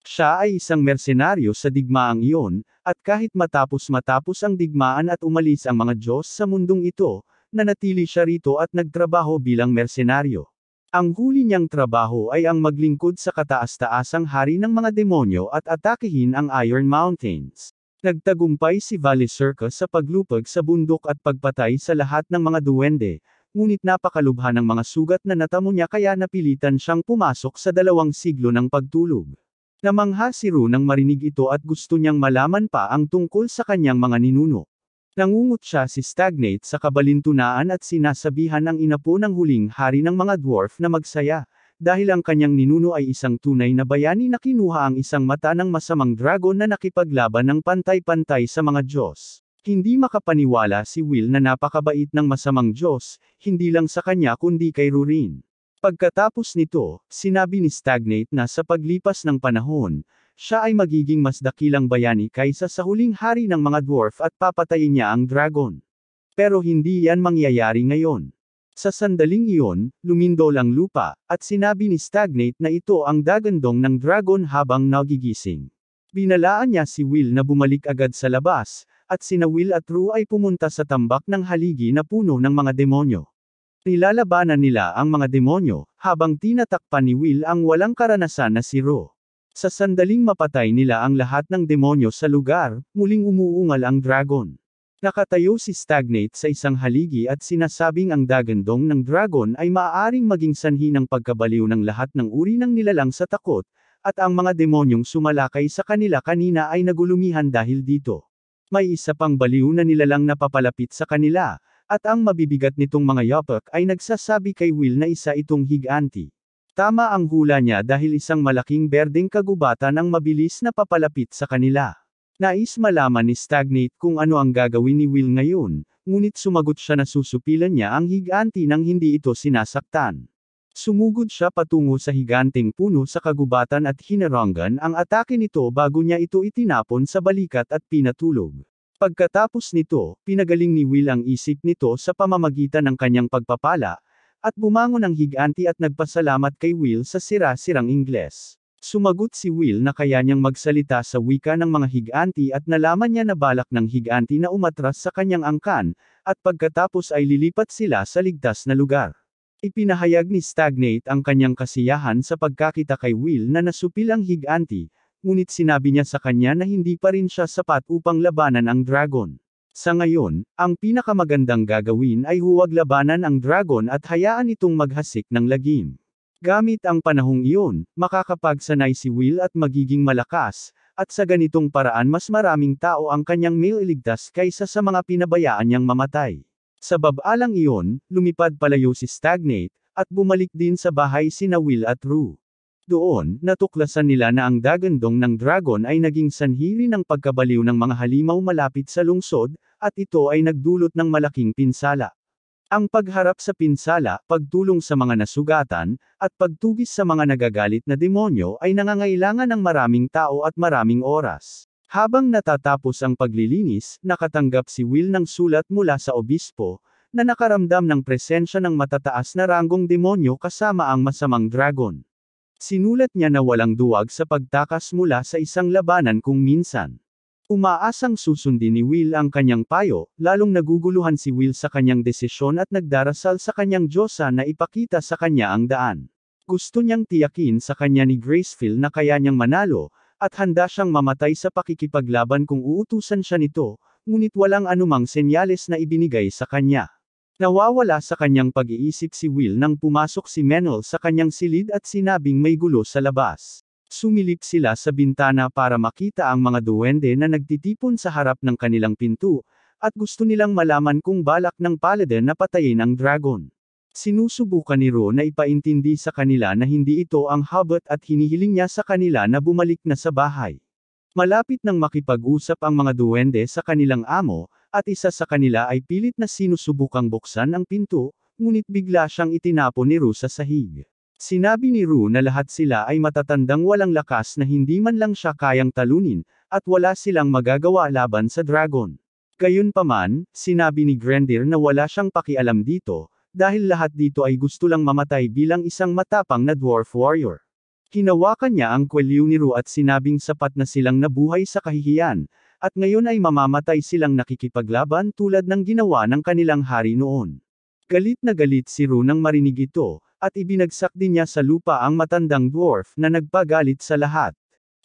Siya ay isang mersenaryo sa digmaang iyon, at kahit matapos ang digmaan at umalis ang mga Diyos sa mundong ito, nanatili siya rito at nagtrabaho bilang mersenaryo. Ang huli niyang trabaho ay ang maglingkod sa kataas-taasang hari ng mga demonyo at atakihin ang Iron Mountains. Nagtagumpay si Valley Circa sa paglupag sa bundok at pagpatay sa lahat ng mga duwende, ngunit napakalubha ng mga sugat na natamo niya kaya napilitan siyang pumasok sa 2 siglo ng pagtulog. Namangha si Rue nang marinig ito at gusto niyang malaman pa ang tungkol sa kanyang mga ninuno. Nangungot siya si Stagnate sa kabalintunaan at sinasabihan ang inapo ng huling hari ng mga dwarf na magsaya, dahil ang kanyang ninuno ay isang tunay na bayani na kinuha ang isang mata ng masamang dragon na nakipaglaban ng pantay-pantay sa mga Diyos. Hindi makapaniwala si Will na napakabait ng masamang Diyos, hindi lang sa kanya kundi kay Rurin. Pagkatapos nito, sinabi ni Stagnate na sa paglipas ng panahon, siya ay magiging mas dakilang bayani kaysa sa huling hari ng mga dwarf at papatayin niya ang dragon. Pero hindi yan mangyayari ngayon. Sa sandaling iyon, lumindol ang lupa, at sinabi ni Stagnate na ito ang dagandong ng dragon habang nagigising. Binalaan niya si Will na bumalik agad sa labas, at sina Will at Rue ay pumunta sa tambak ng haligi na puno ng mga demonyo. Nilalabanan nila ang mga demonyo, habang tinatakpan ni Will ang walang karanasan na si Rue. Sa sandaling mapatay nila ang lahat ng demonyo sa lugar, muling umuungal ang dragon. Nakatayo si Stagnate sa isang haligi at sinasabing ang dagandong ng dragon ay maaaring maging sanhi ng pagkabaliw ng lahat ng uri ng nilalang sa takot, at ang mga demonyong sumalakay sa kanila kanina ay nagulumihan dahil dito. May isa pang baliw na nilalang na papalapit sa kanila, at ang mabibigat nitong mga yapak ay nagsasabi kay Will na isa itong higanti. Tama ang hula niya dahil isang malaking berdeng kagubatan ang mabilis na papalapit sa kanila. Nais malaman ni Stagnate kung ano ang gagawin ni Will ngayon, ngunit sumagot siya na susupilan niya ang higanti nang hindi ito sinasaktan. Sumugod siya patungo sa higanteng puno sa kagubatan at hinaranggan ang atake nito bago niya ito itinapon sa balikat at pinatulog. Pagkatapos nito, pinagaling ni Will ang isip nito sa pamamagitan ng kanyang pagpapala, at bumangon ang higanti at nagpasalamat kay Will sa sira-sirang Ingles. Sumagot si Will na kaya niyang magsalita sa wika ng mga higanti at nalaman niya na balak ng higanti na umatras sa kanyang angkan, at pagkatapos ay lilipat sila sa ligtas na lugar. Ipinahayag ni Stagnate ang kanyang kasiyahan sa pagkakita kay Will na nasupil ang higanti, ngunit sinabi niya sa kanya na hindi pa rin siya sapat upang labanan ang dragon. Sa ngayon, ang pinakamagandang gagawin ay huwag labanan ang dragon at hayaan itong maghasik ng lagim. Gamit ang panahong iyon, makakapagsanay si Will at magiging malakas, at sa ganitong paraan mas maraming tao ang kanyang mailigtas kaysa sa mga pinabayaan niyang mamatay. Sa babalang iyon, lumipad palayo si Stagnate, at bumalik din sa bahay sina Will at Rue. Doon, natuklasan nila na ang dagandong ng dragon ay naging sanhi ng pagkabaliw ng mga halimaw malapit sa lungsod, at ito ay nagdulot ng malaking pinsala. Ang pagharap sa pinsala, pagtulong sa mga nasugatan, at pagtugis sa mga nagagalit na demonyo ay nangangailangan ng maraming tao at maraming oras. Habang natatapos ang paglilinis, nakatanggap si Will ng sulat mula sa obispo, na nakaramdam ng presensya ng matataas na ranggong demonyo kasama ang masamang dragon. Sinulat niya na walang duwag sa pagtakas mula sa isang labanan kung minsan. Umaasang susundin ni Will ang kanyang payo, lalong naguguluhan si Will sa kanyang desisyon at nagdarasal sa kanyang Diyosa na ipakita sa kanya ang daan. Gusto niyang tiyakin sa kanya ni Gracefield na kaya niyang manalo, at handa siyang mamatay sa pakikipaglaban kung uutusan siya nito, ngunit walang anumang senyales na ibinigay sa kanya. Nawawala sa kanyang pag-iisip si Will nang pumasok si Menel sa kanyang silid at sinabing may gulo sa labas. Sumilip sila sa bintana para makita ang mga duwende na nagtitipon sa harap ng kanilang pinto, at gusto nilang malaman kung balak ng paladin na patayin ang dragon. Sinusubukan ni Rue na ipaintindi sa kanila na hindi ito ang habot at hinihiling niya sa kanila na bumalik na sa bahay. Malapit nang makipag-usap ang mga duwende sa kanilang amo, at isa sa kanila ay pilit na sinusubukang buksan ang pinto, ngunit bigla siyang itinapon ni Rue sa sahig. Sinabi ni Rue na lahat sila ay matatandang walang lakas na hindi man lang siya kayang talunin, at wala silang magagawa laban sa dragon. Gayunpaman, sinabi ni Grendir na wala siyang pakialam dito, dahil lahat dito ay gusto lang mamatay bilang isang matapang na dwarf warrior. Hinawakan niya ang kwelyo ni Rue at sinabing sapat na silang nabuhay sa kahihiyan, at ngayon ay mamamatay silang nakikipaglaban tulad ng ginawa ng kanilang hari noon. Galit na galit si Rue nang marinig ito, at ibinagsak din niya sa lupa ang matandang dwarf na nagpagalit sa lahat.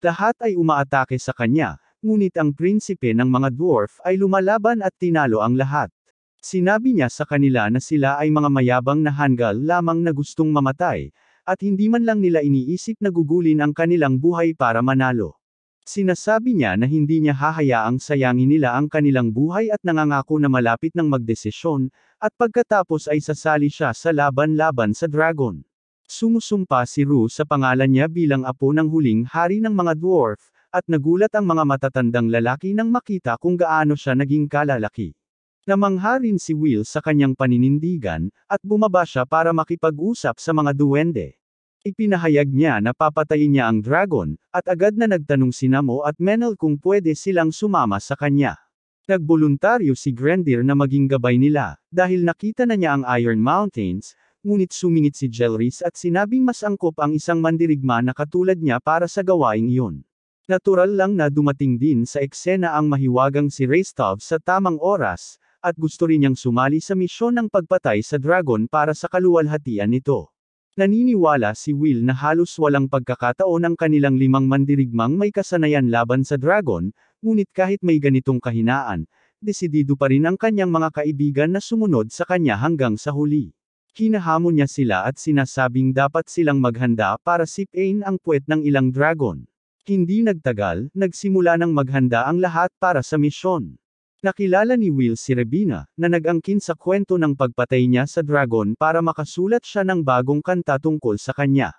Lahat ay umaatake sa kanya, ngunit ang prinsipe ng mga dwarf ay lumalaban at tinalo ang lahat. Sinabi niya sa kanila na sila ay mga mayabang na hanggal lamang na gustong mamatay, at hindi man lang nila iniisip na gugulin ang kanilang buhay para manalo. Sinasabi niya na hindi niya hahayaang sayangin nila ang kanilang buhay at nangangako na malapit ng magdesisyon, at pagkatapos ay sasali siya sa laban-laban sa dragon. Sumusumpa si Ru sa pangalan niya bilang apo ng huling hari ng mga dwarf, at nagulat ang mga matatandang lalaki nang makita kung gaano siya naging kalalaki. Namangha rin si Will sa kanyang paninindigan, at bumaba siya para makipag-usap sa mga duwende. Ipinahayag niya na papatayin niya ang dragon, at agad na nagtanong si Namo at Menel kung pwede silang sumama sa kanya. Nagboluntaryo si Grendir na maging gabay nila, dahil nakita na niya ang Iron Mountains, ngunit sumingit si Jelrys at sinabing mas angkop ang isang mandirigma na katulad niya para sa gawaing iyon. Natural lang na dumating din sa eksena ang mahiwagang si Restov sa tamang oras, at gusto rin niyang sumali sa misyon ng pagpatay sa dragon para sa kaluwalhatian nito. Naniniwala si Will na halos walang pagkakataon ang kanilang 5 mandirigmang may kasanayan laban sa dragon, ngunit kahit may ganitong kahinaan, desidido pa rin ang kanyang mga kaibigan na sumunod sa kanya hanggang sa huli. Hinahamon niya sila at sinasabing dapat silang maghanda para sipain ang puwet ng ilang dragon. Hindi nagtagal, nagsimula ng maghanda ang lahat para sa misyon. Nakilala ni Will si Rebina, na nag-angkin sa kwento ng pagpatay niya sa dragon para makasulat siya ng bagong kanta tungkol sa kanya.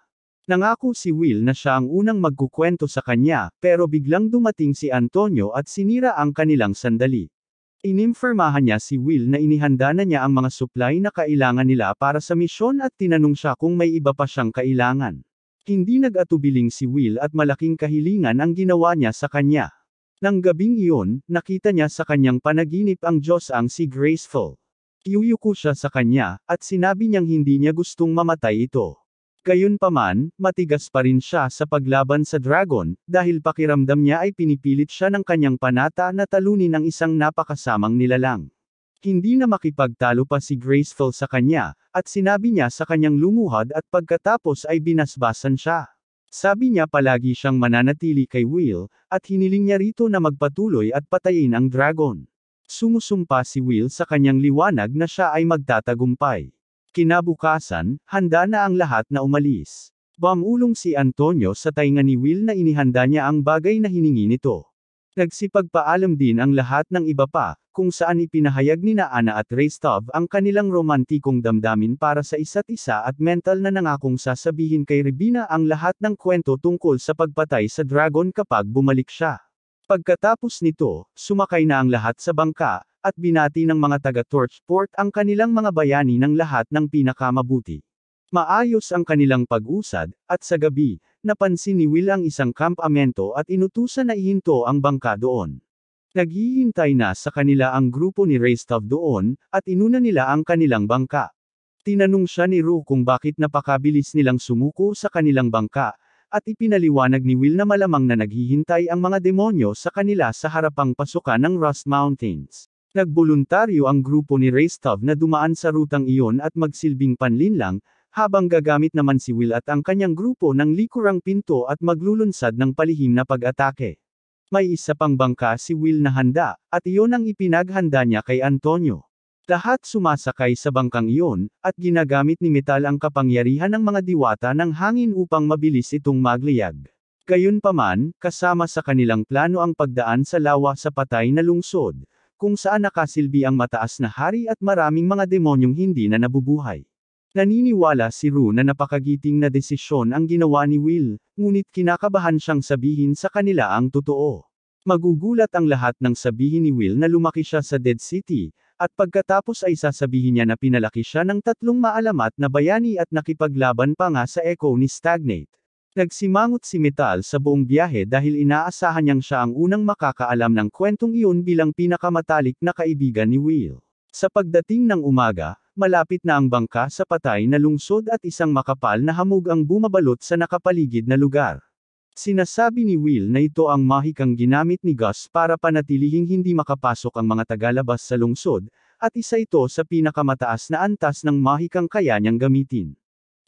Nangako si Will na siya ang unang magkukwento sa kanya, pero biglang dumating si Antonio at sinira ang kanilang sandali. Inimfirmahan niya si Will na inihanda na niya ang mga supply na kailangan nila para sa misyon at tinanong siya kung may iba pa siyang kailangan. Hindi nag-atubiling si Will at malaking kahilingan ang ginawa niya sa kanya. Nang gabing iyon, nakita niya sa kanyang panaginip ang Diyos ang si Graceful. Iyuyuko siya sa kanya, at sinabi niyang hindi niya gustong mamatay ito. Gayunpaman, matigas pa rin siya sa paglaban sa dragon, dahil pakiramdam niya ay pinipilit siya ng kanyang panata na talunin ang isang napakasamang nilalang. Hindi na makipagtalo pa si Graceful sa kanya, at sinabi niya sa kanyang lumuhad at pagkatapos ay binasbasan siya. Sabi niya palagi siyang mananatili kay Will, at hiniling niya rito na magpatuloy at patayin ang dragon. Sumusumpa si Will sa kanyang liwanag na siya ay magtatagumpay. Kinabukasan, handa na ang lahat na umalis. Bumulong si Antonio sa tainga ni Will na inihanda niya ang bagay na hiningi nito. Nagsipagpaalam din ang lahat ng iba pa, kung saan ipinahayag ni Ana at Restov ang kanilang romantikong damdamin para sa isa't isa at mental na nangakong sasabihin kay Rebina ang lahat ng kwento tungkol sa pagpatay sa dragon kapag bumalik siya. Pagkatapos nito, sumakay na ang lahat sa bangka, at binati ng mga taga-Torchport ang kanilang mga bayani ng lahat ng pinakamabuti. Maayos ang kanilang pag-usad, at sa gabi, napansin ni Will ang isang kampamento at inutusan na ihinto ang bangka doon. Naghihintay na sa kanila ang grupo ni Restov doon, at inuna nila ang kanilang bangka. Tinanong siya ni Ru kung bakit napakabilis nilang sumuko sa kanilang bangka, at ipinaliwanag ni Will na malamang na naghihintay ang mga demonyo sa kanila sa harapang pasukan ng Rust Mountains. Nagboluntaryo ang grupo ni Restov na dumaan sa rutang iyon at magsilbing panlinlang, habang gagamit naman si Will at ang kanyang grupo ng likurang pinto at maglulunsad ng palihim na pag-atake. May isa pang bangka si Will na handa, at iyon ang ipinaghanda niya kay Antonio. Lahat sumasakay sa bangkang iyon, at ginagamit ni Metal ang kapangyarihan ng mga diwata ng hangin upang mabilis itong magliyag. Gayunpaman, kasama sa kanilang plano ang pagdaan sa lawa sa patay na lungsod, kung saan nakasilbi ang mataas na hari at maraming mga demonyong hindi na nabubuhay. Naniniwala si Ru na napakagiting na desisyon ang ginawa ni Will, ngunit kinakabahan siyang sabihin sa kanila ang totoo. Magugulat ang lahat ng sabihin ni Will na lumaki siya sa Dead City, at pagkatapos ay sasabihin niya na pinalaki siya ng 3 maalamat na bayani at nakipaglaban pa nga sa Echo ni Stagnate. Nagsimangot si Metal sa buong biyahe dahil inaasahan niyang siya ang unang makakaalam ng kwentong iyon bilang pinakamatalik na kaibigan ni Will. Sa pagdating ng umaga, malapit na ang bangka sa patay na lungsod at isang makapal na hamog ang bumabalot sa nakapaligid na lugar. Sinasabi ni Will na ito ang mahikang ginamit ni Gus para panatilihing hindi makapasok ang mga tagalabas sa lungsod, at isa ito sa pinakamataas na antas ng mahikang kaya niyang gamitin.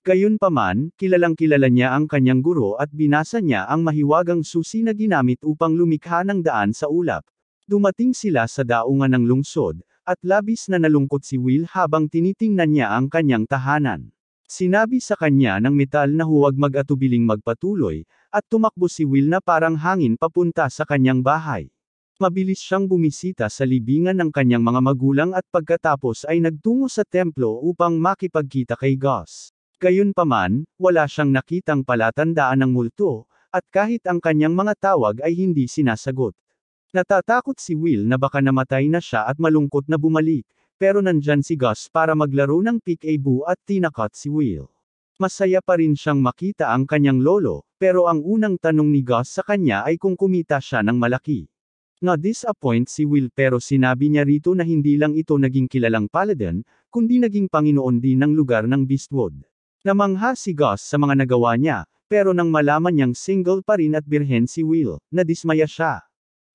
Gayunpaman, kilalang-kilala niya ang kanyang guro at binasa niya ang mahiwagang susi na ginamit upang lumikha ng daan sa ulap. Dumating sila sa daungan ng lungsod, at labis na nalungkot si Will habang tinitingnan niya ang kanyang tahanan. Sinabi sa kanya ng Metal na huwag mag-atubiling magpatuloy, at tumakbo si Will na parang hangin papunta sa kanyang bahay. Mabilis siyang bumisita sa libingan ng kanyang mga magulang at pagkatapos ay nagtungo sa templo upang makipagkita kay Gus. Gayunpaman, wala siyang nakitang palatandaan ng multo, at kahit ang kanyang mga tawag ay hindi sinasagot. Natatakot si Will na baka namatay na siya at malungkot na bumalik, pero nandyan si Gus para maglaro ng peek-a-boo at tinakot si Will. Masaya pa rin siyang makita ang kanyang lolo, pero ang unang tanong ni Gus sa kanya ay kung kumita siya ng malaki. Na-disappoint si Will pero sinabi niya rito na hindi lang ito naging kilalang paladin, kundi naging panginoon din ng lugar ng Beastwood. Namangha si Gus sa mga nagawa niya, pero nang malaman niyang single pa rin at birhen si Will, nadismaya siya.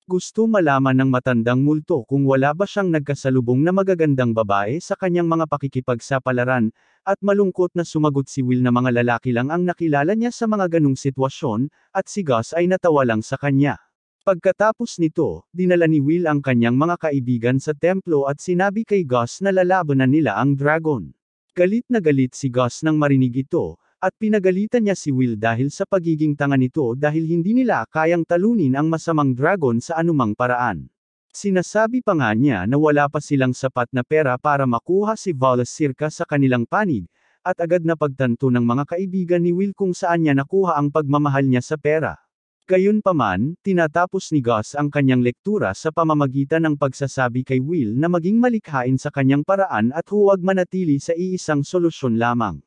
Gusto malaman ng matandang multo kung wala ba siyang nagkasalubong na magagandang babae sa kanyang mga pakikipagsapalaran, at malungkot na sumagot si Will na mga lalaki lang ang nakilala niya sa mga ganung sitwasyon, at si Gus ay natawa lang sa kanya. Pagkatapos nito, dinala ni Will ang kanyang mga kaibigan sa templo at sinabi kay Gus na lalabanan nila ang dragon. Galit na galit si Gus nang marinig ito, at pinagalitan niya si Will dahil sa pagiging tanga nito dahil hindi nila kayang talunin ang masamang dragon sa anumang paraan. Sinasabi pa nga niya na wala pa silang sapat na pera para makuha si Valesirka sa kanilang panig, at agad na pagtanto ng mga kaibigan ni Will kung saan niya nakuha ang pagmamahal niya sa pera. Gayunpaman, tinatapos ni Gus ang kanyang lektura sa pamamagitan ng pagsasabi kay Will na maging malikhain sa kanyang paraan at huwag manatili sa iisang solusyon lamang.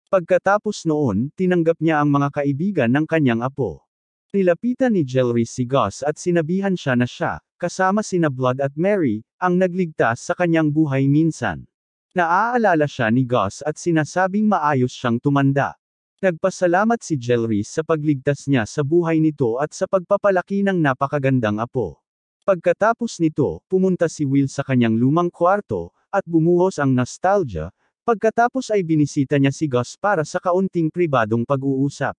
Pagkatapos noon, tinanggap niya ang mga kaibigan ng kanyang apo. Nilapitan ni Jelrys si Gus at sinabihan siya na siya, kasama sina Blood at Mary, ang nagligtas sa kanyang buhay minsan. Naaalala siya ni Gus at sinasabing maayos siyang tumanda. Nagpasalamat si Jelrys sa pagligtas niya sa buhay nito at sa pagpapalaki ng napakagandang apo. Pagkatapos nito, pumunta si Will sa kanyang lumang kwarto, at bumuhos ang nostalgia. Pagkatapos ay binisita niya si Gus para sa kaunting pribadong pag-uusap.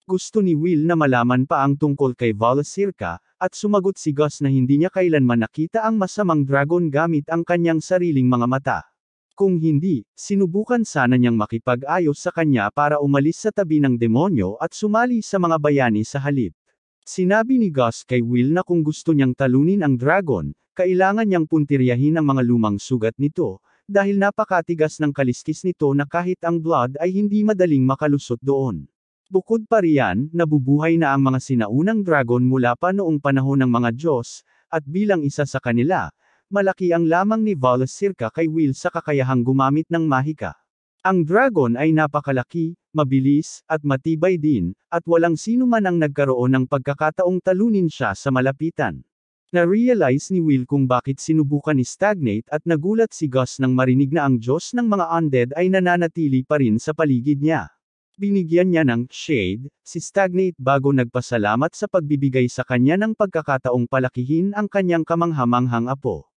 Gusto ni Will na malaman pa ang tungkol kay Valesirka, at sumagot si Gus na hindi niya kailanman nakita ang masamang dragon gamit ang kanyang sariling mga mata. Kung hindi, sinubukan sana niyang makipag-ayos sa kanya para umalis sa tabi ng demonyo at sumali sa mga bayani sa halip. Sinabi ni Gus kay Will na kung gusto niyang talunin ang dragon, kailangan niyang puntiryahin ang mga lumang sugat nito, dahil napakatigas ng kaliskis nito na kahit ang Blood ay hindi madaling makalusot doon. Bukod pa riyan, nabubuhay na ang mga sinaunang dragon mula pa noong panahon ng mga Diyos, at bilang isa sa kanila, malaki ang lamang ni Valesirka kay Will sa kakayahang gumamit ng mahika. Ang dragon ay napakalaki, mabilis, at matibay din, at walang sino man ang nagkaroon ng pagkakataong talunin siya sa malapitan. Na-realize ni Will kung bakit sinubukan ni Stagnate at nagulat si Gus nang marinig na ang Diyos ng mga undead ay nananatili pa rin sa paligid niya. Binigyan niya ng shade si Stagnate bago nagpasalamat sa pagbibigay sa kanya ng pagkakataong palakihin ang kanyang kamanghamanghang apo.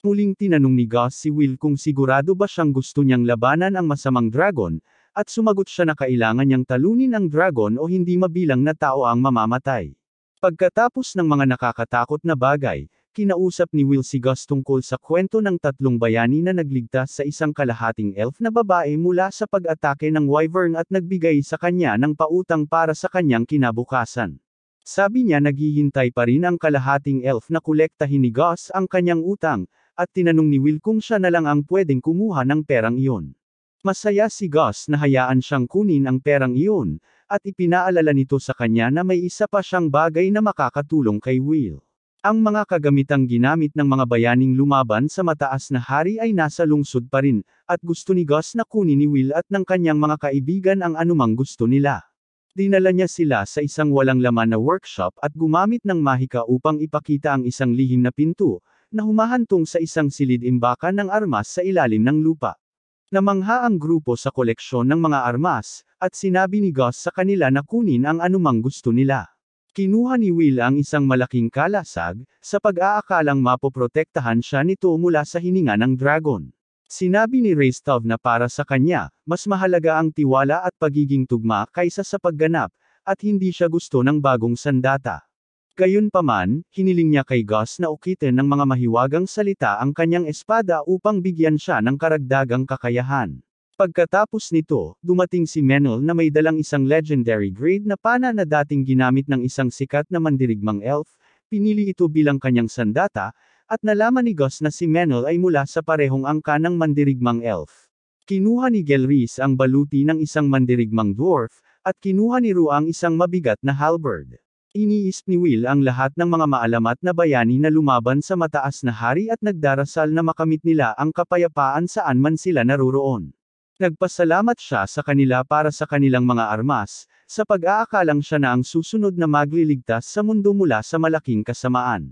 Muling tinanong ni Gus si Will kung sigurado ba siyang gusto niyang labanan ang masamang dragon, at sumagot siya na kailangan niyang talunin ang dragon o hindi mabilang na tao ang mamamatay. Pagkatapos ng mga nakakatakot na bagay, kinausap ni Will si Gus tungkol sa kwento ng tatlong bayani na nagligtas sa isang kalahating elf na babae mula sa pag-atake ng wyvern at nagbigay sa kanya ng pautang para sa kanyang kinabukasan. Sabi niya naghihintay pa rin ang kalahating elf na kolektahin ni Gus ang kanyang utang, at tinanong ni Will kung siya na lang ang pwedeng kumuha ng perang iyon. Masaya si Gus na hayaan siyang kunin ang perang iyon, at ipinaalala nito sa kanya na may isa pa siyang bagay na makakatulong kay Will. Ang mga kagamitang ginamit ng mga bayaning lumaban sa mataas na hari ay nasa lungsod pa rin, at gusto ni Gus na kunin ni Will at ng kanyang mga kaibigan ang anumang gusto nila. Dinala niya sila sa isang walang laman na workshop at gumamit ng mahika upang ipakita ang isang lihim na pinto, na humahantong sa isang silid-imbakan ng armas sa ilalim ng lupa. Namangha ang grupo sa koleksyon ng mga armas, at sinabi ni Gus sa kanila na kunin ang anumang gusto nila. Kinuha ni Will ang isang malaking kalasag, sa pag-aakalang mapoprotektahan siya nito mula sa hininga ng dragon. Sinabi ni Restov na para sa kanya, mas mahalaga ang tiwala at pagiging tugma kaysa sa pagganap, at hindi siya gusto ng bagong sandata. Gayunpaman, hiniling niya kay Gus na ukitin ng mga mahiwagang salita ang kanyang espada upang bigyan siya ng karagdagang kakayahan. Pagkatapos nito, dumating si Menel na may dalang isang legendary grade na pana na dating ginamit ng isang sikat na mandirigmang elf, pinili ito bilang kanyang sandata, at nalaman ni Gus na si Menel ay mula sa parehong angka ng mandirigmang elf. Kinuha ni Gelris ang baluti ng isang mandirigmang dwarf, at kinuha ni Ru ang isang mabigat na halberd. Iniisip ni Will ang lahat ng mga maalamat na bayani na lumaban sa mataas na hari at nagdarasal na makamit nila ang kapayapaan saan man sila naroroon. Nagpasalamat siya sa kanila para sa kanilang mga armas, sa pag-aakalang siya na ang susunod na magliligtas sa mundo mula sa malaking kasamaan.